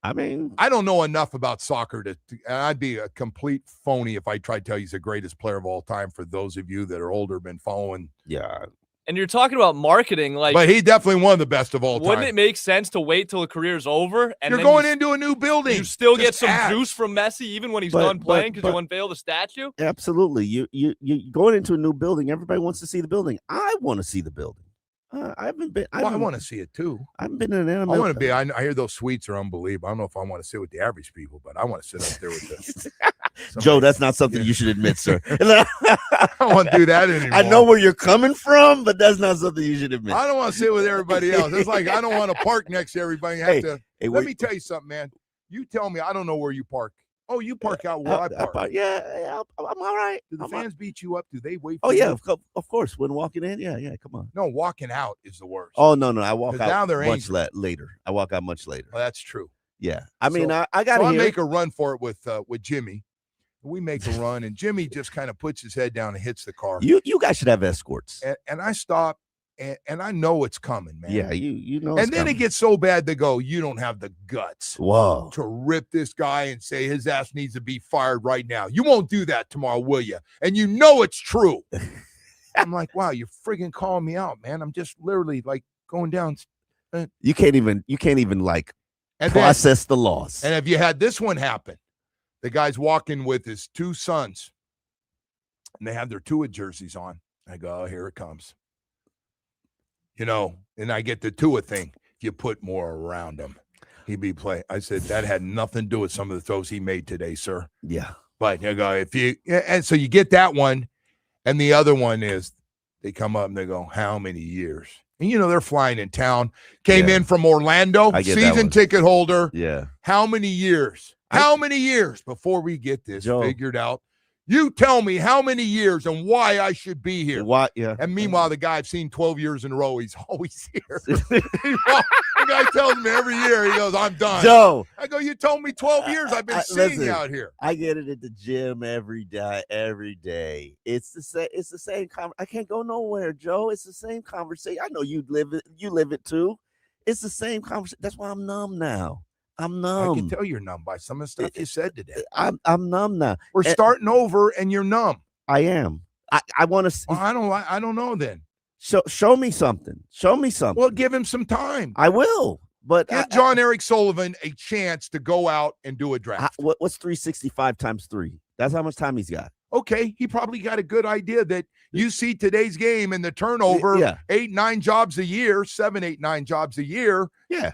I don't know enough about soccer and I'd be a complete phony if I tried to tell you he's the greatest player of all time. For those of you that are older, been following. Yeah. And you're talking about marketing, but he definitely one of the best of all time. Wouldn't it make sense to wait till the career's over? And you're going into a new building. You still get some juice from Messi even when he's done playing because you unveil the statue. Absolutely, you going into a new building. Everybody wants to see the building. I want to see the building. I haven't been. I want to see it too. I haven't been in an animal. I want to be. I hear those suites are unbelievable. I don't know if I want to sit with the average people, but I want to sit up there with the. Joe, that's not something you should admit, sir. I don't want to do that anymore. I know where you're coming from, but that's not something you should admit. I don't want to sit with everybody else. It's like I don't want to park next to everybody. Let me tell you something, man. You tell me I don't know where you park. Oh, you park out where I park. Yeah, I'm all right. Do the fans beat you up? Do they wait for you? Yeah, of course. When walking in, yeah, come on. No, walking out is the worst. Oh, no, I walk out much later. I walk out much later. Well, that's true. Yeah. I mean, I got to I make a run for it with Jimmy. We make a run, and Jimmy just kind of puts his head down and hits the car. You guys should have escorts. And I stop, and I know it's coming, man. Yeah, you know. And then it gets so bad they go, you don't have the guts to rip this guy and say his ass needs to be fired right now. You won't do that tomorrow, will you? And you know it's true. I'm like, wow, you're friggin' calling me out, man. I'm just literally like going down. You can't even like process the loss. And if you had this one happen, the guy's walking with his two sons, and they have their Tua jerseys on. I go, oh, here it comes. And I get the Tua thing. If you put more around him, he'd be playing. I said, that had nothing to do with some of the throws he made today, sir. Yeah. But you go, and so you get that one, and the other one is they come up and they go, how many years? And they're flying in town. Came in from Orlando, season ticket holder. Yeah. How many years? How many years before we get this figured out? You tell me how many years and why I should be here. What? Yeah. And meanwhile, the guy I've seen 12 years in a row, he's always here. The guy tells me every year, he goes, I'm done. Joe. I go, you told me 12 years I've been seeing you out here. I get it at the gym every day. It's the same I can't go nowhere, Joe. It's the same conversation. I know you live it too. It's the same conversation. That's why I'm numb now. I'm numb. I can tell you're numb by some of the stuff you said today. I'm numb now. We're starting over, and you're numb. I am. I want to. Well, I don't know. Then show me something. Show me something. Well, give him some time. I will. But give John Eric Sullivan a chance to go out and do a draft. What's 365 times 3? That's how much time he's got. Okay, he probably got a good idea that you see today's game and the turnover. 8, 9 jobs a year, 7, 8, 9 jobs a year. Yeah.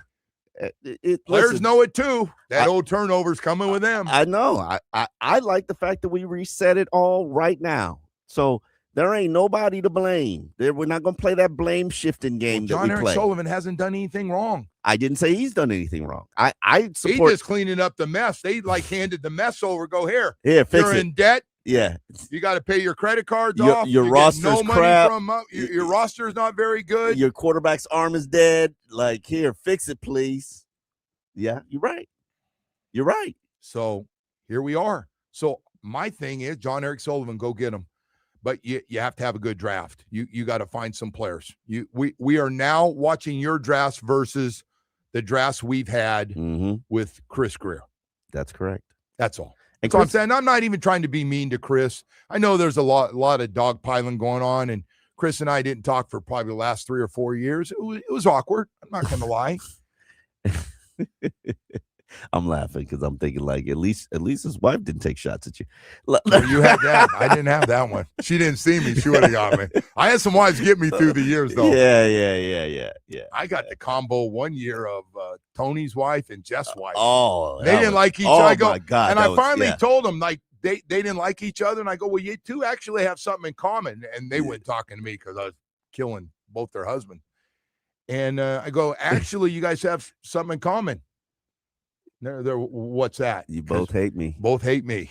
Players know it too. That old turnover's coming with them. I know. I like the fact that we reset it all right now. So There ain't nobody to blame. We're not going to play that blame shifting game John that we Eric play. Sullivan hasn't done anything wrong. I didn't say he's done anything wrong. I He's support. just cleaning up the mess. They like handed the mess over. Go here. Here, fix You're it. in debt. Yeah. You got to pay your credit cards Your- off. your You get roster's no money crap. from your roster is not very good. Your quarterback's arm is dead. Like, here, fix it, please. Yeah, you're right. You're right. So here we are. So my thing is, John Eric Sullivan, go get him. But you have to have a good draft. You got to find some players. We are now watching your drafts versus the drafts we've had with Chris Greer. That's correct. That's all. And So I'm Chris- saying I'm not even trying to be mean to Chris. I know there's a lot of dogpiling going on, and Chris and I didn't talk for probably the last 3 or 4 years. It was awkward. I'm not going to lie. I'm laughing because I'm thinking like at least his wife didn't take shots at you. No, you had that. I didn't have that one. She didn't see me. She would have got me. I had some wives get me through the years, though. Yeah. I got the combo one year of Tony's wife and Jeff's wife. Oh, They didn't like each other. I go, my God, and that I was- finally yeah. told them like they didn't like each other, and I go, well, you two actually have something in common, and they went talking to me because I was killing both their husband, and I go, actually, you guys have something in common. They're what's that? You both hate me. Both hate me.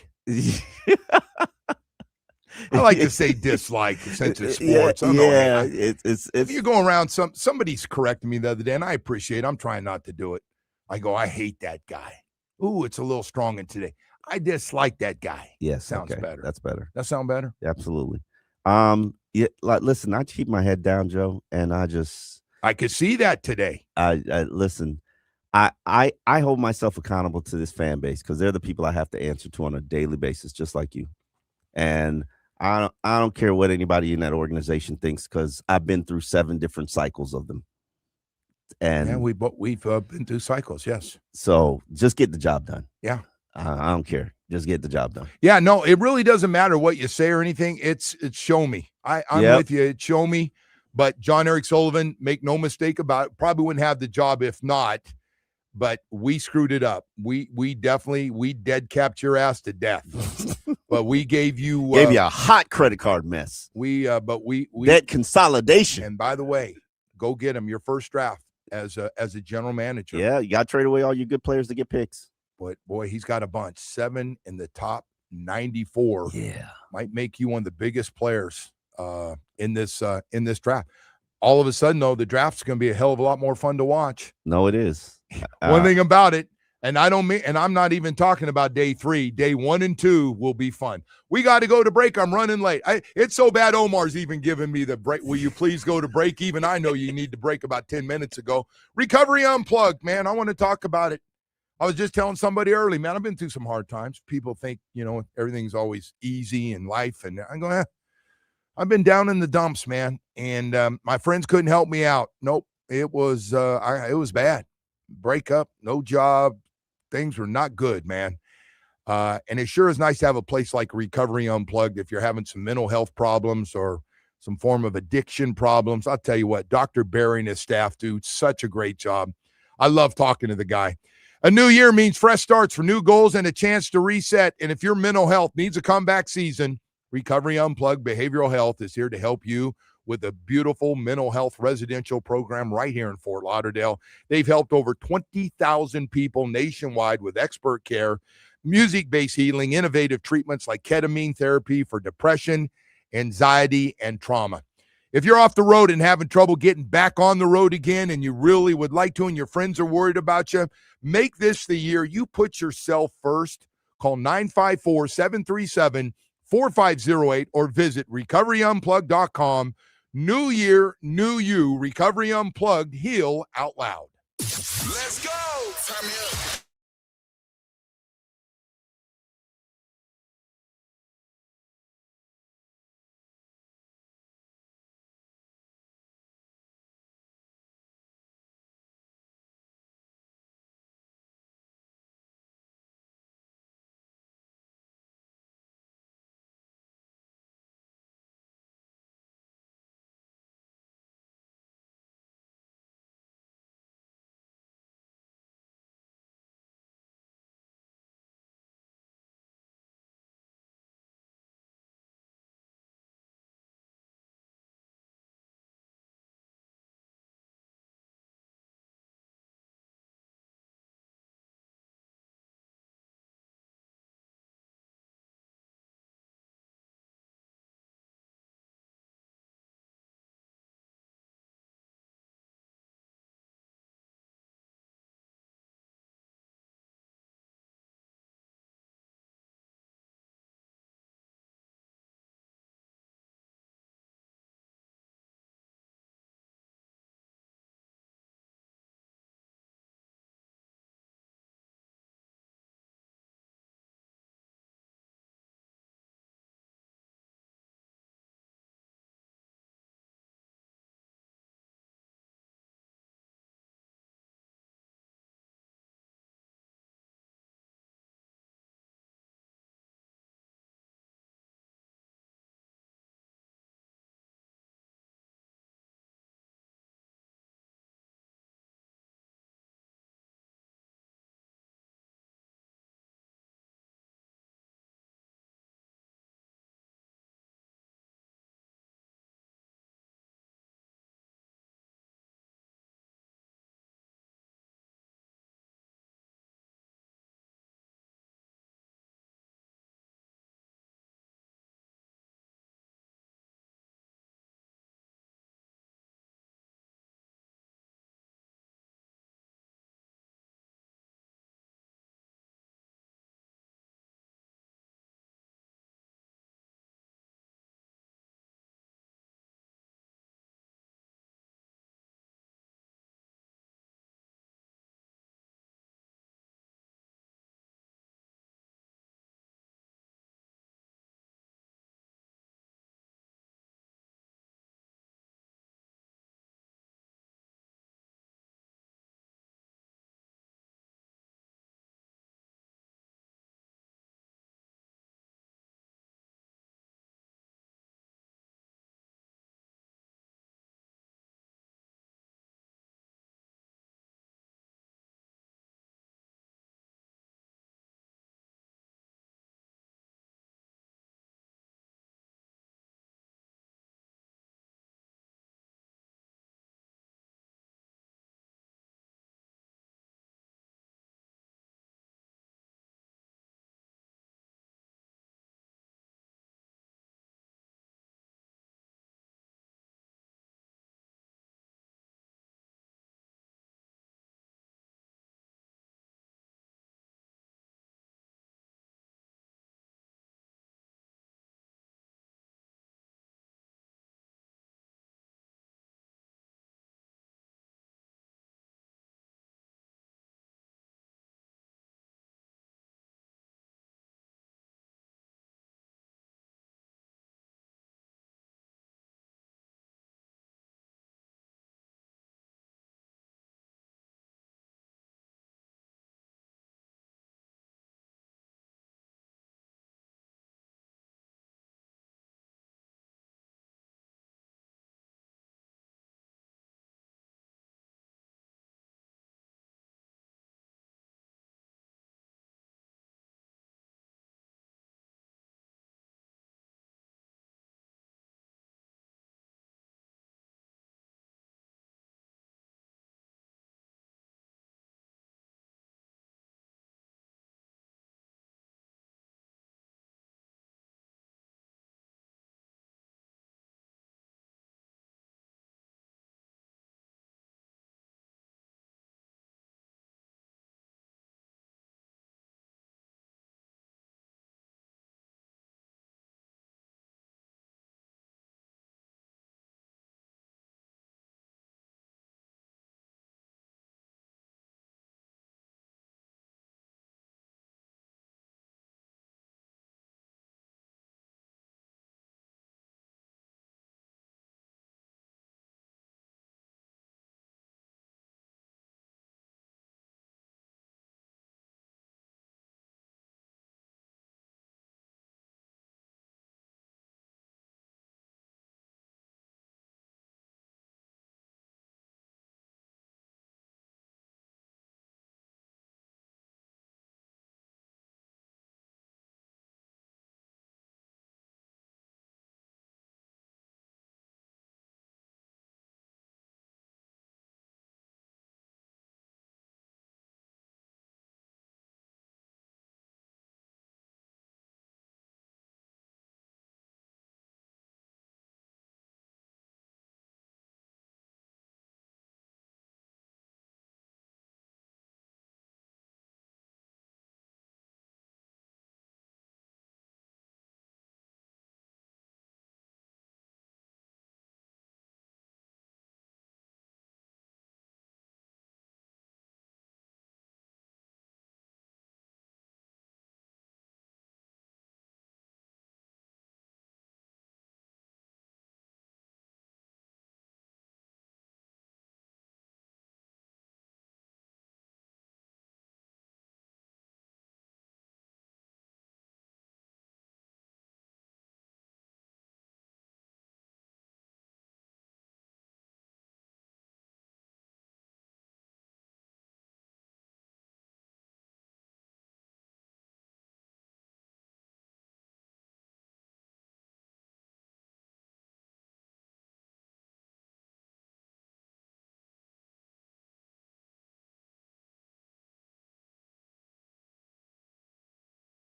I like to say dislike since it's sports. I don't know, Yeah, man. it's If you go around, somebody's correcting me the other day, and I appreciate it. I'm trying not to do it. I go, I hate that guy. Ooh, it's a little strong in today. I dislike that guy. yes. Sounds okay, better. That's better. That sound better? Absolutely. Yeah. Like, listen, I keep my head down, Joe, and I could see that today. I listen. I hold myself accountable to this fan base because they're the people I have to answer to on a daily basis, just like you. And I don't care what anybody in that organization thinks because I've been through 7 different cycles of them. And Yeah, we've been through cycles. Yes. so just get the job done. Yeah. I don't care. Just get the job done. Yeah. No, it really doesn't matter what you say or anything. It's show me. I'm Yep. with you. It's show me. But John Eric Sullivan, make no mistake about it, probably wouldn't have the job if not. But we screwed it up. We dead capped your ass to death. But we gave you a hot credit card mess. we Debt consolidation. and by the way, go get him your first draft as a general manager. Yeah, you got to trade away all your good players to get picks. But boy, he's got a bunch. 7 in the top 94. Yeah. Might make you one of the biggest players in this draft. All of a sudden, though, the draft's going to be a hell of a lot more fun to watch. No, it is. One thing about it, and I'm not even talking about day 3. Day 1 and 2 will be fun. We got to go to break. I'm running late. It's so bad Omar's even giving me the break. Will you please go to break? Even I know you need to break about 10 minutes ago. Recovery Unplugged, man. I want to talk about it. I was just telling somebody early, man, I've been through some hard times. People think, everything's always easy in life. And I go, I've been down in the dumps, man. And my friends couldn't help me out. Nope. It was bad. Breakup, no job. Things were not good, man. And it sure is nice to have a place like Recovery Unplugged if you're having some mental health problems or some form of addiction problems. I'll tell you what, Dr. Barry and his staff do such a great job. I love talking to the guy. A new year means fresh starts for new goals and a chance to reset. And if your mental health needs a comeback season, Recovery Unplugged Behavioral Health is here to help you with a beautiful mental health residential program right here in Fort Lauderdale. They've helped over 20,000 people nationwide with expert care, music-based healing, innovative treatments like ketamine therapy for depression, anxiety, and trauma. If you're off the road and having trouble getting back on the road again and you really would like to and your friends are worried about you, make this the year you put yourself first. Call 954-737-4508 or visit recoveryunplugged.com. New year, new you. Recovery Unplugged. Heal out loud. Let's go. Turn me up.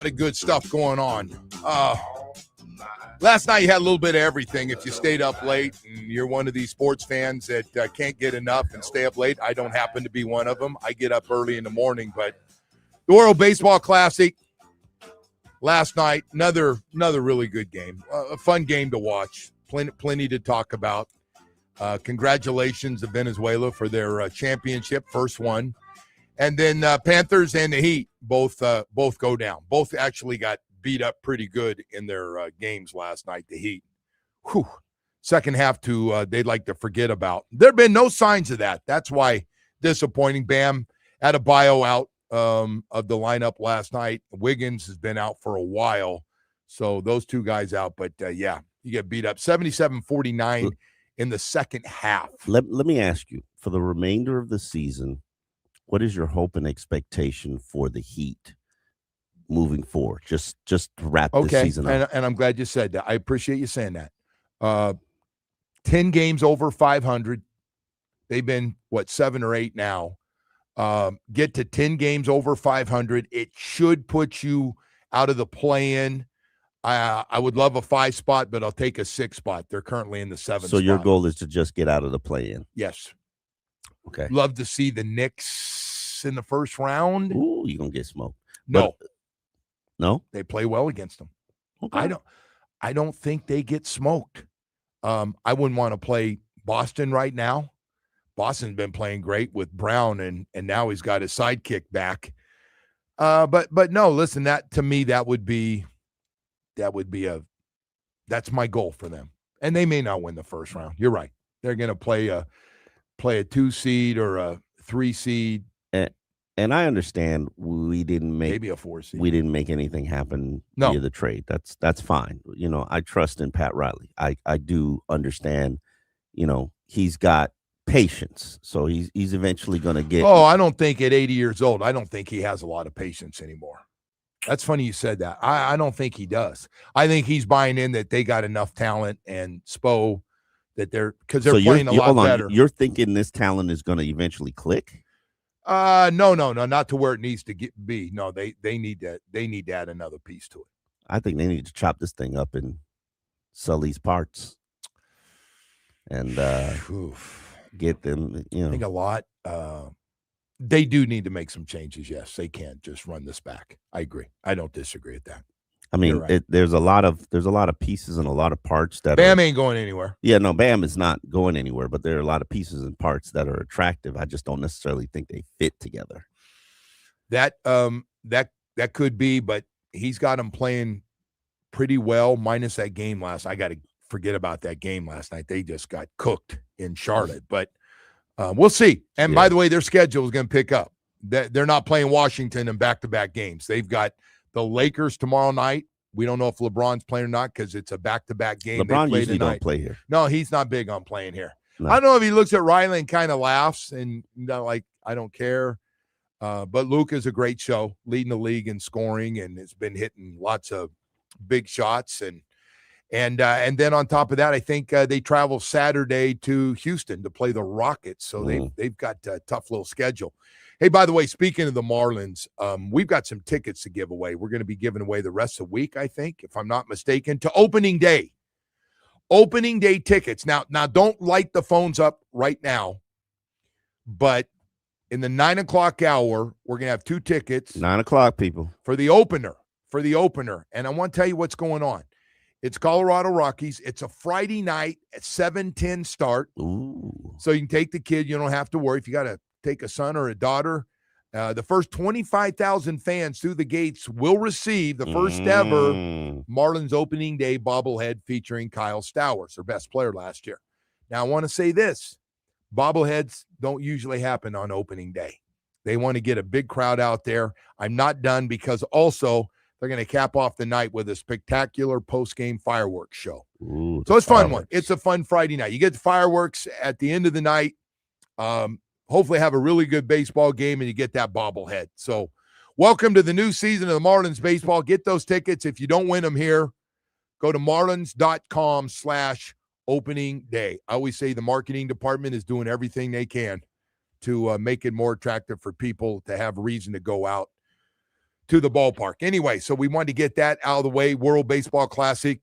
of good stuff going on. Last night you had a little bit of everything. If you stayed up late and you're one of these sports fans that can't get enough and stay up late, I don't happen to be one of them. I get up early in the morning. But the World Baseball Classic last night, another really good game. A fun game to watch. Plenty to talk about. Congratulations to Venezuela for their championship, first one. And then Panthers and the Heat both go down. Both actually got beat up pretty good in their games last night, the Heat. Whew. Second half they'd like to forget about. There have been no signs of that. That's why disappointing. Bam had a bio out of the lineup last night. Wiggins has been out for a while. So those two guys out. But, yeah, you get beat up 77-49 in the second half. Let me ask you, for the remainder of the season, what is your hope and expectation for the Heat moving forward? Just to wrap this season up. And I'm glad you said that. I appreciate you saying that. 10 games over 500. They've been, 7 or 8 now. Get to 10 games over 500. It should put you out of the play-in. I would love a 5 spot, but I'll take a 6 spot. They're currently in the 7 spot. So your goal is to just get out of the play-in? Yes. Okay. Love to see the Knicks in the first round. Ooh, you're going to get smoked. No. No? They play well against them. Okay. I don't think they get smoked. I wouldn't want to play Boston right now. Boston's been playing great with Brown, and now he's got his sidekick back. But no, listen, that to me, that would be that's my goal for them. And they may not win the first round. You're right. They're going to play a 2 seed or a 3 seed. And I understand we didn't make maybe a 4 seed. We didn't make anything happen via the trade. That's fine. You know, I trust in Pat Riley. I do understand, he's got patience. So he's eventually going to get. Oh, I don't think at 80 years old, I don't think he has a lot of patience anymore. That's funny you said that. I don't think he does. I think he's buying in that they got enough talent and Spo that they're playing a lot better. You're thinking this talent is going to eventually click? No, not to where it needs to be. No, they need to add another piece to it. I think they need to chop this thing up and sell these parts and get them. I think a lot. They do need to make some changes. Yes, they can't just run this back. I agree. I don't disagree with that. I mean, right. There's a lot of pieces and a lot of parts that Bam ain't going anywhere. Yeah, no, Bam is not going anywhere. But there are a lot of pieces and parts that are attractive. I just don't necessarily think they fit together. That could be, but he's got him playing pretty well. Minus that game last. I got to forget about that game last night. They just got cooked in Charlotte, but. We'll see. And by the way, their schedule is going to pick up. They're not playing Washington in back-to-back games. They've got the Lakers tomorrow night. We don't know if LeBron's playing or not because it's a back-to-back game. LeBron usually don't play here. No, he's not big on playing here. No. I don't know if he looks at Riley and kind of laughs and like, I don't care. But Luke is a great show, leading the league in scoring and has been hitting lots of big shots. And then on top of that, I think they travel Saturday to Houston to play the Rockets. So they've got a tough little schedule. Hey, by the way, speaking of the Marlins, we've got some tickets to give away. We're going to be giving away the rest of the week, I think, if I'm not mistaken, to opening day. Opening day tickets. Now don't light the phones up right now, but in the 9 o'clock hour, we're going to have 2 tickets. 9 o'clock, people. For the opener. And I want to tell you what's going on. It's Colorado Rockies. It's a Friday night at 7:10 start. Ooh. So you can take the kid. You don't have to worry. If you got to take a son or a daughter, the first 25,000 fans through the gates will receive the first ever Marlins opening day bobblehead featuring Kyle Stowers, their best player last year. Now, I want to say this. Bobbleheads don't usually happen on opening day. They want to get a big crowd out there. I'm not done because also – they're going to cap off the night with a spectacular post-game fireworks show. Ooh, so it's a fun one. It's a fun Friday night. You get the fireworks at the end of the night. Hopefully have a really good baseball game, and you get that bobblehead. So welcome to the new season of the Marlins baseball. Get those tickets. If you don't win them here, go to marlins.com/opening day. I always say the marketing department is doing everything they can to make it more attractive for people to have reason to go out to the ballpark. Anyway, so we wanted to get that out of the way. World Baseball Classic,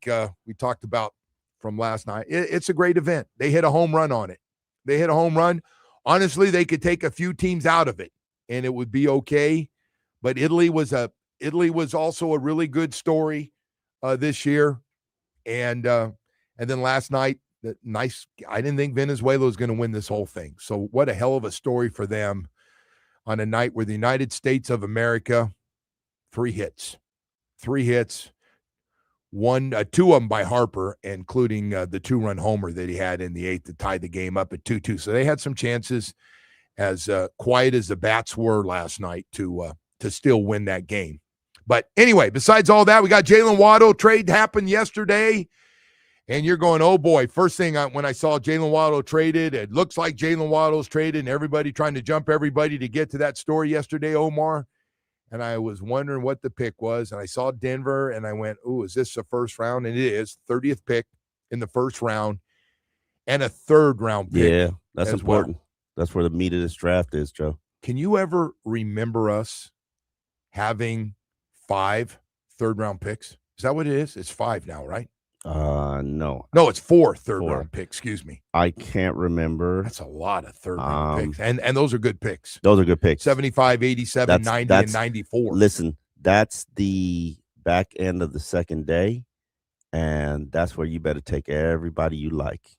we talked about from last night. It's a great event. They hit a home run on it. They hit a home run. Honestly, they could take a few teams out of it, and it would be okay. But Italy was also a really good story this year. And then last night, I didn't think Venezuela was going to win this whole thing. So what a hell of a story for them on a night where the United States of America, 3 hits, two of them by Harper, including the 2-run homer that he had in the 8th to tie the game up at 2-2. So they had some chances, as quiet as the bats were last night, to still win that game. But anyway, besides all that, we got Jaylen Waddle trade happened yesterday. And you're going, oh, boy. First thing, when I saw Jaylen Waddle traded, it looks like Jaylen Waddle's traded, and everybody trying to jump everybody to get to that story yesterday, Omar. And I was wondering what the pick was. And I saw Denver, and I went, ooh, is this the first round? And it is, 30th pick in the first round and a 3rd-round pick. Yeah, that's important. Well. That's where the meat of this draft is, Joe. Can you ever remember us having 5 3rd-round picks? Is that what it is? It's 5 now, right? No, it's 4 3rd-round picks. Excuse me. I can't remember. That's a lot of 3rd-round picks, and those are good picks. Those are good picks. 75, 87, 90, and 94. Listen, that's the back end of the second day, and that's where you better take everybody you like,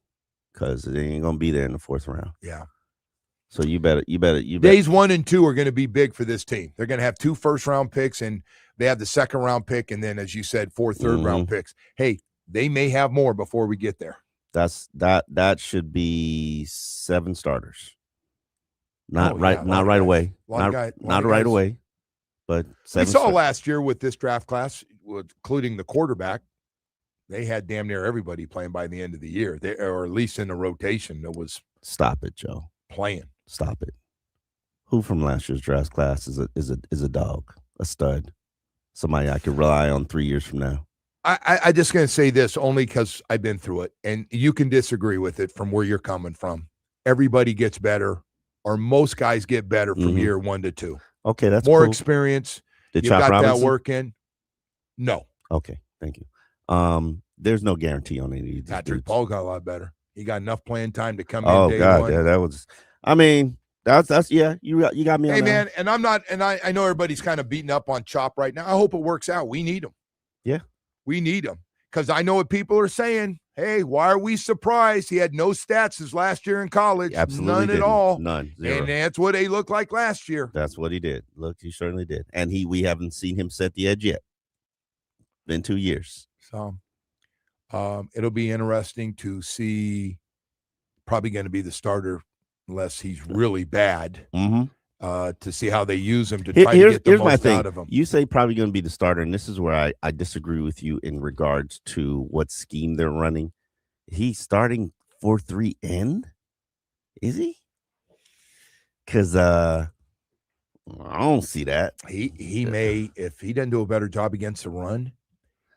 because it ain't gonna be there in the 4th round. Yeah. So you better. Days 1 and 2 are going to be big for this team. They're going to have 2 first-round picks, and they have the 2nd-round pick, and then, as you said, 4 3rd-round picks. Hey, they may have more before we get there. That should be 7 starters. Not right away. Not right away. But 7 we saw last year with this draft class, including the quarterback, they had damn near everybody playing by the end of the year, or at least in the rotation that was. Stop it, Joe. Playing. Stop it. Who from last year's draft class is a dog, a stud, somebody I could rely on 3 years from now? I just going to say this only because I've been through it, and you can disagree with it from where you're coming from. Everybody gets better, or most guys get better from year 1 to 2. Okay, that's more cool. Experience. Did you Chop got Robinson? That work in? No. Okay, thank you. There's no guarantee on any of these. Patrick Paul got a lot better. He got enough playing time to come in. Oh day God, 1. yeah, that was. I mean, that's yeah. You got me. Hey on man, that. and I'm not, and I know everybody's kind of beating up on Chop right now. I hope it works out. We need him. Yeah, we need him. Because I know what people are saying. Hey, why are we surprised? He had no stats his last year in college. Absolutely None didn't. at all. None. Zero. And that's what he looked like last year. That's what he did. Look, he certainly did. And we haven't seen him set the edge yet. Been 2 years. So it'll be interesting to see. Probably going to be the starter unless he's really bad. To see how they use him to try to get the most out of him. You say probably going to be the starter, and this is where I disagree with you in regards to what scheme they're running. He's starting 4-3-N? Is he? Because I don't see that. He may, if he doesn't do a better job against the run,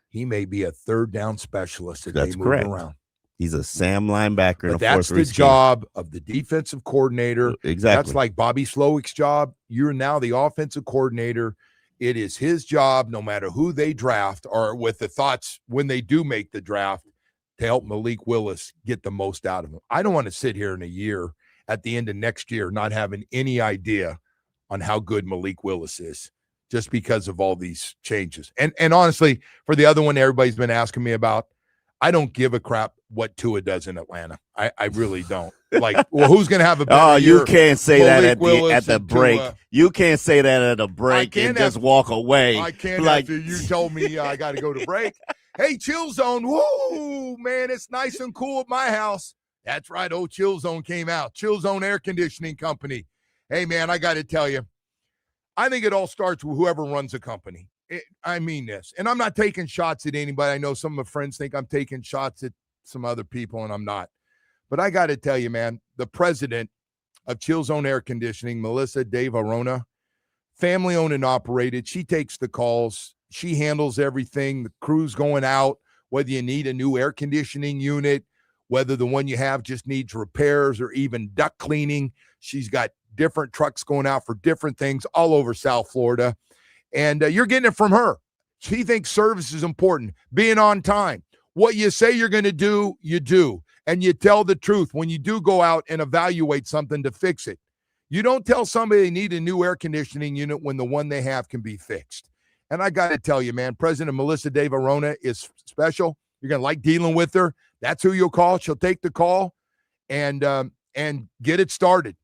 he may be a 3rd down specialist if they move around. He's a Sam linebacker. But that's the job of the defensive coordinator. Exactly. That's like Bobby Slowick's job. You're now the offensive coordinator. It is his job, no matter who they draft, or with the thoughts when they do make the draft, to help Malik Willis get the most out of him. I don't want to sit here in a year at the end of next year not having any idea on how good Malik Willis is, just because of all these changes. And honestly, for the other one everybody's been asking me about, I don't give a crap what Tua does in Atlanta. I really don't. Like, well, who's going to have a better year? You can't say Malik that at the break. You can't say that at a break and just walk away. I can't after you told me I got to go to break. Hey, Chill Zone. Woo, man, it's nice and cool at my house. That's right. Oh, Chill Zone came out. Chill Zone Air Conditioning Company. Hey, man, I got to tell you, I think it all starts with whoever runs a company. I mean this, and I'm not taking shots at anybody. I know some of my friends think I'm taking shots at some other people, and I'm not. But I got to tell you, man, the president of Chill Zone Air Conditioning, Melissa De Verona, family owned and operated. She takes the calls. She handles everything. The crew's going out, whether you need a new air conditioning unit, whether the one you have just needs repairs or even duct cleaning. She's got different trucks going out for different things all over South Florida. And you're getting it from her. She thinks service is important, being on time. What you say you're going to do, you do. And you tell the truth when you do go out and evaluate something to fix it. You don't tell somebody they need a new air conditioning unit when the one they have can be fixed. And I got to tell you, man, President Melissa De Verona is special. You're going to like dealing with her. That's who you'll call. She'll take the call and get it started.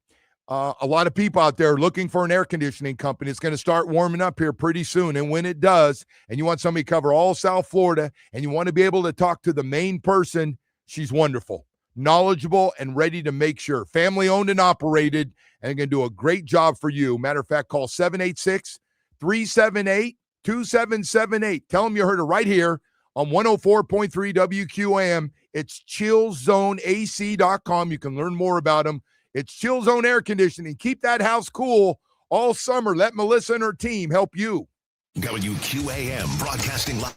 A lot of people out there looking for an air conditioning company. It's going to start warming up here pretty soon. And when it does, and you want somebody to cover all South Florida, and you want to be able to talk to the main person, she's wonderful, knowledgeable, and ready to make sure. Family owned and operated, and going to do a great job for you. Matter of fact, call 786-378-2778. Tell them you heard it right here on 104.3 WQAM. It's chillzoneac.com. You can learn more about them. It's Chill Zone Air Conditioning. Keep that house cool all summer. Let Melissa and her team help you. WQAM broadcasting live.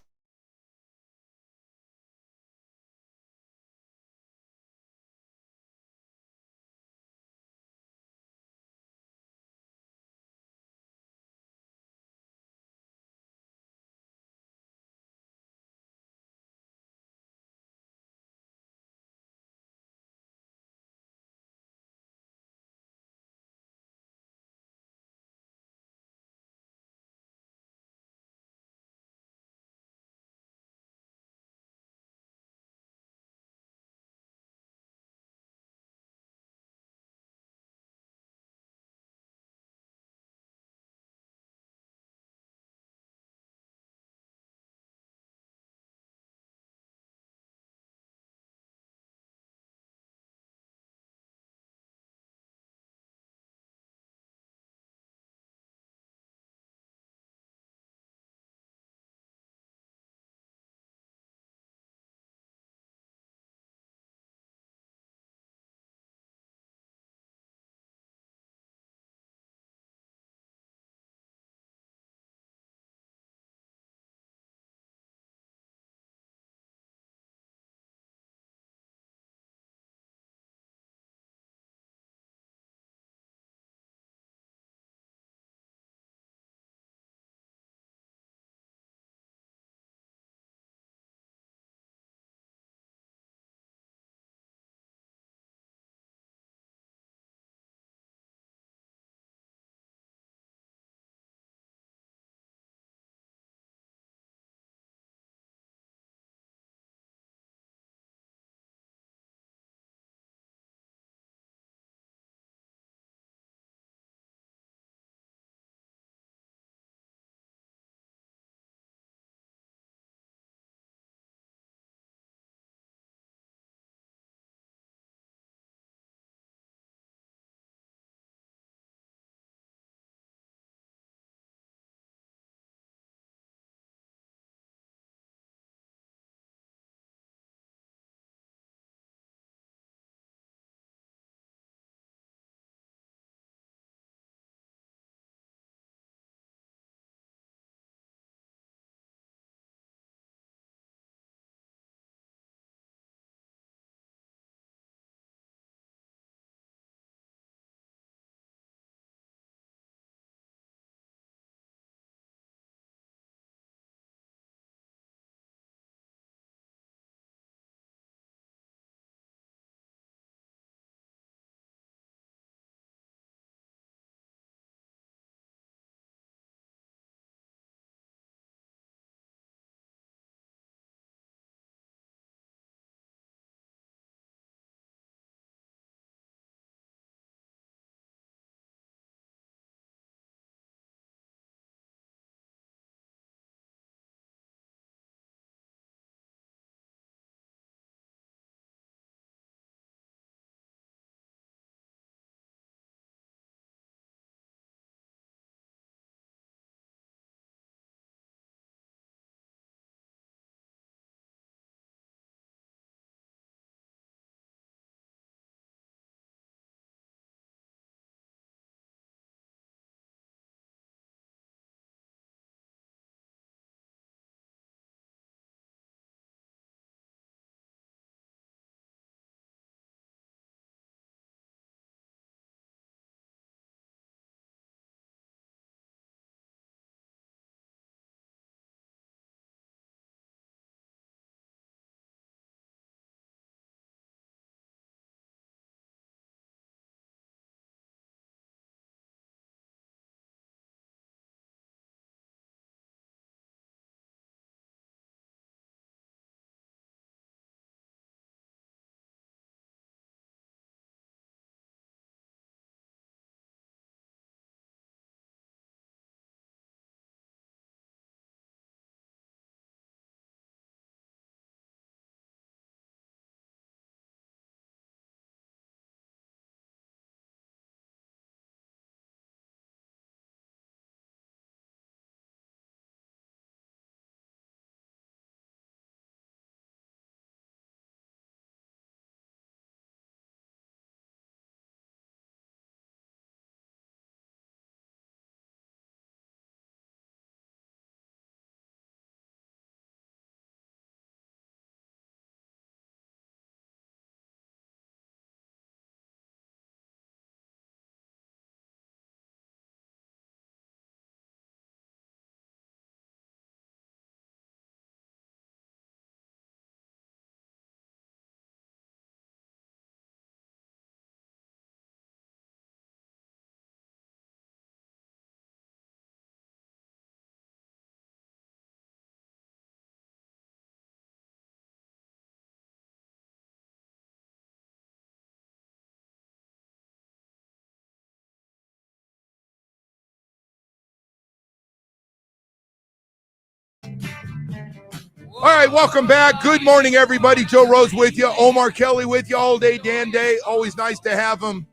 All right, welcome back. Good morning, everybody. Joe Rose with you. Omar Kelly with you all day. Dan Day. Always nice to have him.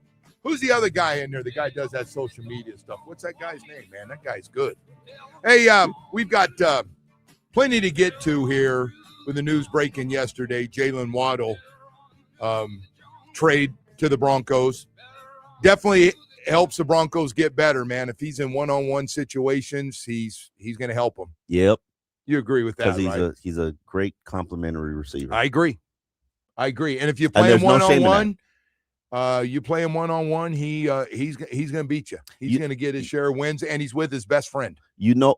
Who's the other guy in there? The guy does that social media stuff. What's that guy's name, man? That guy's good. Hey, we've got plenty to get to here with the news breaking yesterday. Jaylen Waddle trade to the Broncos. Definitely helps the Broncos get better, man. If he's in one-on-one situations, he's going to help them. Yep. You agree with that, right? He's a great complimentary receiver. I agree. And if you play him one-on-one, you play him one-on-one, he's going to beat you. He's going to get his share of wins, and he's with his best friend. You know,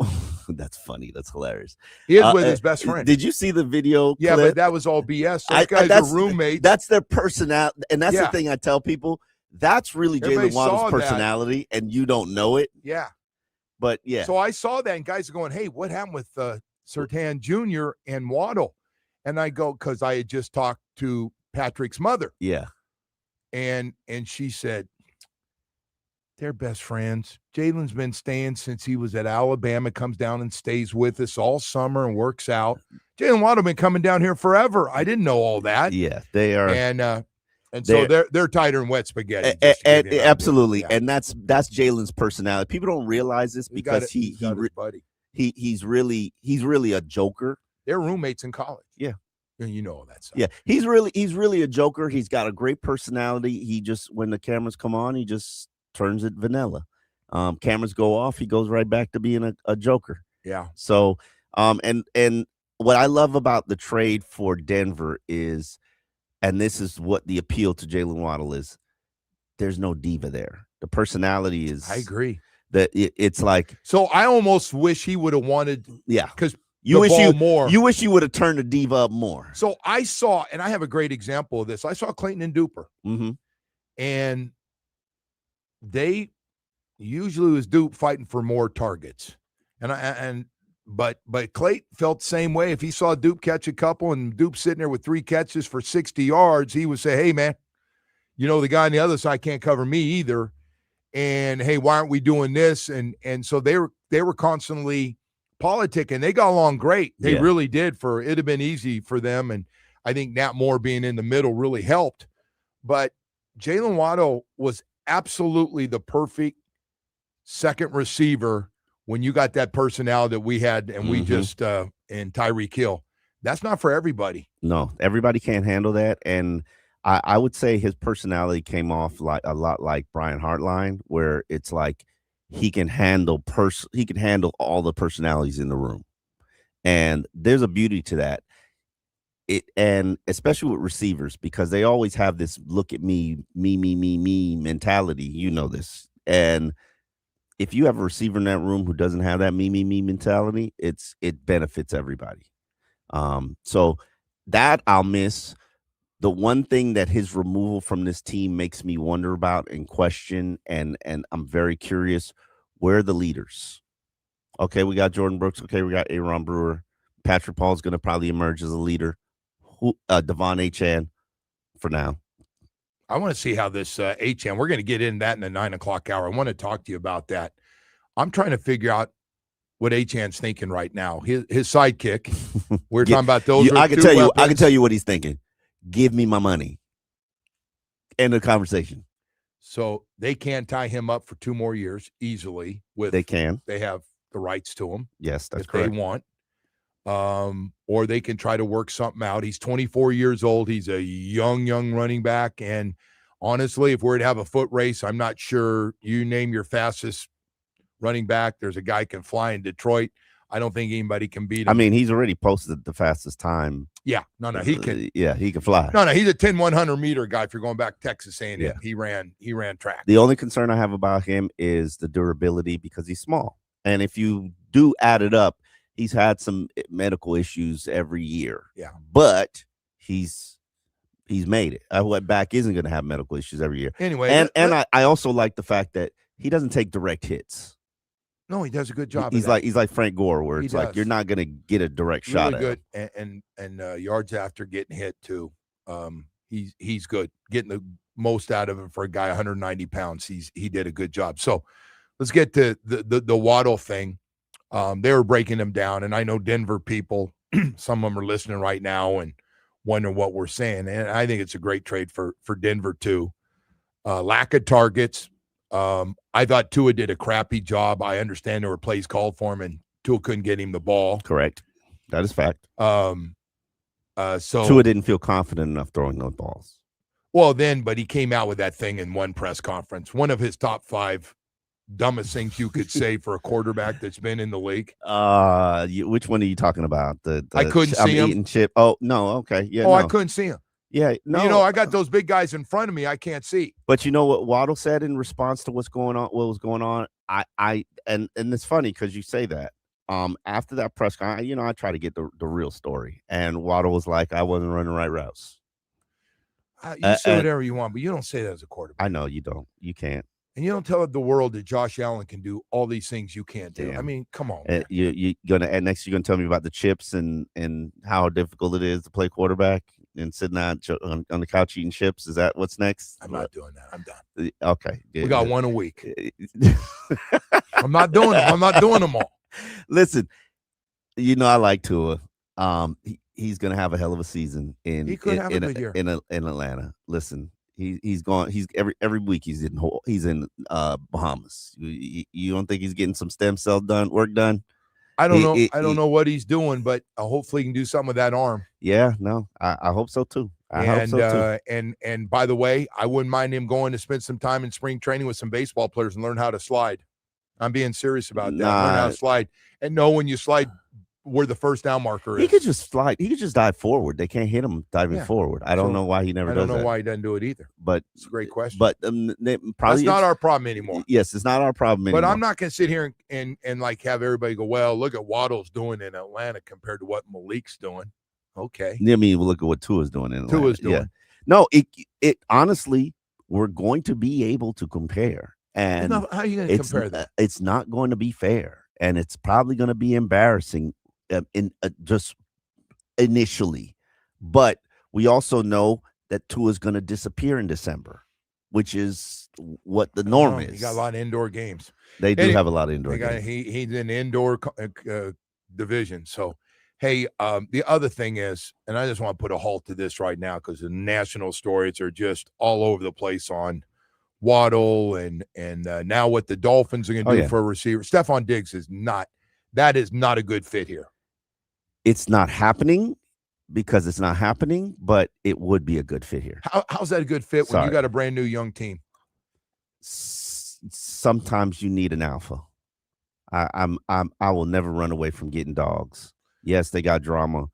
that's funny. That's hilarious. He is with his best friend. Did you see the video Yeah, clip? but that was all BS. Those guys are roommates. That's their personality, and that's the thing I tell people. That's really Everybody Jaylen Waddle's saw personality, and you don't know it. Yeah. But, yeah. So I saw that, and guys are going, hey, what happened with Surtain Jr. and Waddle? And I go, because I had just talked to Patrick's mother. Yeah. And she said, they're best friends. Jaylen's been staying since he was at Alabama, comes down and stays with us all summer and works out. Jaylen Waddle been coming down here forever. I didn't know all that. Yeah, they are. And so they're tighter than wet spaghetti. Absolutely. Yeah. And that's Jaylen's personality. People don't realize this because he's really a joker. They're roommates in college. Yeah. And you know all that stuff. Yeah. He's really a joker. He's got a great personality. He just, when the cameras come on, he just turns it vanilla. Cameras go off, he goes right back to being a joker. Yeah. So and what I love about the trade for Denver is, and this is what the appeal to Jaylen Waddle is, there's no diva there. The personality is. I agree. That it's like. So I almost wish he would have wanted. Yeah. Because you wish you would have turned the diva up more. So I saw, and I have a great example of this. I saw Clayton and Duper. Mm-hmm. And they usually was Dupe fighting for more targets. But Clayton felt the same way. If he saw Dupe catch a couple and Dupe sitting there with 3 catches for 60 yards, he would say, hey, man, you know, the guy on the other side can't cover me either. And, hey, why aren't we doing this? And so they were constantly politicking. They got along great. They really did. It'd have been easy for them. And I think Nat Moore being in the middle really helped. But Jaylen Waddle was absolutely the perfect second receiver when you got that personality that we had, and we just and Tyreek Hill. That's not for everybody. No, everybody can't handle that. And I would say his personality came off like a lot like Brian Hartline, where it's like he can handle all the personalities in the room. And there's a beauty to that. And especially with receivers, because they always have this look at me mentality. You know this. And if you have a receiver in that room who doesn't have that me mentality, it benefits everybody. So that I'll miss. The one thing that his removal from this team makes me wonder about and question, and I'm very curious, where are the leaders? Okay, we got Jordan Brooks. Okay, we got Aaron Brewer. Patrick Paul's going to probably emerge as a leader. Devon Achane for now. I want to see how this Achane, we're going to get in that in the 9 o'clock hour. I want to talk to you about that. I'm trying to figure out what Achane's thinking right now. His sidekick. We're talking about those. I can tell you what he's thinking. Give me my money. End of conversation. So they can tie him up for 2 more years easily. They can. They have the rights to him. Yes, that's if correct. they want. Or they can try to work something out. He's 24 years old. He's a young running back. And honestly, if we're to have a foot race, I'm not sure you name your fastest running back. There's a guy can fly in Detroit. I don't think anybody can beat him. I mean, he's already posted the fastest time. Yeah. No, he can. Yeah, he can fly. No, he's a 10-100 meter guy. If you're going back to Texas A&M, yeah. he ran track. The only concern I have about him is the durability because he's small. And if you do add it up, he's had some medical issues every year. Yeah. But he's made it. What back isn't going to have medical issues every year. Anyway. And I also like the fact that he doesn't take direct hits. No, he does a good job. He's like Frank Gore, where it's like you're not going to get a direct shot at him. And yards after getting hit too. He's good, getting the most out of him for a guy 190 pounds. He did a good job. So let's get to the Waddle thing. They were breaking him down, and I know Denver people some of them are listening right now and wondering what we're saying. And I think it's a great trade for Denver too. Lack of targets. I thought Tua did a crappy job. I understand there were plays called for him, and Tua couldn't get him the ball. Correct. That is fact. So Tua didn't feel confident enough throwing those balls. Well, but he came out with that thing in one press conference. One of his top 5 dumbest things you could say for a quarterback that's been in the league. Which one are you talking about? I couldn't see him. Eating chip. Oh no. Okay. Yeah. Oh, no. I couldn't see him. Yeah. No. I got those big guys in front of me. I can't see. But you know what Waddle said in response to what was going on? And it's funny because you say that. After that press conference, I try to get the real story. And Waddle was like, I wasn't running the right routes. You say whatever you want, but you don't say that as a quarterback. I know you don't. You can't. And you don't tell the world that Josh Allen can do all these things you can't do. Damn. I mean, come on. Next you're gonna tell me about the chips and how difficult it is to play quarterback and sitting on the couch eating chips. Is that what's next? I'm not doing that. I'm done. Okay. We got one a week. I'm not doing them. I'm not doing them all. Listen, I like Tua. He's gonna have a hell of a season in Atlanta. Listen, he's gone. He's every week he's in Bahamas. You don't think he's getting some stem cell work done? I don't know. I don't know what he's doing, but hopefully he can do something with that arm. Yeah, no, I hope so too. I hope so too. And by the way, I wouldn't mind him going to spend some time in spring training with some baseball players and learn how to slide. I'm being serious about that. Learn how to slide and know when you slide where the first down marker is. He could just slide. He could just dive forward. They can't hit him diving forward. I don't know why he never does that. I don't know why he doesn't do it either. But it's a great question. But that's not our problem anymore. Yes, it's not our problem anymore. But I'm not going to sit here and like have everybody go, well, look at Waddle's doing in Atlanta compared to what Malik's doing. Okay. I mean, look at what Tua's doing in Atlanta. Tua's doing. Yeah. No, it honestly, we're going to be able to compare. And how are you going to compare that? It's not going to be fair, and it's probably going to be embarrassing just initially. But we also know that Tua is going to disappear in December, which is what the norm is. You got a lot of indoor games. They do have a lot of indoor games. He's in indoor division. So, hey, the other thing is, and I just want to put a halt to this right now because the national stories are just all over the place on Waddle and now what the Dolphins are going to do for a receiver. Stephon Diggs is not a good fit here. It's not happening because it's not happening, but it would be a good fit here. How's that a good fit when you got a brand new young team? Sometimes you need an alpha. I will never run away from getting dogs. Yes, they got drama.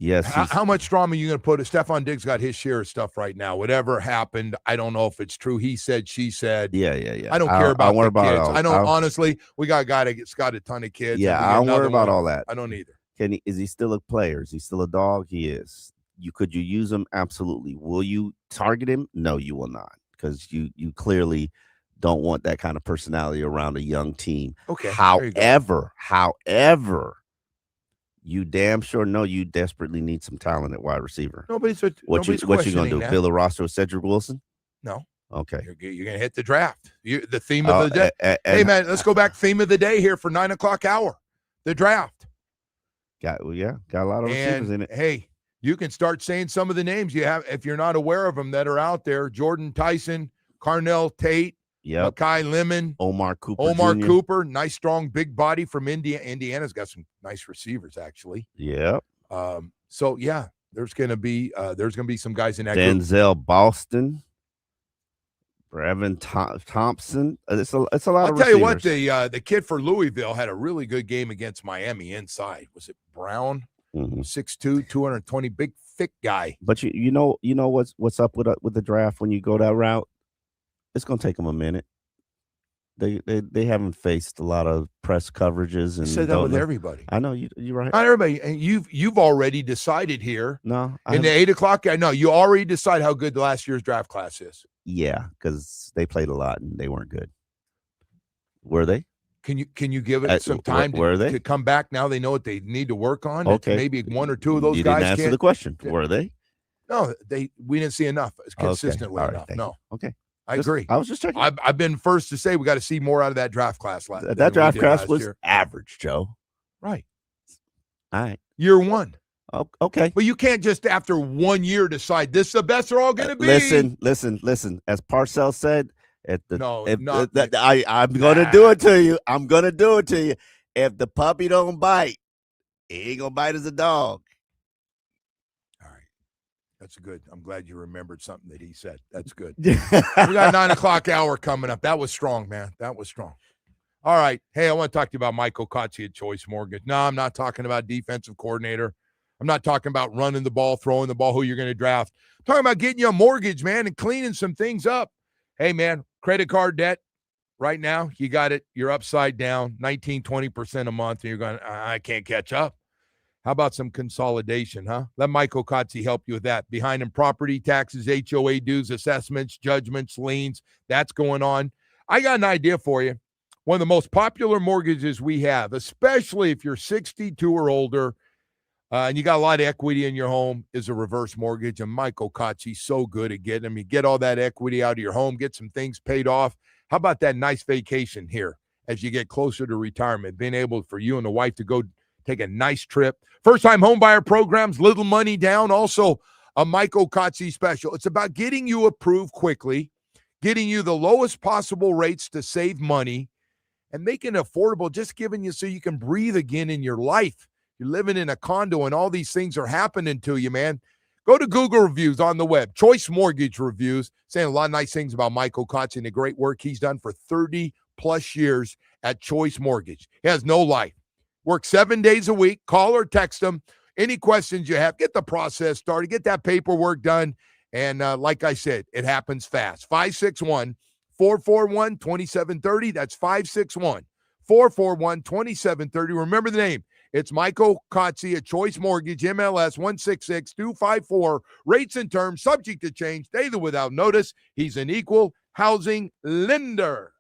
Yes. How much drama are you going to put? Stephon Diggs got his share of stuff right now. Whatever happened, I don't know if it's true. He said, she said. Yeah. I don't care about the kids. I don't honestly. We got a guy that's got a ton of kids. Yeah, I don't worry about all that. I don't either. Is he still a player? Is he still a dog? He is. Could you use him? Absolutely. Will you target him? No, you will not, because you clearly don't want that kind of personality around a young team. Okay. However, you damn sure know you desperately need some talent at wide receiver. What you gonna do? Build a roster with Cedric Wilson? No. Okay. You're gonna hit the draft. The theme of the day. Hey man, let's go back. Theme of the day here for 9:00 hour. The draft. Got a lot of receivers in it. Hey, you can start saying some of the names you have if you're not aware of them that are out there. Jordan Tyson, Carnell Tate, Kai Lemon, Omar Cooper, Cooper, nice strong big body from Indiana. Indiana's got some nice receivers actually. Yeah. So yeah, there's gonna be some guys in that Denzel group. Boston, Brevin Thompson. It's a lot of receivers. I'll tell you what, the kid for Louisville had a really good game against Miami inside. Was it Brown? 6'2", 220, big thick guy. But you know what's up with the draft when you go that route? It's gonna take them a minute. They haven't faced a lot of press coverages and said that with everybody. I know you're right. Not everybody, and you've already decided here. No, in the 8:00. I know you already decide how good last year's draft class is. Yeah, because they played a lot and they weren't good. Were they? Can you give it some time to come back? Now they know what they need to work on. Okay, maybe one or two of those you guys. Didn't answer the question. Were they? No, we didn't see enough consistently enough. No. Okay. I agree. I was just checking. I've been first to say we got to see more out of that draft class. That draft class was average, Joe. Right. All right. Year one. Oh, okay. But you can't just after 1 year decide this is the best they're all going to be. Listen. As Parcells said, I'm going to do it to you. I'm going to do it to you. If the puppy don't bite, he ain't going to bite as a dog. All right. That's good. I'm glad you remembered something that he said. That's good. We got 9 o'clock hour coming up. That was strong, man. That was strong. All right. Hey, I want to talk to you about Michael Kotze at Choice Mortgage. No, I'm not talking about defensive coordinator. I'm not talking about running the ball, throwing the ball, who you're going to draft. I'm talking about getting you a mortgage, man, and cleaning some things up. Hey, man, credit card debt right now, you got it. You're upside down, 19, 20% a month, and you're going, I can't catch up. How about some consolidation, huh? Let Michael Kotze help you with that. Behind in property taxes, HOA dues, assessments, judgments, liens, that's going on. I got an idea for you. One of the most popular mortgages we have, especially if you're 62 or older, and you got a lot of equity in your home, is a reverse mortgage. And Michael Kotze's so good at getting them. You get all that equity out of your home, get some things paid off. How about that nice vacation here as you get closer to retirement, being able for you and the wife to go take a nice trip. First-time homebuyer programs, little money down. Also, a Michael Kotze special. It's about getting you approved quickly, getting you the lowest possible rates to save money, and making it affordable, just giving you so you can breathe again in your life. You're living in a condo and all these things are happening to you, man. Go to Google reviews on the web, Choice Mortgage reviews, saying a lot of nice things about Michael Kotze and the great work he's done for 30-plus years at Choice Mortgage. He has no life. Works 7 days a week. Call or text him. Any questions you have, get the process started, get that paperwork done. And like I said, it happens fast. 561-441-2730. That's 561-441-2730. Remember the name. It's Michael Kotze at Choice Mortgage, MLS 166254. Rates and terms subject to change daily without notice. He's an equal housing lender.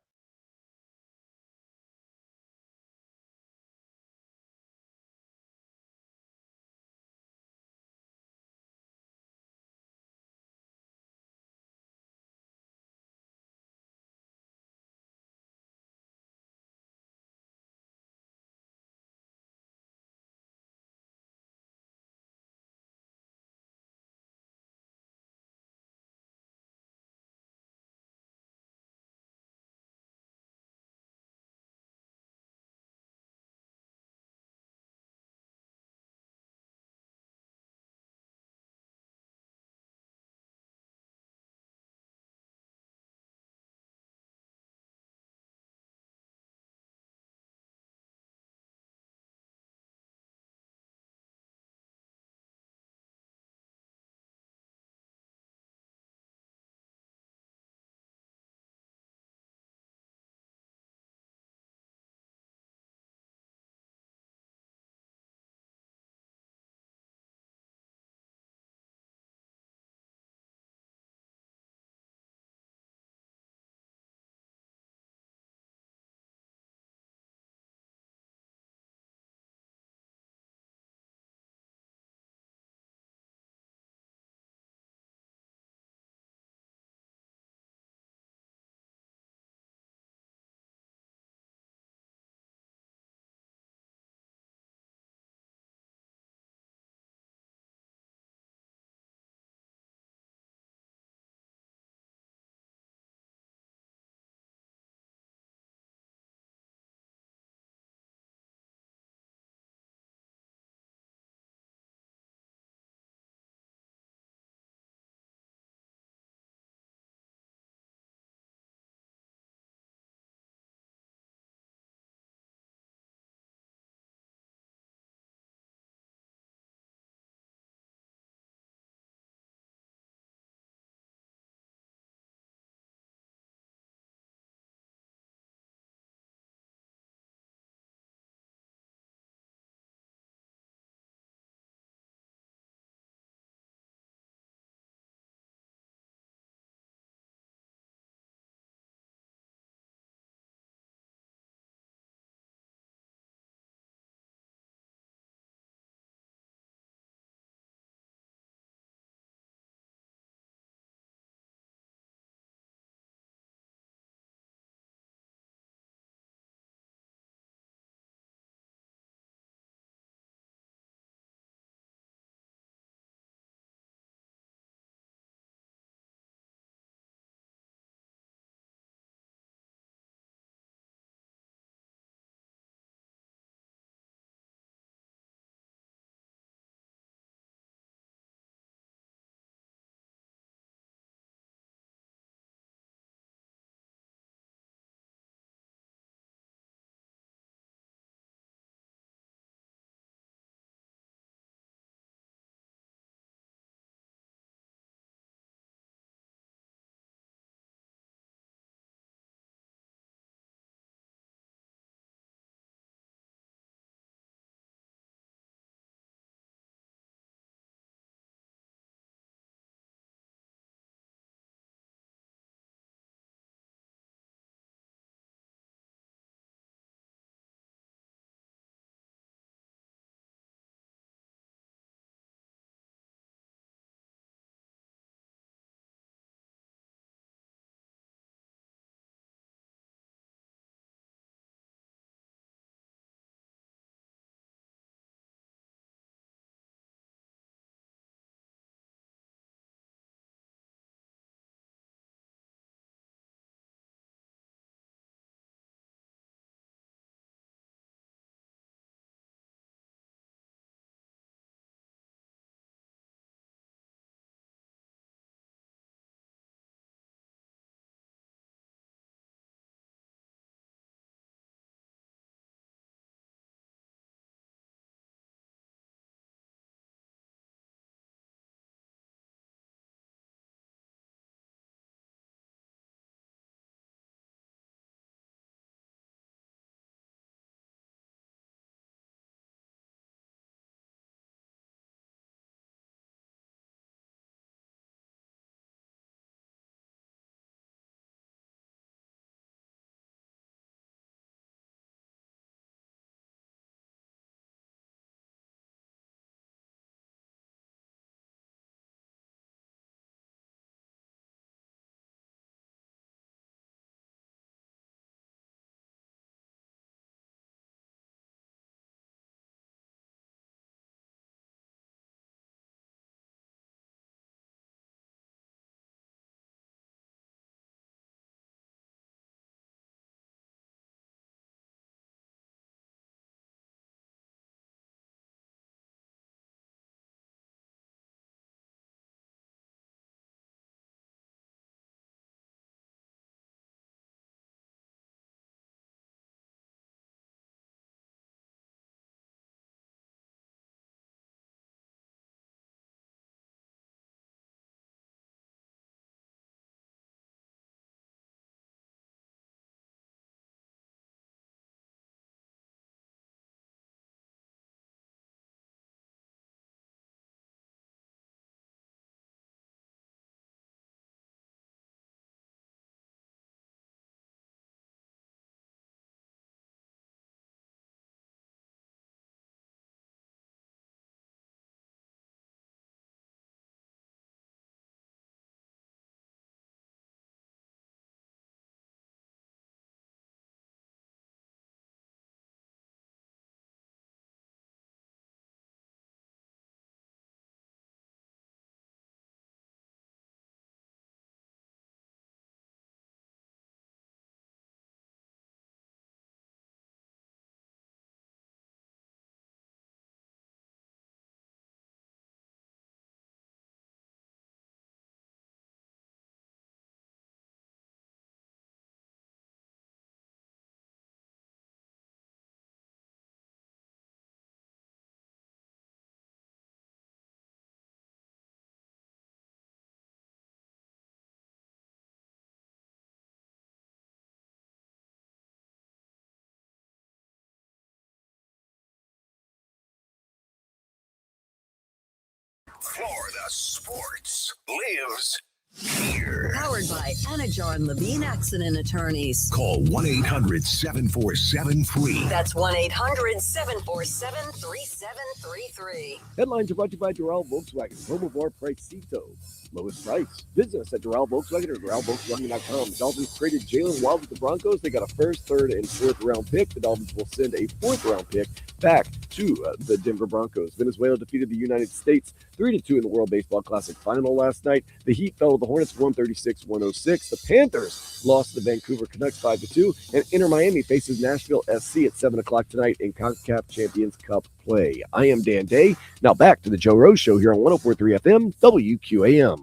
Florida sports lives here. Powered by Anajar and Levine Accident Attorneys. Call 1-800-747-FREE. That's 1-800-747-3733. Headlines are brought to you by Doral Volkswagen, home of our Pricito. Lowest price. Visit us at Doral Volkswagen or DoralVolkswagen.com. The Dolphins traded Jaylen Waddle to the Broncos. They got a first, third, and fourth round pick. The Dolphins will send a fourth round pick back to the Denver Broncos. Venezuela defeated the United States 3-2 in the World Baseball Classic final last night. The Heat fell to the Hornets 136-106. The Panthers lost to the Vancouver Canucks 5-2. And Inter Miami faces Nashville SC at 7 o'clock tonight in CONCACAF Champions Cup play. I am Dan Day. Now back to the Joe Rose Show here on 104.3 FM WQAM.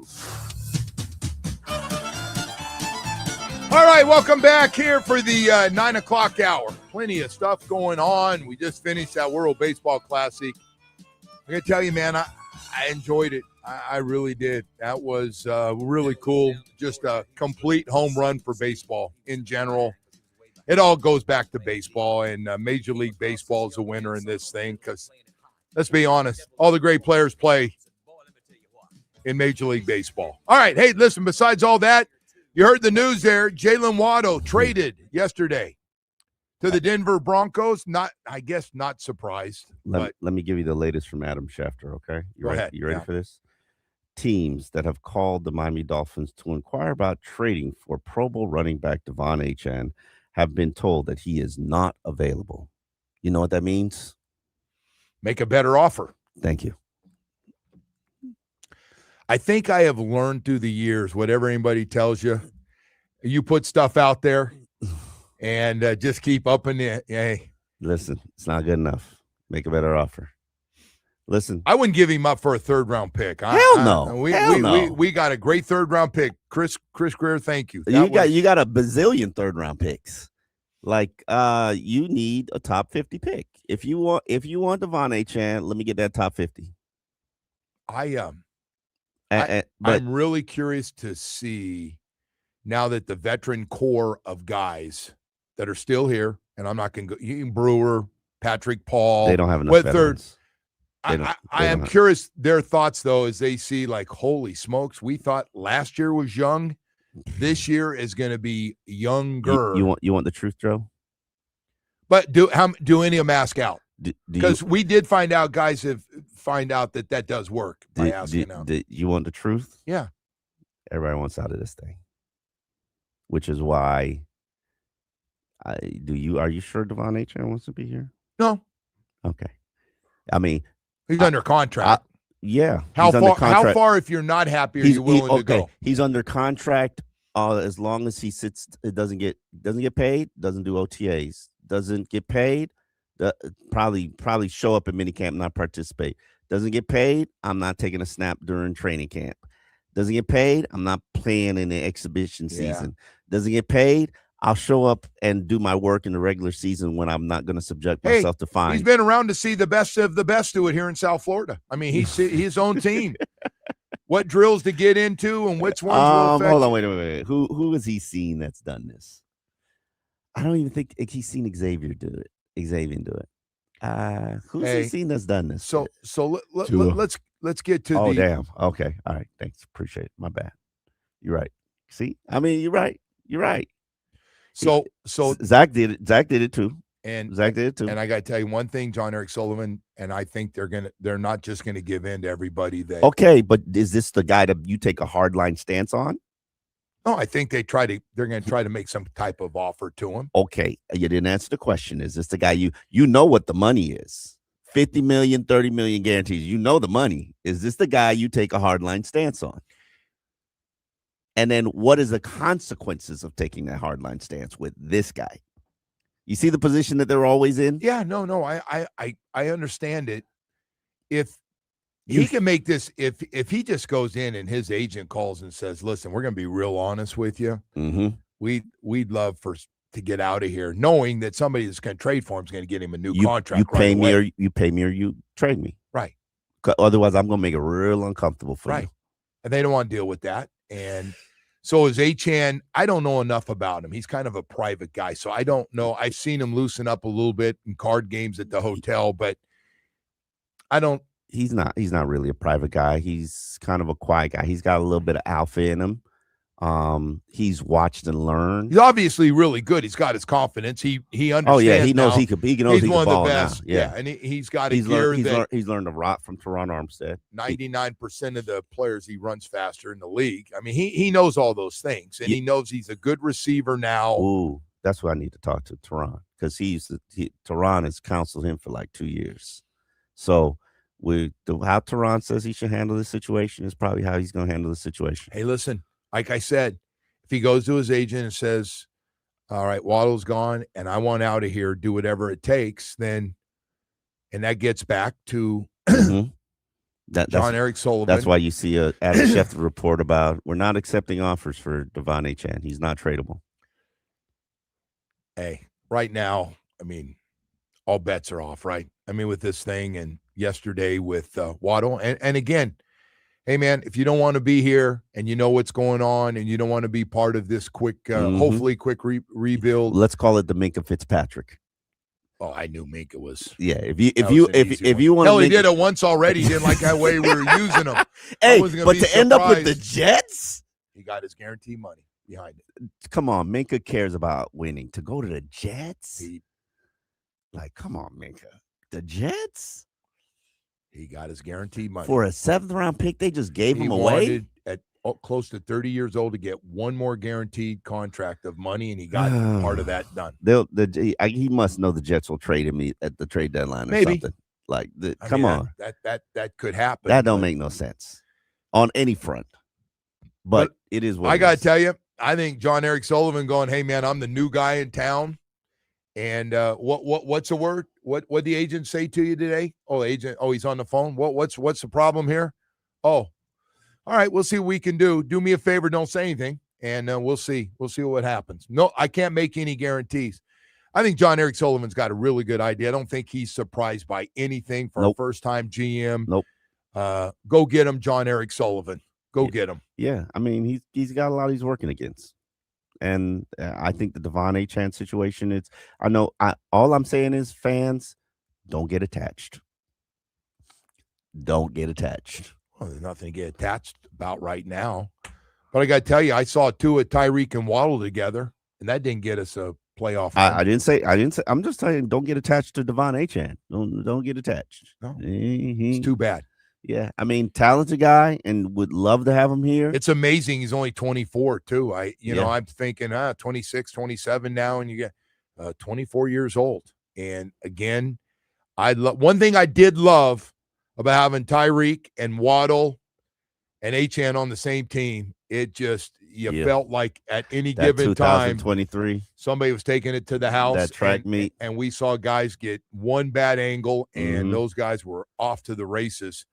All right, welcome back here for the 9 o'clock hour. Plenty of stuff going on. We just finished that World Baseball Classic. I'm going to tell you, man, I enjoyed it. I really did. That was really cool. Just a complete home run for baseball in general. It all goes back to baseball, and Major League Baseball is a winner in this thing because, let's be honest, all the great players play in Major League Baseball. All right, hey, listen, besides all that, you heard the news there. Jaylen Waddle traded yesterday to the Denver Broncos. I guess not surprised. Let me give you the latest from Adam Schefter, okay? Go ahead. You ready for this? Teams that have called the Miami Dolphins to inquire about trading for Pro Bowl running back Devon Achane have been told that he is not available. You know what that means? Make a better offer. Thank you. I think I have learned through the years, whatever anybody tells you, you put stuff out there and just keep up in the, hey. Listen, it's not good enough. Make a better offer. Listen. I wouldn't give him up for a third-round pick. Hell no. We got a great third-round pick. Chris Greer, thank you. You got a bazillion third-round picks. Like, you need a top 50 pick. If you want Devon Achane, let me get that top 50. I'm really curious to see now that the veteran core of guys that are still here, and I'm not going to go, Brewer, Patrick Paul. They don't have enough veterans. I am curious their thoughts, though, as they see, like, holy smokes, we thought last year was young. This year is going to be younger. You want the truth, Joe? But do any of them ask out? Because we did find out, guys have find out that does work by asking out. You want the truth? Yeah. Everybody wants out of this thing, which is why. Are you sure Devon Achane wants to be here? No. Okay. I mean, he's under contract. Yeah. How far, if you're not happy, are you willing to go? He's under contract as long as he sits. It doesn't get paid. Doesn't do OTAs. Doesn't get paid. Probably show up at minicamp, not participate. Doesn't get paid. I'm not taking a snap during training camp. Doesn't get paid. I'm not playing in the exhibition season. Doesn't get paid. I'll show up and do my work in the regular season when I'm not going to subject myself to fines. He's been around to see the best of the best do it here in South Florida. I mean, he's his own team. What drills to get into and which ones will affect. Hold on, wait a minute. Who has he seen that's done this? I don't even think he's seen Xavier do it. Who's he seen that's done this? So let's get to Oh, damn. Okay. All right. Thanks. Appreciate it. My bad. You're right. See? I mean, you're right. So Zach did it. Zach did it too. And Zach did it too. And I got to tell you one thing, John Eric Sullivan, and I think they're not just going to give in to everybody that. Okay, but is this the guy that you take a hardline stance on? No, I think they're going to try to make some type of offer to him. Okay, you didn't answer the question. Is this the guy you know what the money is? 50 million, 30 million guarantees. You know the money. Is this the guy you take a hardline stance on? And then what is the consequences of taking that hardline stance with this guy? You see the position that they're always in? Yeah, no, I understand it. If he can make this, if he just goes in and his agent calls and says, "Listen, we're going to be real honest with you. Mm-hmm. We'd love to get out of here," knowing that somebody that's going to trade for him is going to get him a new contract. You pay me or you trade me. Right. Otherwise, I'm going to make it real uncomfortable for you. And they don't want to deal with that. And so is Achane. I don't know enough about him. He's kind of a private guy, so I don't know. I've seen him loosen up a little bit in card games at the hotel, but I don't he's not really a private guy. He's kind of a quiet guy. He's got a little bit of alpha in him. He's watched and learned. He's obviously really good. He's got his confidence. He understands. Oh yeah, he knows now. he could. He knows He's he one can of ball the now. best. Yeah, And he's got a he's gear learned. that He's learned a lot from Teron Armstead. 99% of the players he runs faster in the league. I mean, he knows all those things, and he knows he's a good receiver now. Ooh, that's what I need to talk to Teron, because Teron has counseled him for like 2 years. So how Teron says he should handle this situation is probably how he's going to handle the situation. Hey, listen, like I said, if he goes to his agent and says, all right, Waddle's gone and I want out of here, do whatever it takes, then, and that gets back to John Eric Sullivan. That's why you see a Adam Schefter report about we're not accepting offers for Devon Achane. He's not tradable. Hey, right now, I mean, all bets are off, right? I mean, with this thing and yesterday with Waddle. And again, hey, man, if you don't want to be here and you know what's going on and you don't want to be part of this quick, hopefully quick rebuild. Let's call it the Minkah Fitzpatrick. Oh, I knew Minkah was. Yeah, if you want, hell, he did it once already. He didn't like that way we were using him. Hey, but to end up with the Jets, he got his guaranteed money behind it. Come on, Minkah cares about winning. To go to the Jets, like, come on, Minkah, the Jets. He got his guaranteed money for a 7th round pick. They just gave him away. Wanted at close to 30 years old to get one more guaranteed contract of money, and he got part of that done. He must know the Jets will trade him at the trade deadline or Maybe. something. Like, come on, that could happen. That don't make no sense on any front. But it is what I got to tell you. I think John Eric Sullivan going, hey man, I'm the new guy in town. And what's the word? What the agent say to you today? Oh, agent. Oh, he's on the phone. What's the problem here? Oh, all right. We'll see what we can do. Do me a favor. Don't say anything, and we'll see. We'll see what happens. No, I can't make any guarantees. I think John Eric Sullivan's got a really good idea. I don't think he's surprised by anything for a first-time GM. Nope. Go get him, John Eric Sullivan. Go get him. Yeah, I mean he's got a lot he's working against. And I think the Devon Achane situation, all I'm saying is, fans, don't get attached. Don't get attached. Well, there's nothing to get attached about right now. But I got to tell you, I saw two at Tyreek and Waddle together, and that didn't get us a playoff. I didn't say. I'm just saying, don't get attached to Devon Achane. Don't get attached. No, it's too bad. Yeah, I mean, talented guy, and would love to have him here. It's amazing he's only 24 too. I'm thinking 26, 27 now, and you get 24 years old. And again, one thing I did love about having Tyreek and Waddle and Achane on the same team. It just felt like at any given time, 2023, somebody was taking it to the house. That track meet, and we saw guys get one bad angle, and those guys were off to the races.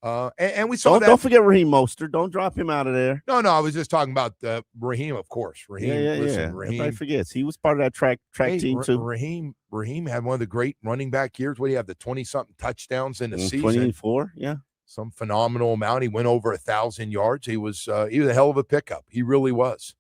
And we saw that. Don't forget Raheem Mostert. Don't drop him out of there. No, I was just talking about Raheem, of course. Raheem, Raheem. Everybody forgets he was part of that track team too. Raheem had one of the great running back years. What do you have? The 20-something touchdowns in the season. 24, yeah. Some phenomenal amount. He went over 1,000 yards. He was a hell of a pickup. He really was.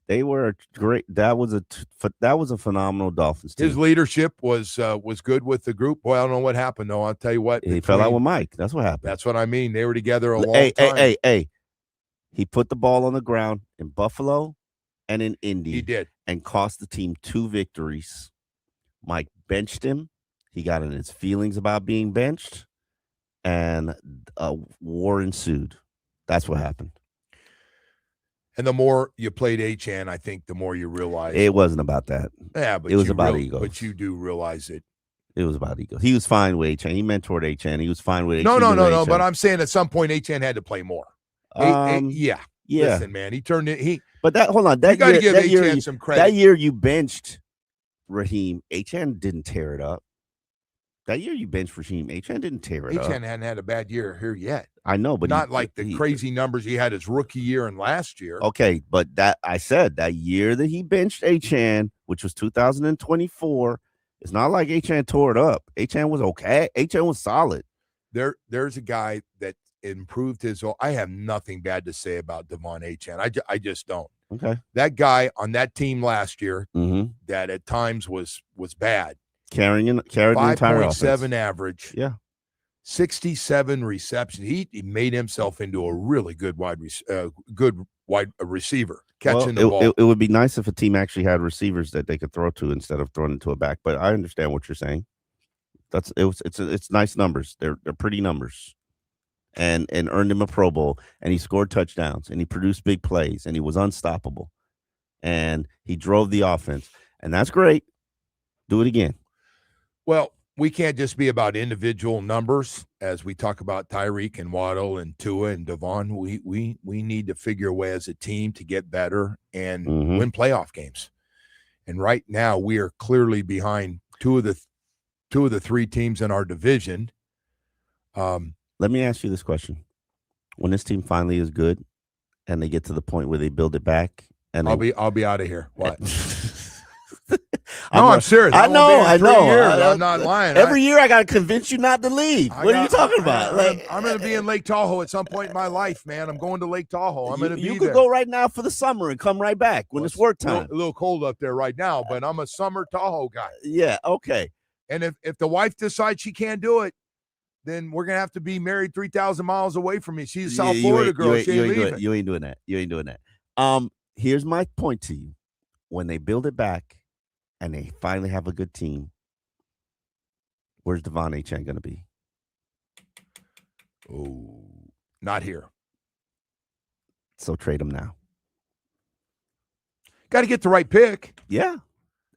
They were great. That was a phenomenal Dolphins team. His leadership was good with the group. Boy, I don't know what happened though. I'll tell you what. He fell out with Mike. That's what happened. That's what I mean. They were together a long time. Hey. He put the ball on the ground in Buffalo and in Indy. He did. And cost the team 2 victories. Mike benched him. He got in his feelings about being benched, and a war ensued. That's what happened. And the more you played Achane, I think the more you realize it wasn't about that. Yeah, but it was about ego. But you do realize it. It was about ego. He was fine with Achane. He mentored Achane. He was fine with No. But I'm saying at some point Achane had to play more. Yeah. Listen, man, he turned it. But hold on. That you got to give Achane some credit. That year you benched Raheem. Achane didn't tear it up. That year you benched Raheem. Achane didn't tear it up. Achane hadn't had a bad year here yet. I know, but not like the crazy numbers he had his rookie year and last year. Okay, but that year that he benched Achane, which was 2024, it's not like Achane tore it up. Achane was okay. Achane was solid. There's a guy that improved his. I have nothing bad to say about Devon Achane. I just don't. Okay, that guy on that team last year that at times was bad. Carrying the entire offense. 5.7 average. Yeah. 67 receptions. He made himself into a really good wide receiver catching the ball. It would be nice if a team actually had receivers that they could throw to instead of throwing it to a back. But I understand what you're saying. It's nice numbers. They're pretty numbers, and earned him a Pro Bowl, and he scored touchdowns, and he produced big plays, and he was unstoppable, and he drove the offense, and that's great. Do it again. Well, we can't just be about individual numbers as we talk about Tyreek and Waddle and Tua and Devon. We need to figure a way as a team to get better and win playoff games. And right now we are clearly behind two of the three teams in our division. Let me ask you this question: when this team finally is good and they get to the point where they build it back, and I'll be out of here. What? I'm serious. I know. I'm not lying. Every year I got to convince you not to leave. What are you talking about? I'm going to be in Lake Tahoe at some point in my life, man. I'm going to Lake Tahoe. I'm going to be there. You could go right now for the summer and come right back when it's work time. A little cold up there right now, but I'm a summer Tahoe guy. Yeah, okay. And if the wife decides she can't do it, then we're going to have to be married 3,000 miles away from me. She's a South Florida girl. She ain't leaving. You ain't doing that. Here's my point to you. When they build it back, and they finally have a good team, where's Devon Achane going to be? Oh, not here. So trade him now. Got to get the right pick. Yeah.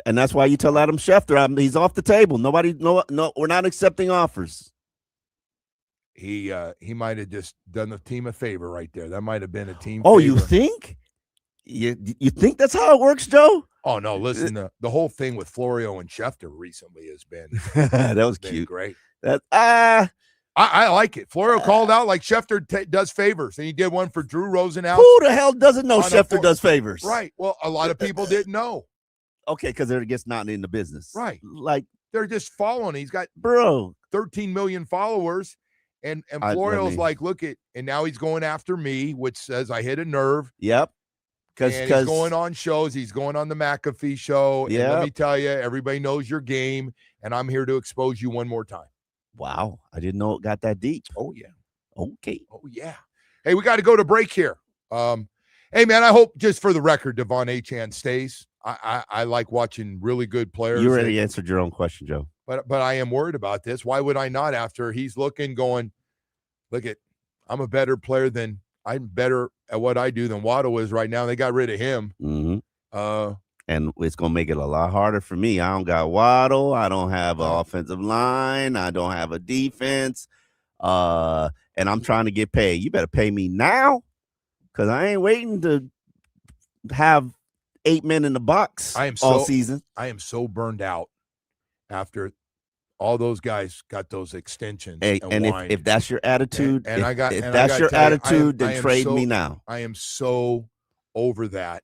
And that's why you tell Adam Schefter, he's off the table. No, we're not accepting offers. He might have just done the team a favor right there. That might have been a team favor. You think? You think that's how it works, Joe? Oh, no, listen, the whole thing with Florio and Schefter recently has been that was cute. Great. I like it. Florio called out like Schefter does favors, and he did one for Drew Rosenhaus. Who the hell doesn't know Schefter does favors? Right. Well, a lot of people didn't know. Okay, because they're just not in the business. Right. Like, they're just following. He's got 13 million followers, and Florio's like, look at, and now he's going after me, which says I hit a nerve. Yep. And he's going on shows. He's going on the McAfee show. And let me tell you, everybody knows your game, and I'm here to expose you one more time. Wow. I didn't know it got that deep. Oh, yeah. Okay. Oh, yeah. Hey, we got to go to break here. Hey, man, I hope, just for the record, Devon Achane stays. I like watching really good players. You already answered your own question, Joe. But I am worried about this. Why would I not after he's looking, going, look at, I'm a better player than, I'm better at what I do than Waddle is right now. They got rid of him. And it's going to make it a lot harder for me. I don't got Waddle. I don't have an offensive line. I don't have a defense. And I'm trying to get paid. You better pay me now, because I ain't waiting to have 8 men in the box all season. I am so burned out after all those guys got those extensions. And if that's your attitude, then trade me now. I am so over that.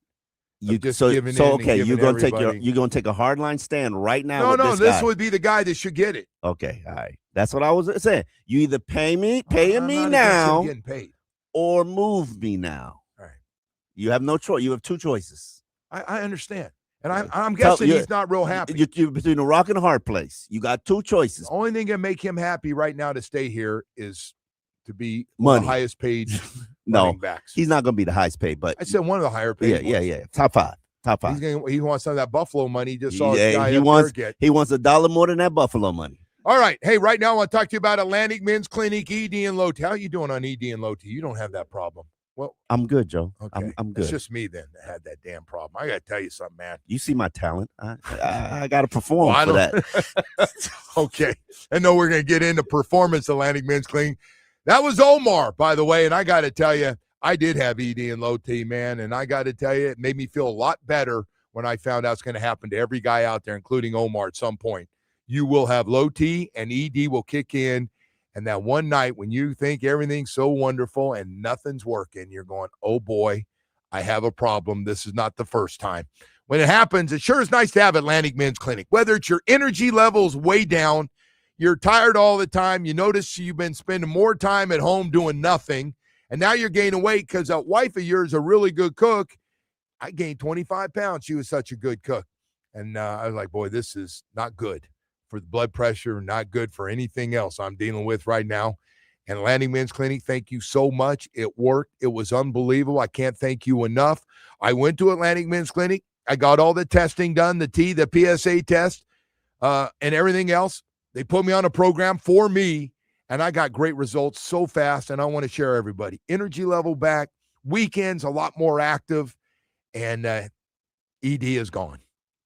You're going to take a hardline stand right now. This would be the guy that should get it. Okay, all right. That's what I was saying. You either pay me now, getting paid, or move me now. All right. You have no choice. You have two choices. I understand. And I'm guessing he's not real happy. You're between a rock and a hard place. You got two choices. The only thing that make him happy right now to stay here is to be money. The highest paid running backs. He's not going to be the highest paid, but I said one of the higher paid. Yeah. Top five. He wants some of that Buffalo money. He just saw he wants $1 more than that Buffalo money. All right. Hey, right now I want to talk to you about Atlantic Men's Clinic, ED and Low T. How you doing on ED and Low T? You don't have that problem. Well, I'm good, Joe. Okay. I'm good. It's just me then that had that damn problem. I got to tell you something, man. You see my talent. I got to perform for that. Okay. I know we're going to get into performance, Atlantic Men's Clinic. That was Omar, by the way, and I got to tell you, I did have ED and Low T, man, and I got to tell you, it made me feel a lot better when I found out it's going to happen to every guy out there, including Omar at some point. You will have Low T, and ED will kick in. And that one night when you think everything's so wonderful and nothing's working, you're going, oh, boy, I have a problem. This is not the first time. When it happens, it sure is nice to have Atlantic Men's Clinic. Whether it's your energy levels way down, you're tired all the time, you notice you've been spending more time at home doing nothing, and now you're gaining weight because that wife of yours is a really good cook. I gained 25 pounds. She was such a good cook. And I was like, boy, this is not good for the blood pressure, not good for anything else I'm dealing with right now. And Atlantic Men's Clinic, thank you so much. It worked. It was unbelievable. I can't thank you enough. I went to Atlantic Men's Clinic. I got all the testing done, the PSA test, and everything else. They put me on a program for me, and I got great results so fast, and I want to share everybody. Energy level back, weekends a lot more active, and ED is gone.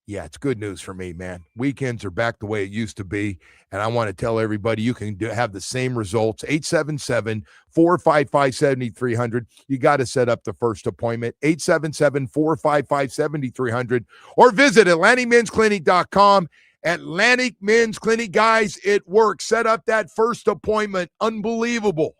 Yeah, it's good news for me, man. Weekends are back the way it used to be, and I want to tell everybody you can have the same results. 877-455-7300. You got to set up the first appointment. 877-455-7300, or visit AtlanticMen'sClinic.com. Atlantic Men's Clinic, guys, it works. Set up that first appointment. Unbelievable.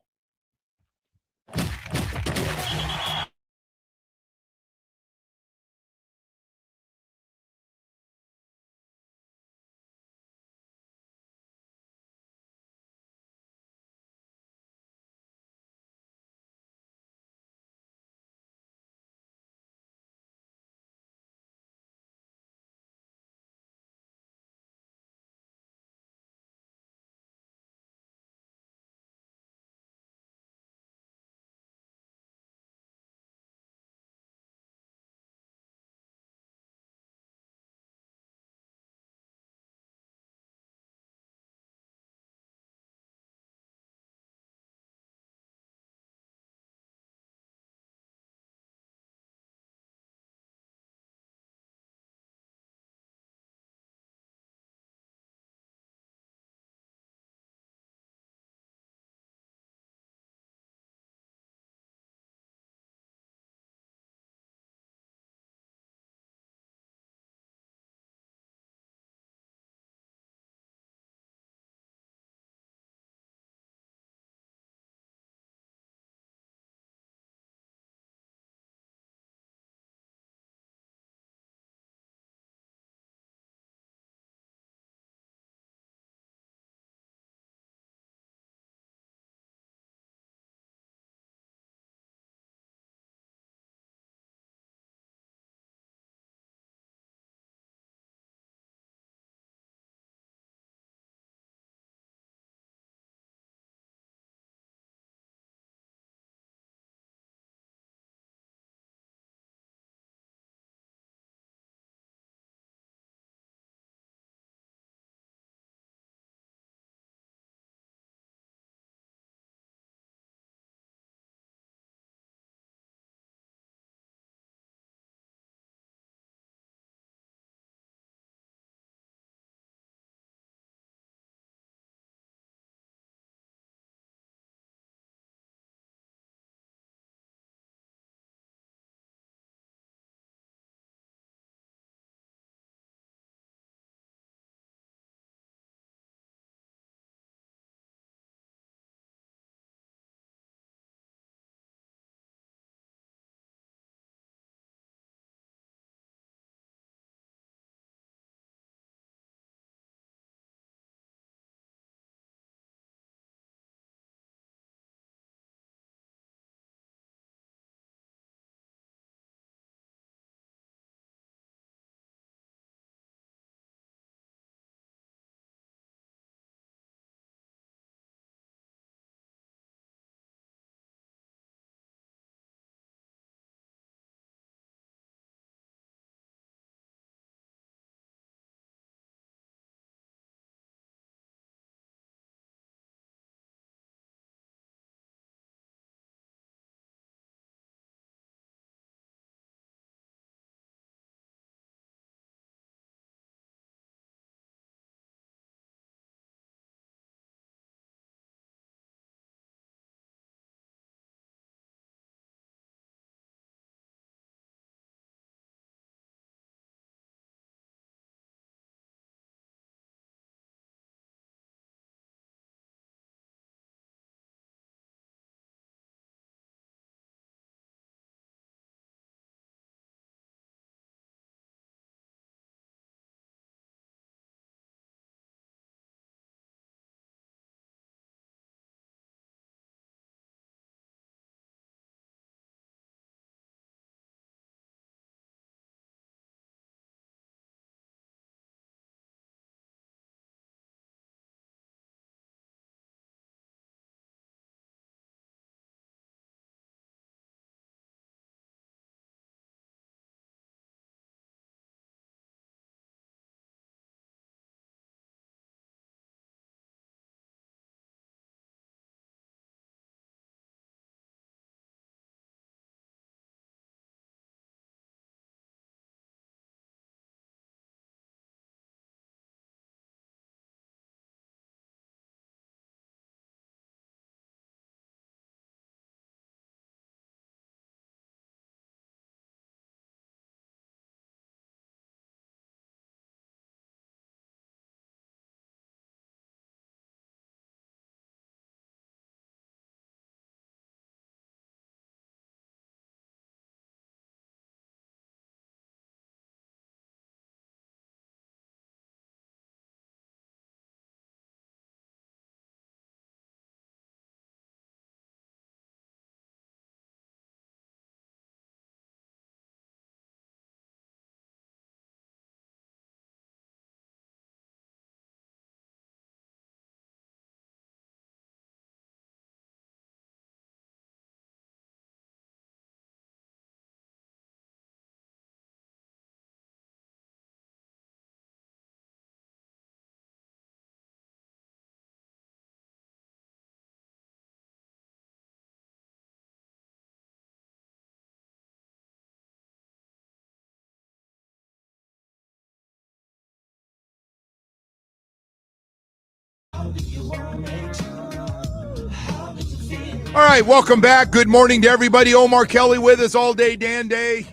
All right, welcome back. Good morning to everybody. Omar Kelly with us all day, Dan Day.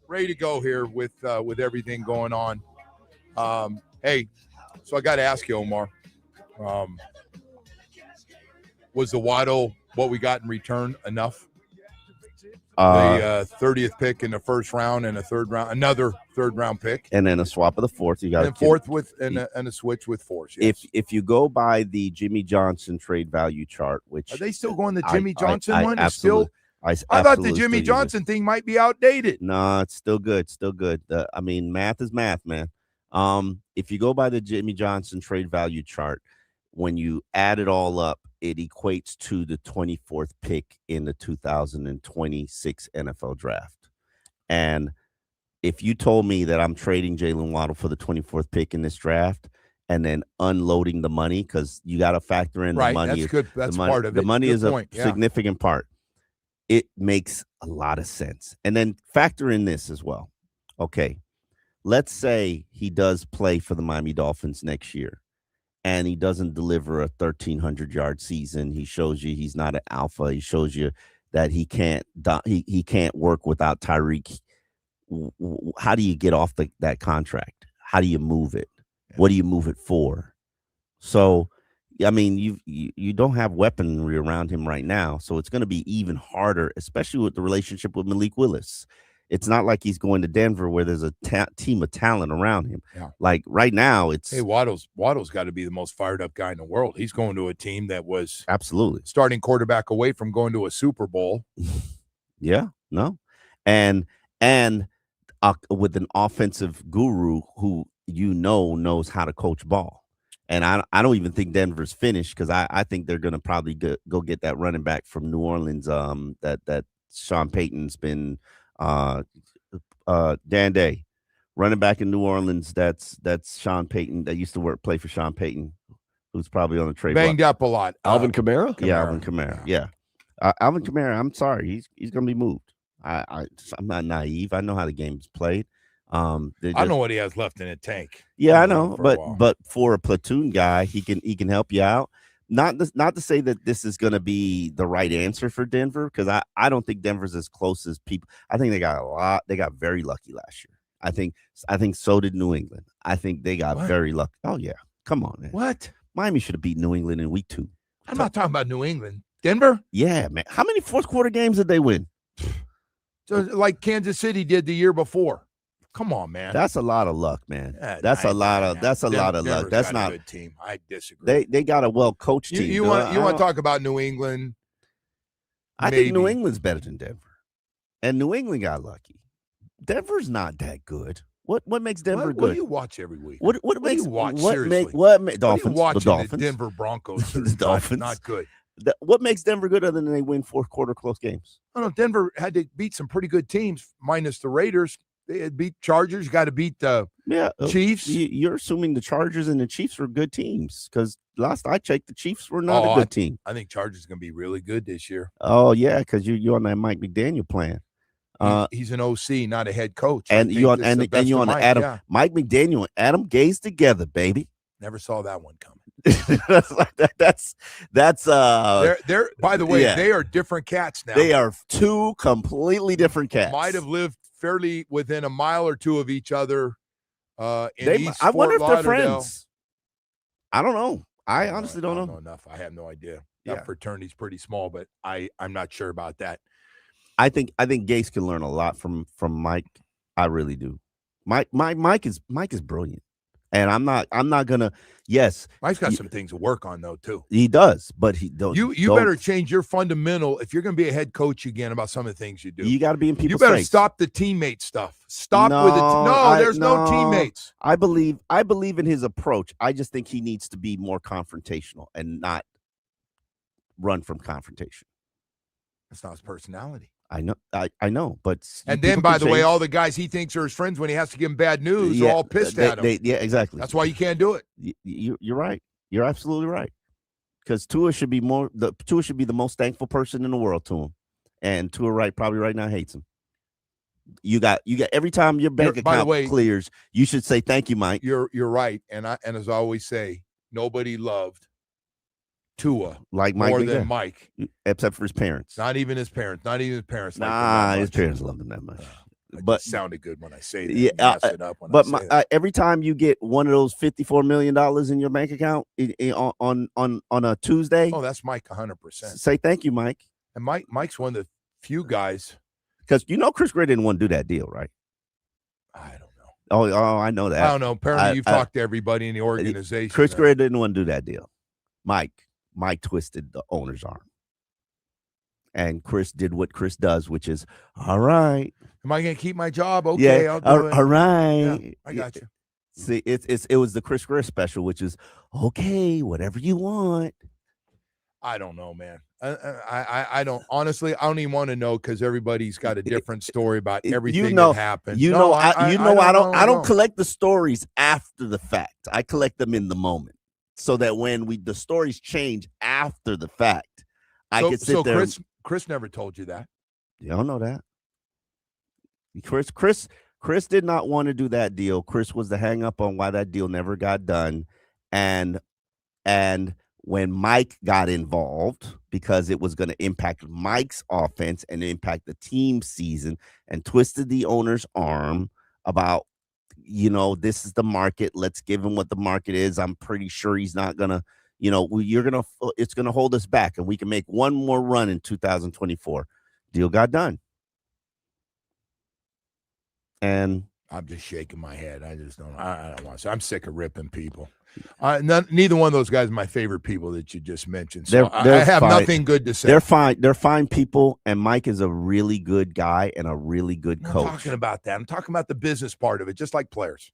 Ready to go here with everything going on. Hey, so I got to ask you, Omar, was the Waddle, what we got in return, enough? The 30th pick in the first round and another third round pick, and then a swap of the fourth. You got a fourth with and a switch with fourth. Yes. If you go by the Jimmy Johnson trade value chart, which are they still going the Jimmy Johnson one? I thought the Jimmy Johnson thing might be outdated. No, it's still good. Still good. I mean, math is math, man. If you go by the Jimmy Johnson trade value chart, when you add it all up, it equates to the 24th pick in the 2026 NFL draft. And if you told me that I'm trading Jaylen Waddle for the 24th pick in this draft and then unloading the money, because you got to factor in the money. That's good. That's part of it. The money good is point. a significant part. It makes a lot of sense. And then factor in this as well. Okay, let's say he does play for the Miami Dolphins next year, and he doesn't deliver a 1,300-yard season. He shows you he's not an alpha. He shows you that he can't work without Tyreek. How do you get off that contract? How do you move it? What do you move it for? So, I mean, you don't have weaponry around him right now, so it's going to be even harder, especially with the relationship with Malik Willis. It's not like he's going to Denver where there's a team of talent around him. Yeah. Like right now, Waddle's got to be the most fired up guy in the world. He's going to a team that was absolutely starting quarterback away from going to a Super Bowl. Yeah, no, and with an offensive guru who knows how to coach ball. And I don't even think Denver's finished, because I think they're going to probably go get that running back from New Orleans that Sean Payton's been Dan Day, running back in New Orleans. That's Sean Payton that used to play for Sean Payton, who's probably on the trade banged block. up a lot. Alvin Kamara? Yeah, Alvin Kamara. Yeah. Alvin Kamara, I'm sorry, he's going to be moved. I'm not naive. I know how the game's played. I know what he has left in a tank. Yeah, I know, but for a platoon guy, he can help you out. Not to say that this is going to be the right answer for Denver, because I don't think Denver's as close as people. I think they got very lucky last year. I think so did New England. I think they got very lucky. Oh yeah, come on, man. What? Miami should have beat New England in week 2. I'm not talking about New England. Denver? Yeah, man. How many fourth quarter games did they win? So, like Kansas City did the year before. Come on, man. That's a lot of luck, man. That's a lot of luck. That's not a good team. I disagree. They got a well-coached team. You want to talk about New England? I think New England's better than Denver. And New England got lucky. Denver's not that good. What makes Denver good? What do you watch every week? What makes you watch what seriously? Dolphins? What the Dolphins. The Denver Broncos. The Dolphins. Not good. What makes Denver good other than they win fourth quarter close games? I don't know. Denver had to beat some pretty good teams, minus the Raiders. They had beat Chargers. Got to beat the Chiefs. You're assuming the Chargers and the Chiefs were good teams, because last I checked, the Chiefs were not a good team. I think Chargers going to be really good this year. Oh yeah, because you're on that Mike McDaniel plan. He's an OC, not a head coach. And you on the Adam Mike McDaniel and Adam Gase together, baby. Never saw that one coming. that's they're by the way, they are different cats now. They are two completely different cats. Might have lived fairly within a mile or two of each other. I wonder if they're friends. I don't know. I honestly don't know enough. I have no idea. That fraternity's pretty small, but I'm not sure about that. I think Gase can learn a lot from Mike. I really do. Mike is brilliant. And I'm not gonna. Yes, Mike's got some things to work on though too. He does, but he don't. You better change your fundamental if you're going to be a head coach again about some of the things you do. You got to be in people's. You better strengths. Stop the teammate stuff. Stop with it. There's no teammates. I believe in his approach. I just think he needs to be more confrontational and not run from confrontation. That's not his personality. I know, but and then by the way, all the guys he thinks are his friends, when he has to give him bad news, are all pissed at him. Yeah, exactly. That's why you can't do it. You're right. You're absolutely right. Because Tua should be the most thankful person in the world to him, and Tua probably right now hates him. You got every time your bank account clears, you should say thank you, Mike. You're right, and as I always say, nobody loved Tua like Mike more McGuire. than Mike. Except for his parents. Not even his parents. Not even his parents. Nah, his parents loved him that much. But sounded good when I say that. Yeah, Mess it up when but I say that. every time you get one of those $54 million in your bank account on a Tuesday, Oh, that's Mike 100%. Say thank you, Mike. And Mike's one of the few guys. Because Chris Gray didn't want to do that deal, right? I don't know. Oh, I know that. I don't know. Apparently, you've talked to everybody in the organization. Chris Gray didn't want to do that deal. Mike twisted the owner's arm. And Chris did what Chris does, which is, all right. Am I going to keep my job? Okay, yeah, I'll do it. All right. Yeah, I got you. See, it was the Chris Gray special, which is, okay, whatever you want. I don't know, man. I don't honestly. I don't even want to know because everybody's got a different story about everything that happened. I don't collect the stories after the fact. I collect them in the moment, so that when the stories change after the fact, I can sit there. Chris never told you that. You don't know that. Chris did not want to do that deal. Chris was the hang up on why that deal never got done, and when Mike got involved, because it was going to impact Mike's offense and impact the team season, and twisted the owner's arm about, this is the market. Let's give him what the market is. I'm pretty sure he's not going to, it's going to hold us back, and we can make one more run in 2024. Deal got done. And I'm just shaking my head. I just don't. I don't want to. I'm sick of ripping people. Neither one of those guys are my favorite people that you just mentioned. So I have nothing good to say. They're fine. They're fine people. And Mike is a really good guy and a really good coach. I'm talking about that. I'm talking about the business part of it, just like players.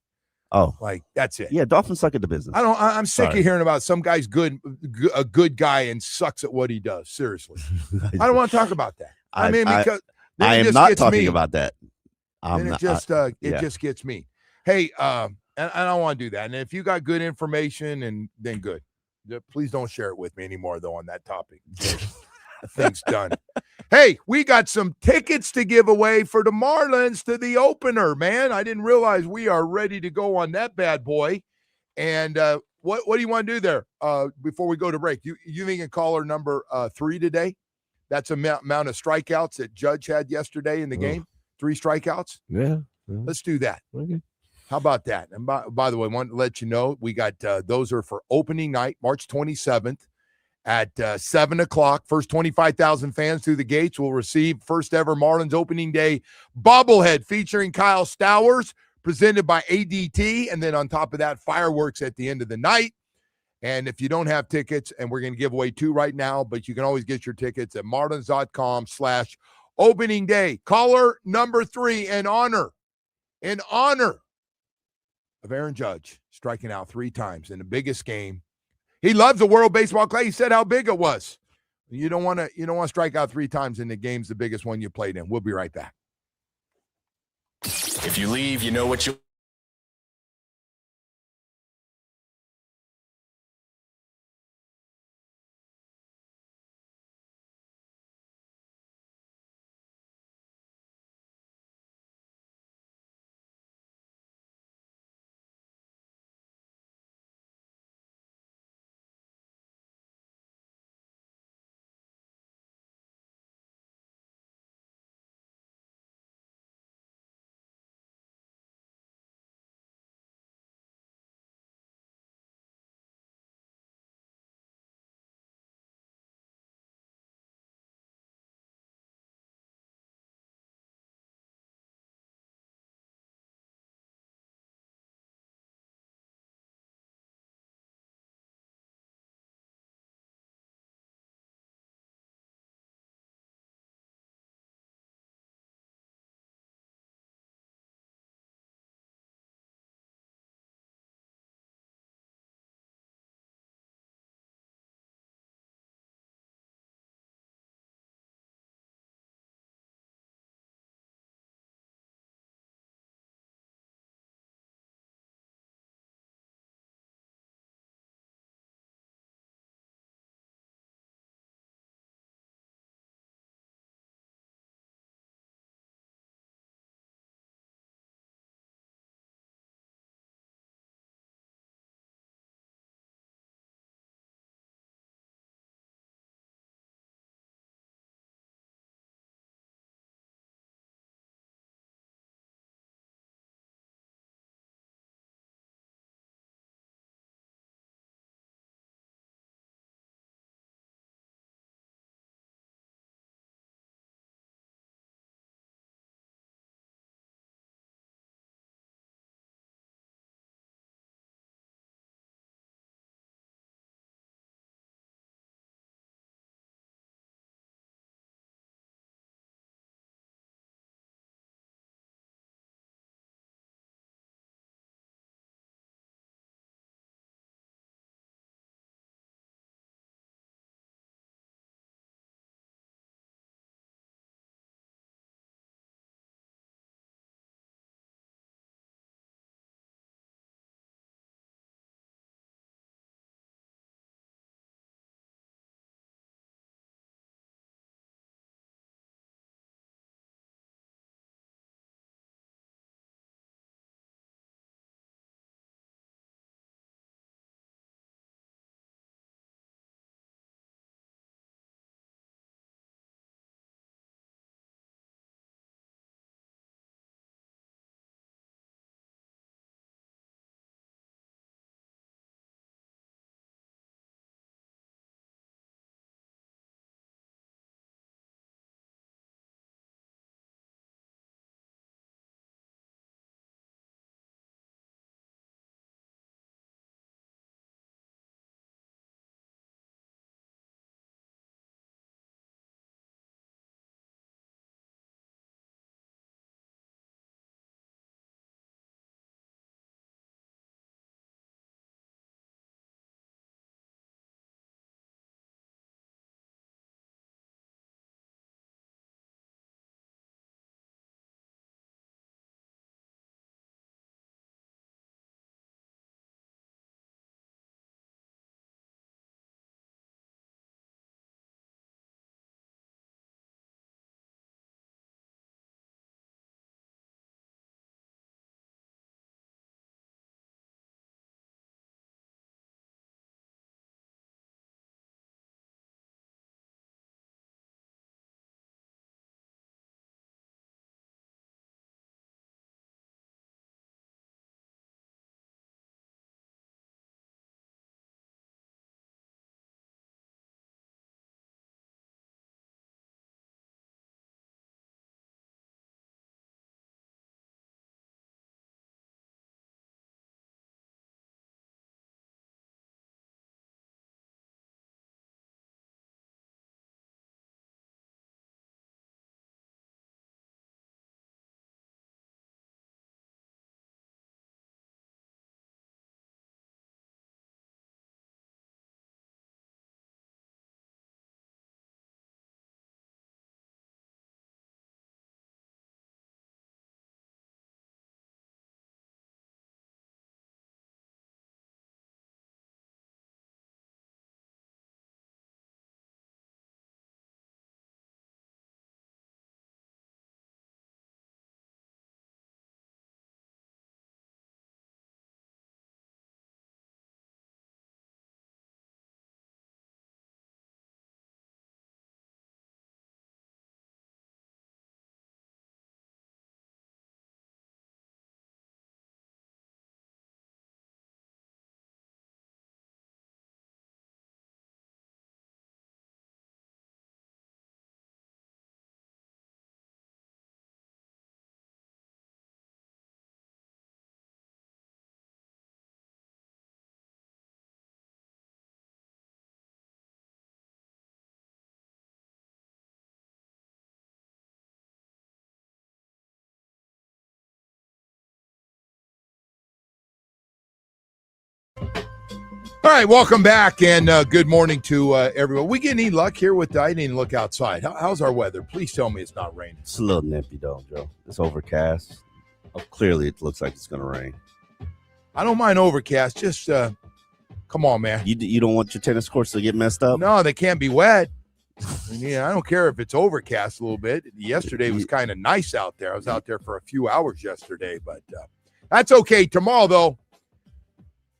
Oh, like that's it. Yeah, Dolphins suck at the business. I'm sick of hearing about some guy's a good guy and sucks at what he does. Seriously, I don't want to talk about that. Because I am not talking about that. It just gets me. Hey, and I don't want to do that. And if you got good information, then good. Please don't share it with me anymore, though, on that topic. Thing's done. Hey, we got some tickets to give away for the Marlins to the opener, man. I didn't realize we are ready to go on that bad boy. And what do you want to do there before we go to break? You think in caller number 3 today? That's amount of strikeouts that Judge had yesterday in the game. 3 strikeouts. Yeah. Let's do that. Okay. How about that? And by the way, I want to let you know we got those are for opening night, March 27th at 7 o'clock. First 25,000 fans through the gates will receive first ever Marlins opening day bobblehead featuring Kyle Stowers, presented by ADT. And then on top of that, fireworks at the end of the night. And if you don't have tickets, and we're going to give away 2 right now, but you can always get your tickets at marlins.com/opening day. Caller number 3 in honor of Aaron Judge striking out 3 times in the biggest game. He loves the World Baseball Classic. He said how big it was. You don't want to strike out 3 times in the game's the biggest one you played in. We'll be right back. If you leave, you know what you All right, welcome back, and good morning to everyone. We get any luck here with I didn't even look outside. How's our weather? Please tell me it's not raining. It's a little nippy, though, Joe. It's overcast. Oh, clearly, it looks like it's going to rain. I don't mind overcast. Just come on, man. You don't want your tennis courts to get messed up? No, they can't be wet. I don't care if it's overcast a little bit. Yesterday was kind of nice out there. I was out there for a few hours yesterday, but that's okay. Tomorrow, though.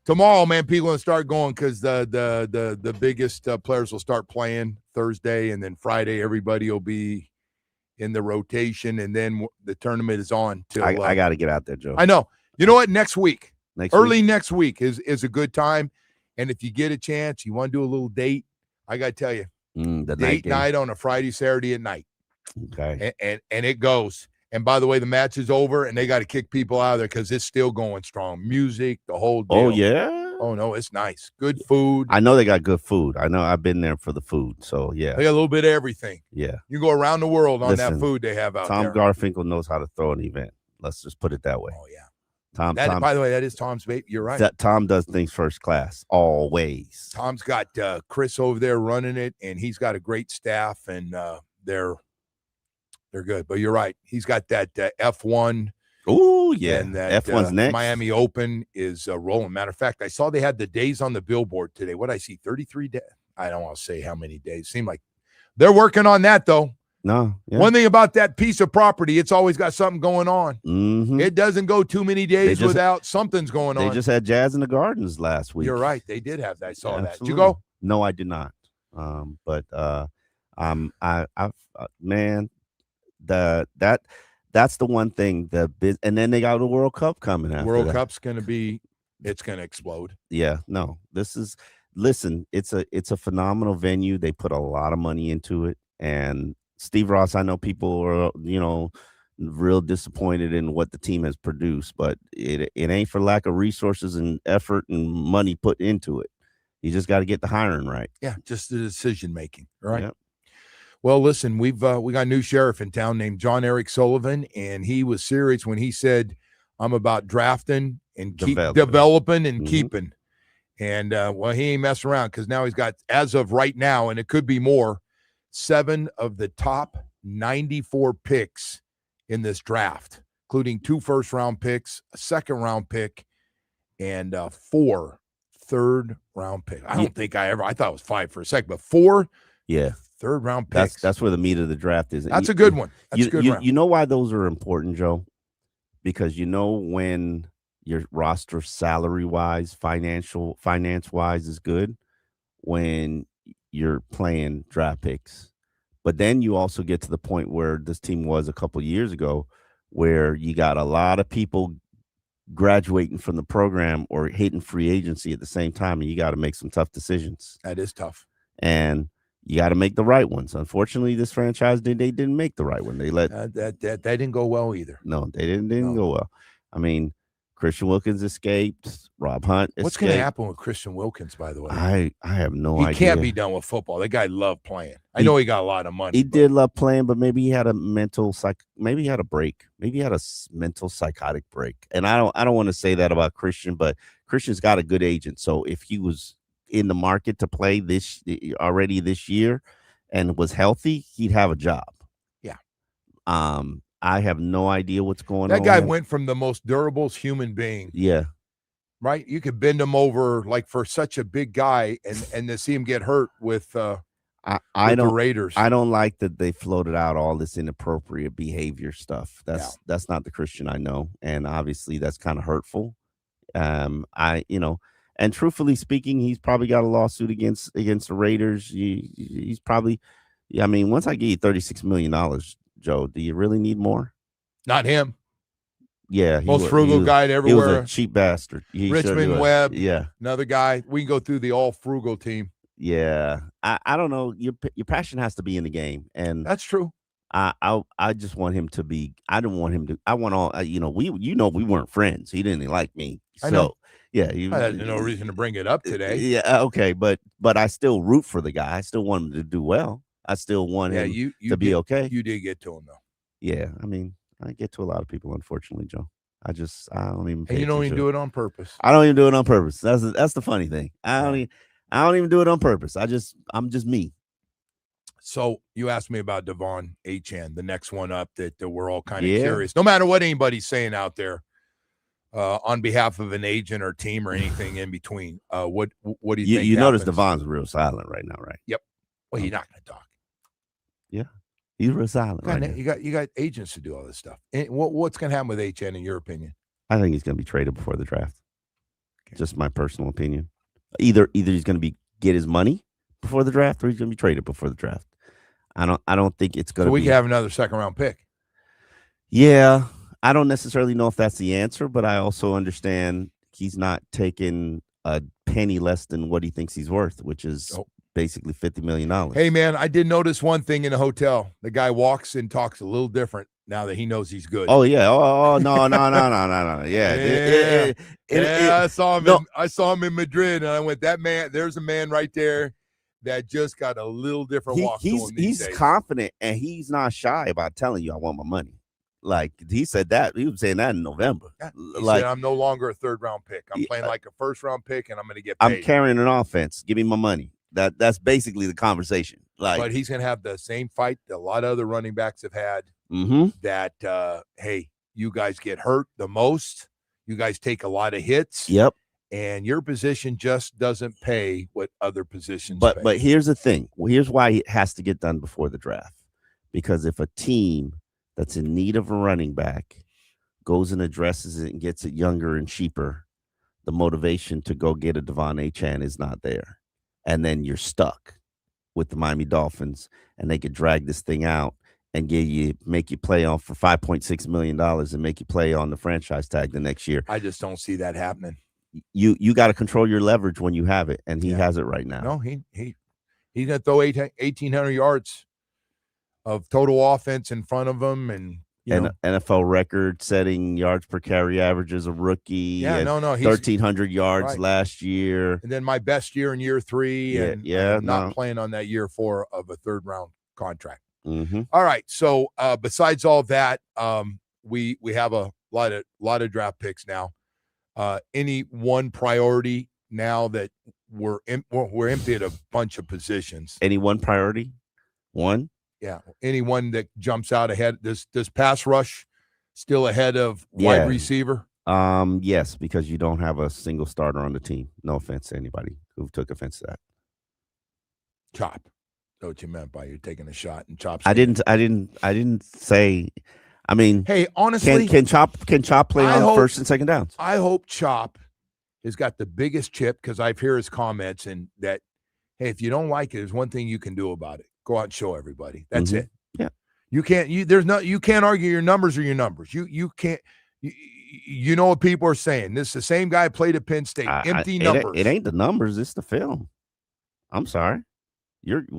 Tomorrow, man, people will start going because the biggest players will start playing Thursday, and then Friday everybody will be in the rotation, and then the tournament is on. Till I got to get out there, Joe. I know. You know what? Next week, Early next week is a good time, and if you get a chance, you want to do a little date, I got to tell you, the date night on a Friday, Saturday at night. Okay. And it goes. And by the way, the match is over, and they got to kick people out of there because it's still going strong. Music, the whole deal. Oh, yeah? Oh, no, it's nice. Good food. I know they got good food. I know I've been there for the food. So, yeah. They got a little bit of everything. Yeah. You go around the world on Listen, that food they have out there. Tom Garfinkel knows how to throw an event. Let's just put it that way. Oh, yeah. Tom, by the way, that is Tom's baby. You're right. Tom does things first class, always. Tom's got Chris over there running it, and he's got a great staff, and they're good. But you're right. He's got that F1. Oh, yeah. And that F1's next. Miami Open is rolling. Matter of fact, I saw they had the days on the billboard today. What I see, 33 days. I don't want to say how many days. Seem like they're working on that, though. No. Yeah. One thing about that piece of property, it's always got something going on. Mm-hmm. It doesn't go too many days without something's going on. They just had Jazz in the Gardens last week. You're right. They did have that. I saw that. Did you Absolutely. go? No, I did not. Man, that's the one thing. And then they got the World Cup coming after World that. Cup's going to explode. Yeah, no, listen, it's a phenomenal venue. They put a lot of money into it. And Steve Ross, I know people are, real disappointed in what the team has produced, but it ain't for lack of resources and effort and money put into it. You just got to get the hiring right. Yeah, just the decision making, right? Yep. Well, listen, we got a new sheriff in town named John Eric Sullivan, and he was serious when he said, "I'm about drafting and keep developing and keeping." And he ain't messing around because now he's got, as of right now, and it could be more, 7 of the top 94 picks in this draft, including 2 first-round picks, a second-round pick, and 4 third-round picks. I thought it was 5 for a second, but 4 third-round picks. That's where the meat of the draft is. That's a good one. That's a good round. You know why those are important, Joe? Because when your roster salary-wise, finance-wise is good, when you're playing draft picks. But then you also get to the point where this team was a couple years ago, where you got a lot of people graduating from the program or hitting free agency at the same time, and you got to make some tough decisions. That is tough. And you got to make the right ones. Unfortunately, this franchise, they didn't make the right one. They let that didn't go well either. No, they didn't go well. I mean, Christian Wilkins escaped. Rob Hunt escaped. What's going to happen with Christian Wilkins, by the way? I have no idea. He can't be done with football. That guy loved playing. I know he got a lot of money. He did love playing, but maybe he had a maybe he had a break. Maybe he had a mental psychotic break. And I don't want to say that about Christian, but Christian's got a good agent. So if he was in the market to play this year and was healthy, he'd have a job. Yeah. I have no idea what's going on. That guy went from the most durable human being. Yeah. Right? You could bend him over like for such a big guy and to see him get hurt with the Raiders. I don't like that they floated out all this inappropriate behavior stuff. That's not the Christian I know. And obviously that's kind of hurtful. And truthfully speaking, he's probably got a lawsuit against the Raiders. He's probably, once I give you $36 million, Joe, do you really need more? Not him. Yeah. Most frugal guy everywhere. He was a cheap bastard. Richmond Webb. Yeah. Another guy. We can go through the all frugal team. Yeah. I don't know. Your passion has to be in the game. And that's true. I just want him to be. I don't want him to. I want all. We weren't friends. He didn't like me. So, I know. Yeah. I had no reason to bring it up today. Yeah. Okay. But I still root for the guy. I still want him to do well. I still want him to be okay. You did get to him though. Yeah. I get to a lot of people, unfortunately, Joe. I don't even. And you don't even do it on purpose. I don't even do it on purpose. That's the funny thing. I don't even do it on purpose. I'm just me. So you asked me about Devon Achane, the next one up that we're all kind of curious. No matter what anybody's saying out there, on behalf of an agent or team or anything in between, what do you think? You notice Devon's real silent right now, right? Yep. Well, he's not going to talk. Yeah, he's real silent. You got agents to do all this stuff. And what's going to happen with Achane in your opinion? I think he's going to be traded before the draft. Okay. Just my personal opinion. Either he's going to get his money before the draft, or he's going to be traded before the draft. I don't think it's going to. So we can have another second-round pick. Yeah, I don't necessarily know if that's the answer, but I also understand he's not taking a penny less than what he thinks he's worth, which is basically $50 million. Hey, man, I did notice one thing in the hotel. The guy walks and talks a little different now that he knows he's good. Oh yeah. Oh no. Yeah. I saw him. No. I saw him in Madrid, and I went, "That man. There's a man right there that just got a little different walk." He's confident, and he's not shy about telling you, "I want my money." Like he said that. He was saying that in November. Yeah, he said, "I'm no longer a third-round pick. I'm playing like a first-round pick, and I'm going to get paid. I'm carrying an offense. Give me my money." That's basically the conversation. But he's going to have the same fight that a lot of other running backs have had. Mm-hmm. That hey, you guys get hurt the most. You guys take a lot of hits. Yep. And your position just doesn't pay what other positions pay. But here's the thing. Well, here's why it has to get done before the draft. Because if a team that's in need of a running back goes and addresses it and gets it younger and cheaper, the motivation to go get a Devon Achane is not there. And then you're stuck with the Miami Dolphins, and they could drag this thing out and make you play on for $5.6 million and make you play on the franchise tag the next year. I just don't see that happening. You got to control your leverage when you have it, and he has it right now. No, he's gonna throw 1,800 yards of total offense in front of him, and NFL record-setting yards per carry average as a rookie. Yeah, no, he's 1,300 yards last year, and then my best year in year 3. I'm not playing on that year 4 of a third-round contract. Mm-hmm. All right, so besides all that, we have a lot of draft picks now. Any one priority now that we're empty at a bunch of positions? Any one priority? One? Yeah. Anyone that jumps out ahead? Does pass rush still ahead of wide receiver? Yes, because you don't have a single starter on the team. No offense to anybody who took offense to that. Chop. That's what you meant by you're taking a shot and Chop. I didn't say. I mean, hey, honestly, can Chop play on first and second downs? I hope Chop has got the biggest chip, because I've heard his comments, and that, hey, if you don't like it, there's one thing you can do about it. Go out and show everybody. That's it. Yeah. You can't argue your numbers are your numbers. You can't. You know what people are saying. This is the same guy played at Penn State. Empty numbers. It ain't the numbers. It's the film. I'm sorry. You're a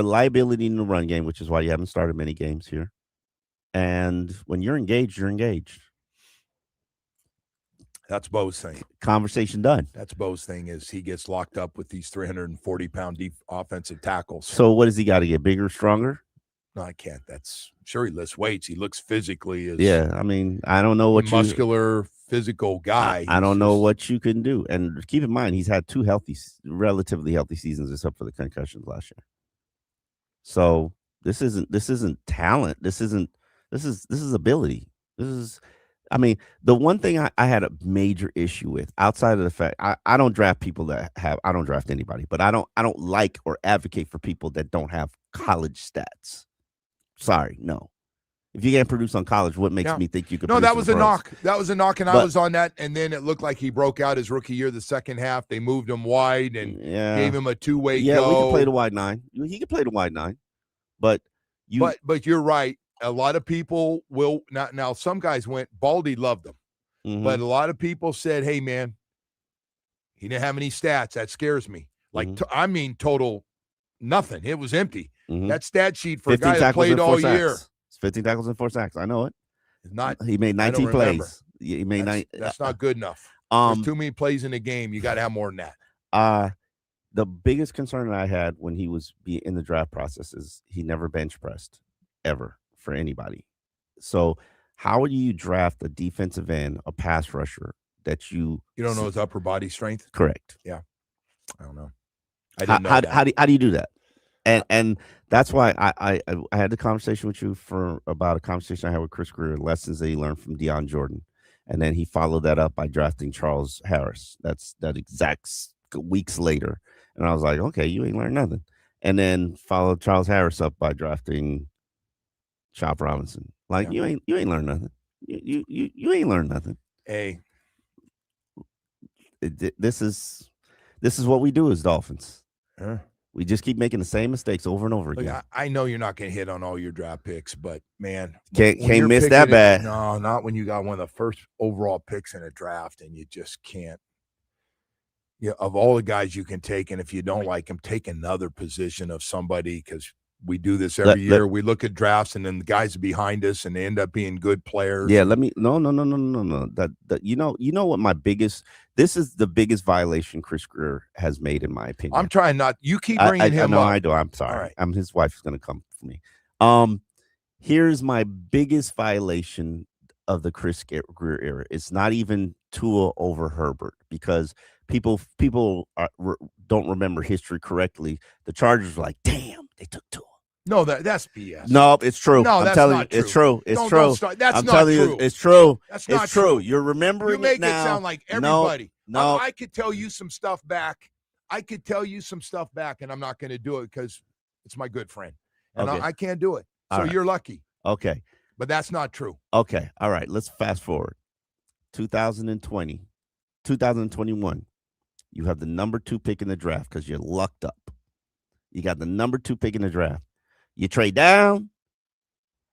liability in the run game, which is why you haven't started many games here. And when you're engaged, you're engaged. That's Bo's thing. Conversation done. That's Bo's thing, is he gets locked up with these 340-pound deep offensive tackles. So what does he got to get? Bigger, stronger? No, I can't. That's sure he lifts weights. He looks physically as I mean, I don't know what muscular, physical guy. I don't know what you can do. And keep in mind, he's had 2 relatively healthy seasons, except for the concussions last year. So this isn't talent. This is ability. I mean, the one thing I had a major issue with, outside of the fact I don't draft people I don't draft anybody, but I don't like or advocate for people that don't have college stats. Sorry, no. If you can't produce on college, what makes me think you could? No, produce that was a knock. That was a knock, and I was on that. And then it looked like he broke out his rookie year. The second half, they moved him wide and gave him a 2-way go. Yeah, we can play the wide 9. He can play the wide 9, but you're right. A lot of people will not. Now, some guys went. Baldy loved him, but a lot of people said, "Hey, man, he didn't have any stats. That scares me." Like, total nothing. It was empty. That stat sheet for a guy that played all year. 15 tackles and 4 sacks. I know it. It's not. He made 19 plays. He made That's not good enough. There's too many plays in the game. You got to have more than that. The biggest concern that I had when he was in the draft process is he never bench pressed ever for anybody. So how do you draft a defensive end, a pass rusher that you don't know his upper body strength? Correct. Yeah. I don't know. I didn't know that. How do you do that? And that's why I had the conversation with you about a conversation I had with Chris Greer, lessons that he learned from Deion Jordan. And then he followed that up by drafting Charles Harris. That's that exact weeks later. And I was like, okay, you ain't learned nothing. And then followed Charles Harris up by drafting Chop Robinson. Like you ain't learned nothing. You ain't learned nothing. Hey, this is what we do as Dolphins. Yeah. We just keep making the same mistakes over and over again. Look, I know you're not going to hit on all your draft picks, but man, can't miss that bad. No, not when you got one of the first overall picks in a draft, and you just can't. Yeah, of all the guys you can take, and if you don't like them, take another position of somebody, because we do this every year. We look at drafts, and then the guys behind us, and they end up being good players. Yeah, no. That you know what my biggest. This is the biggest violation Chris Greer has made, in my opinion. I'm trying not. You keep bringing him up. I do. I'm sorry. Right. His wife is going to come for me. Here's my biggest violation of the Chris Greer era. It's not even Tua over Herbert, because people don't remember history correctly. The Chargers were like, damn, they took Tua. No, that's BS. No, it's true. No, I'm telling you, true. It's true. It's don't, true. Don't start. That's I'm not telling true. you, it's true. That's not it's true. You're remembering You make it now. sound like everybody. No. I could tell you some stuff back. And I'm not going to do it because it's my good friend. And Okay. I can't do it. So All right. you're lucky. Okay. But that's not true. Okay. All right. Let's fast forward. 2021. You have the number 2 pick in the draft because you're lucked up. You got the number 2 pick in the draft. You trade down,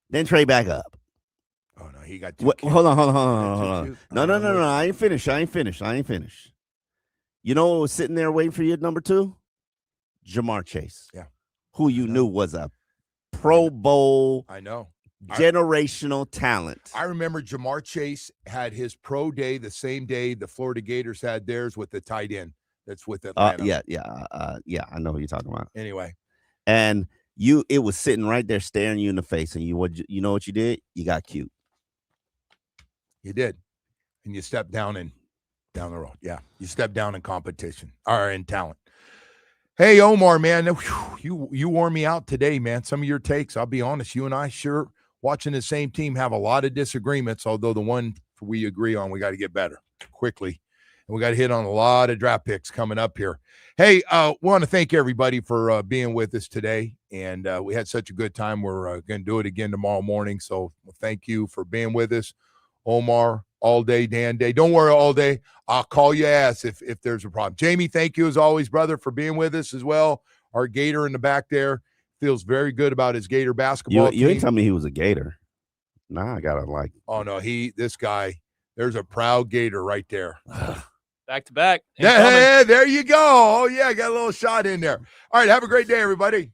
then trade back up. Oh, no. He got two. Hold on. No. I ain't finished. You know what was sitting there waiting for you at number 2? Jamar Chase. Yeah. Who you knew was a Pro Bowl. I know. Generational talent. I remember Jamar Chase had his pro day the same day the Florida Gators had theirs with the tight end that's with Atlanta. Yeah. I know who you're talking about. Anyway. And it was sitting right there staring you in the face, and you know what you did? You got cute. You did. And you stepped down the road. Yeah. You stepped down in competition or in talent. Hey, Omar, man, you wore me out today, man. Some of your takes, I'll be honest, you and I sure watching the same team have a lot of disagreements, although the one we agree on, we got to get better quickly. And we got to hit on a lot of draft picks coming up here. Hey, we want to thank everybody for being with us today. And we had such a good time. We're going to do it again tomorrow morning. So thank you for being with us. Omar, all day, Dan Day. Don't worry, all day. I'll call you ass if there's a problem. Jamie, thank you as always, brother, for being with us as well. Our Gator in the back there feels very good about his Gator basketball team. You didn't tell me he was a Gator. Nah, I got to like. Oh, no, this guy, there's a proud Gator right there. Back to back. Yeah, there you go. Oh, yeah, got a little shot in there. All right, have a great day, everybody.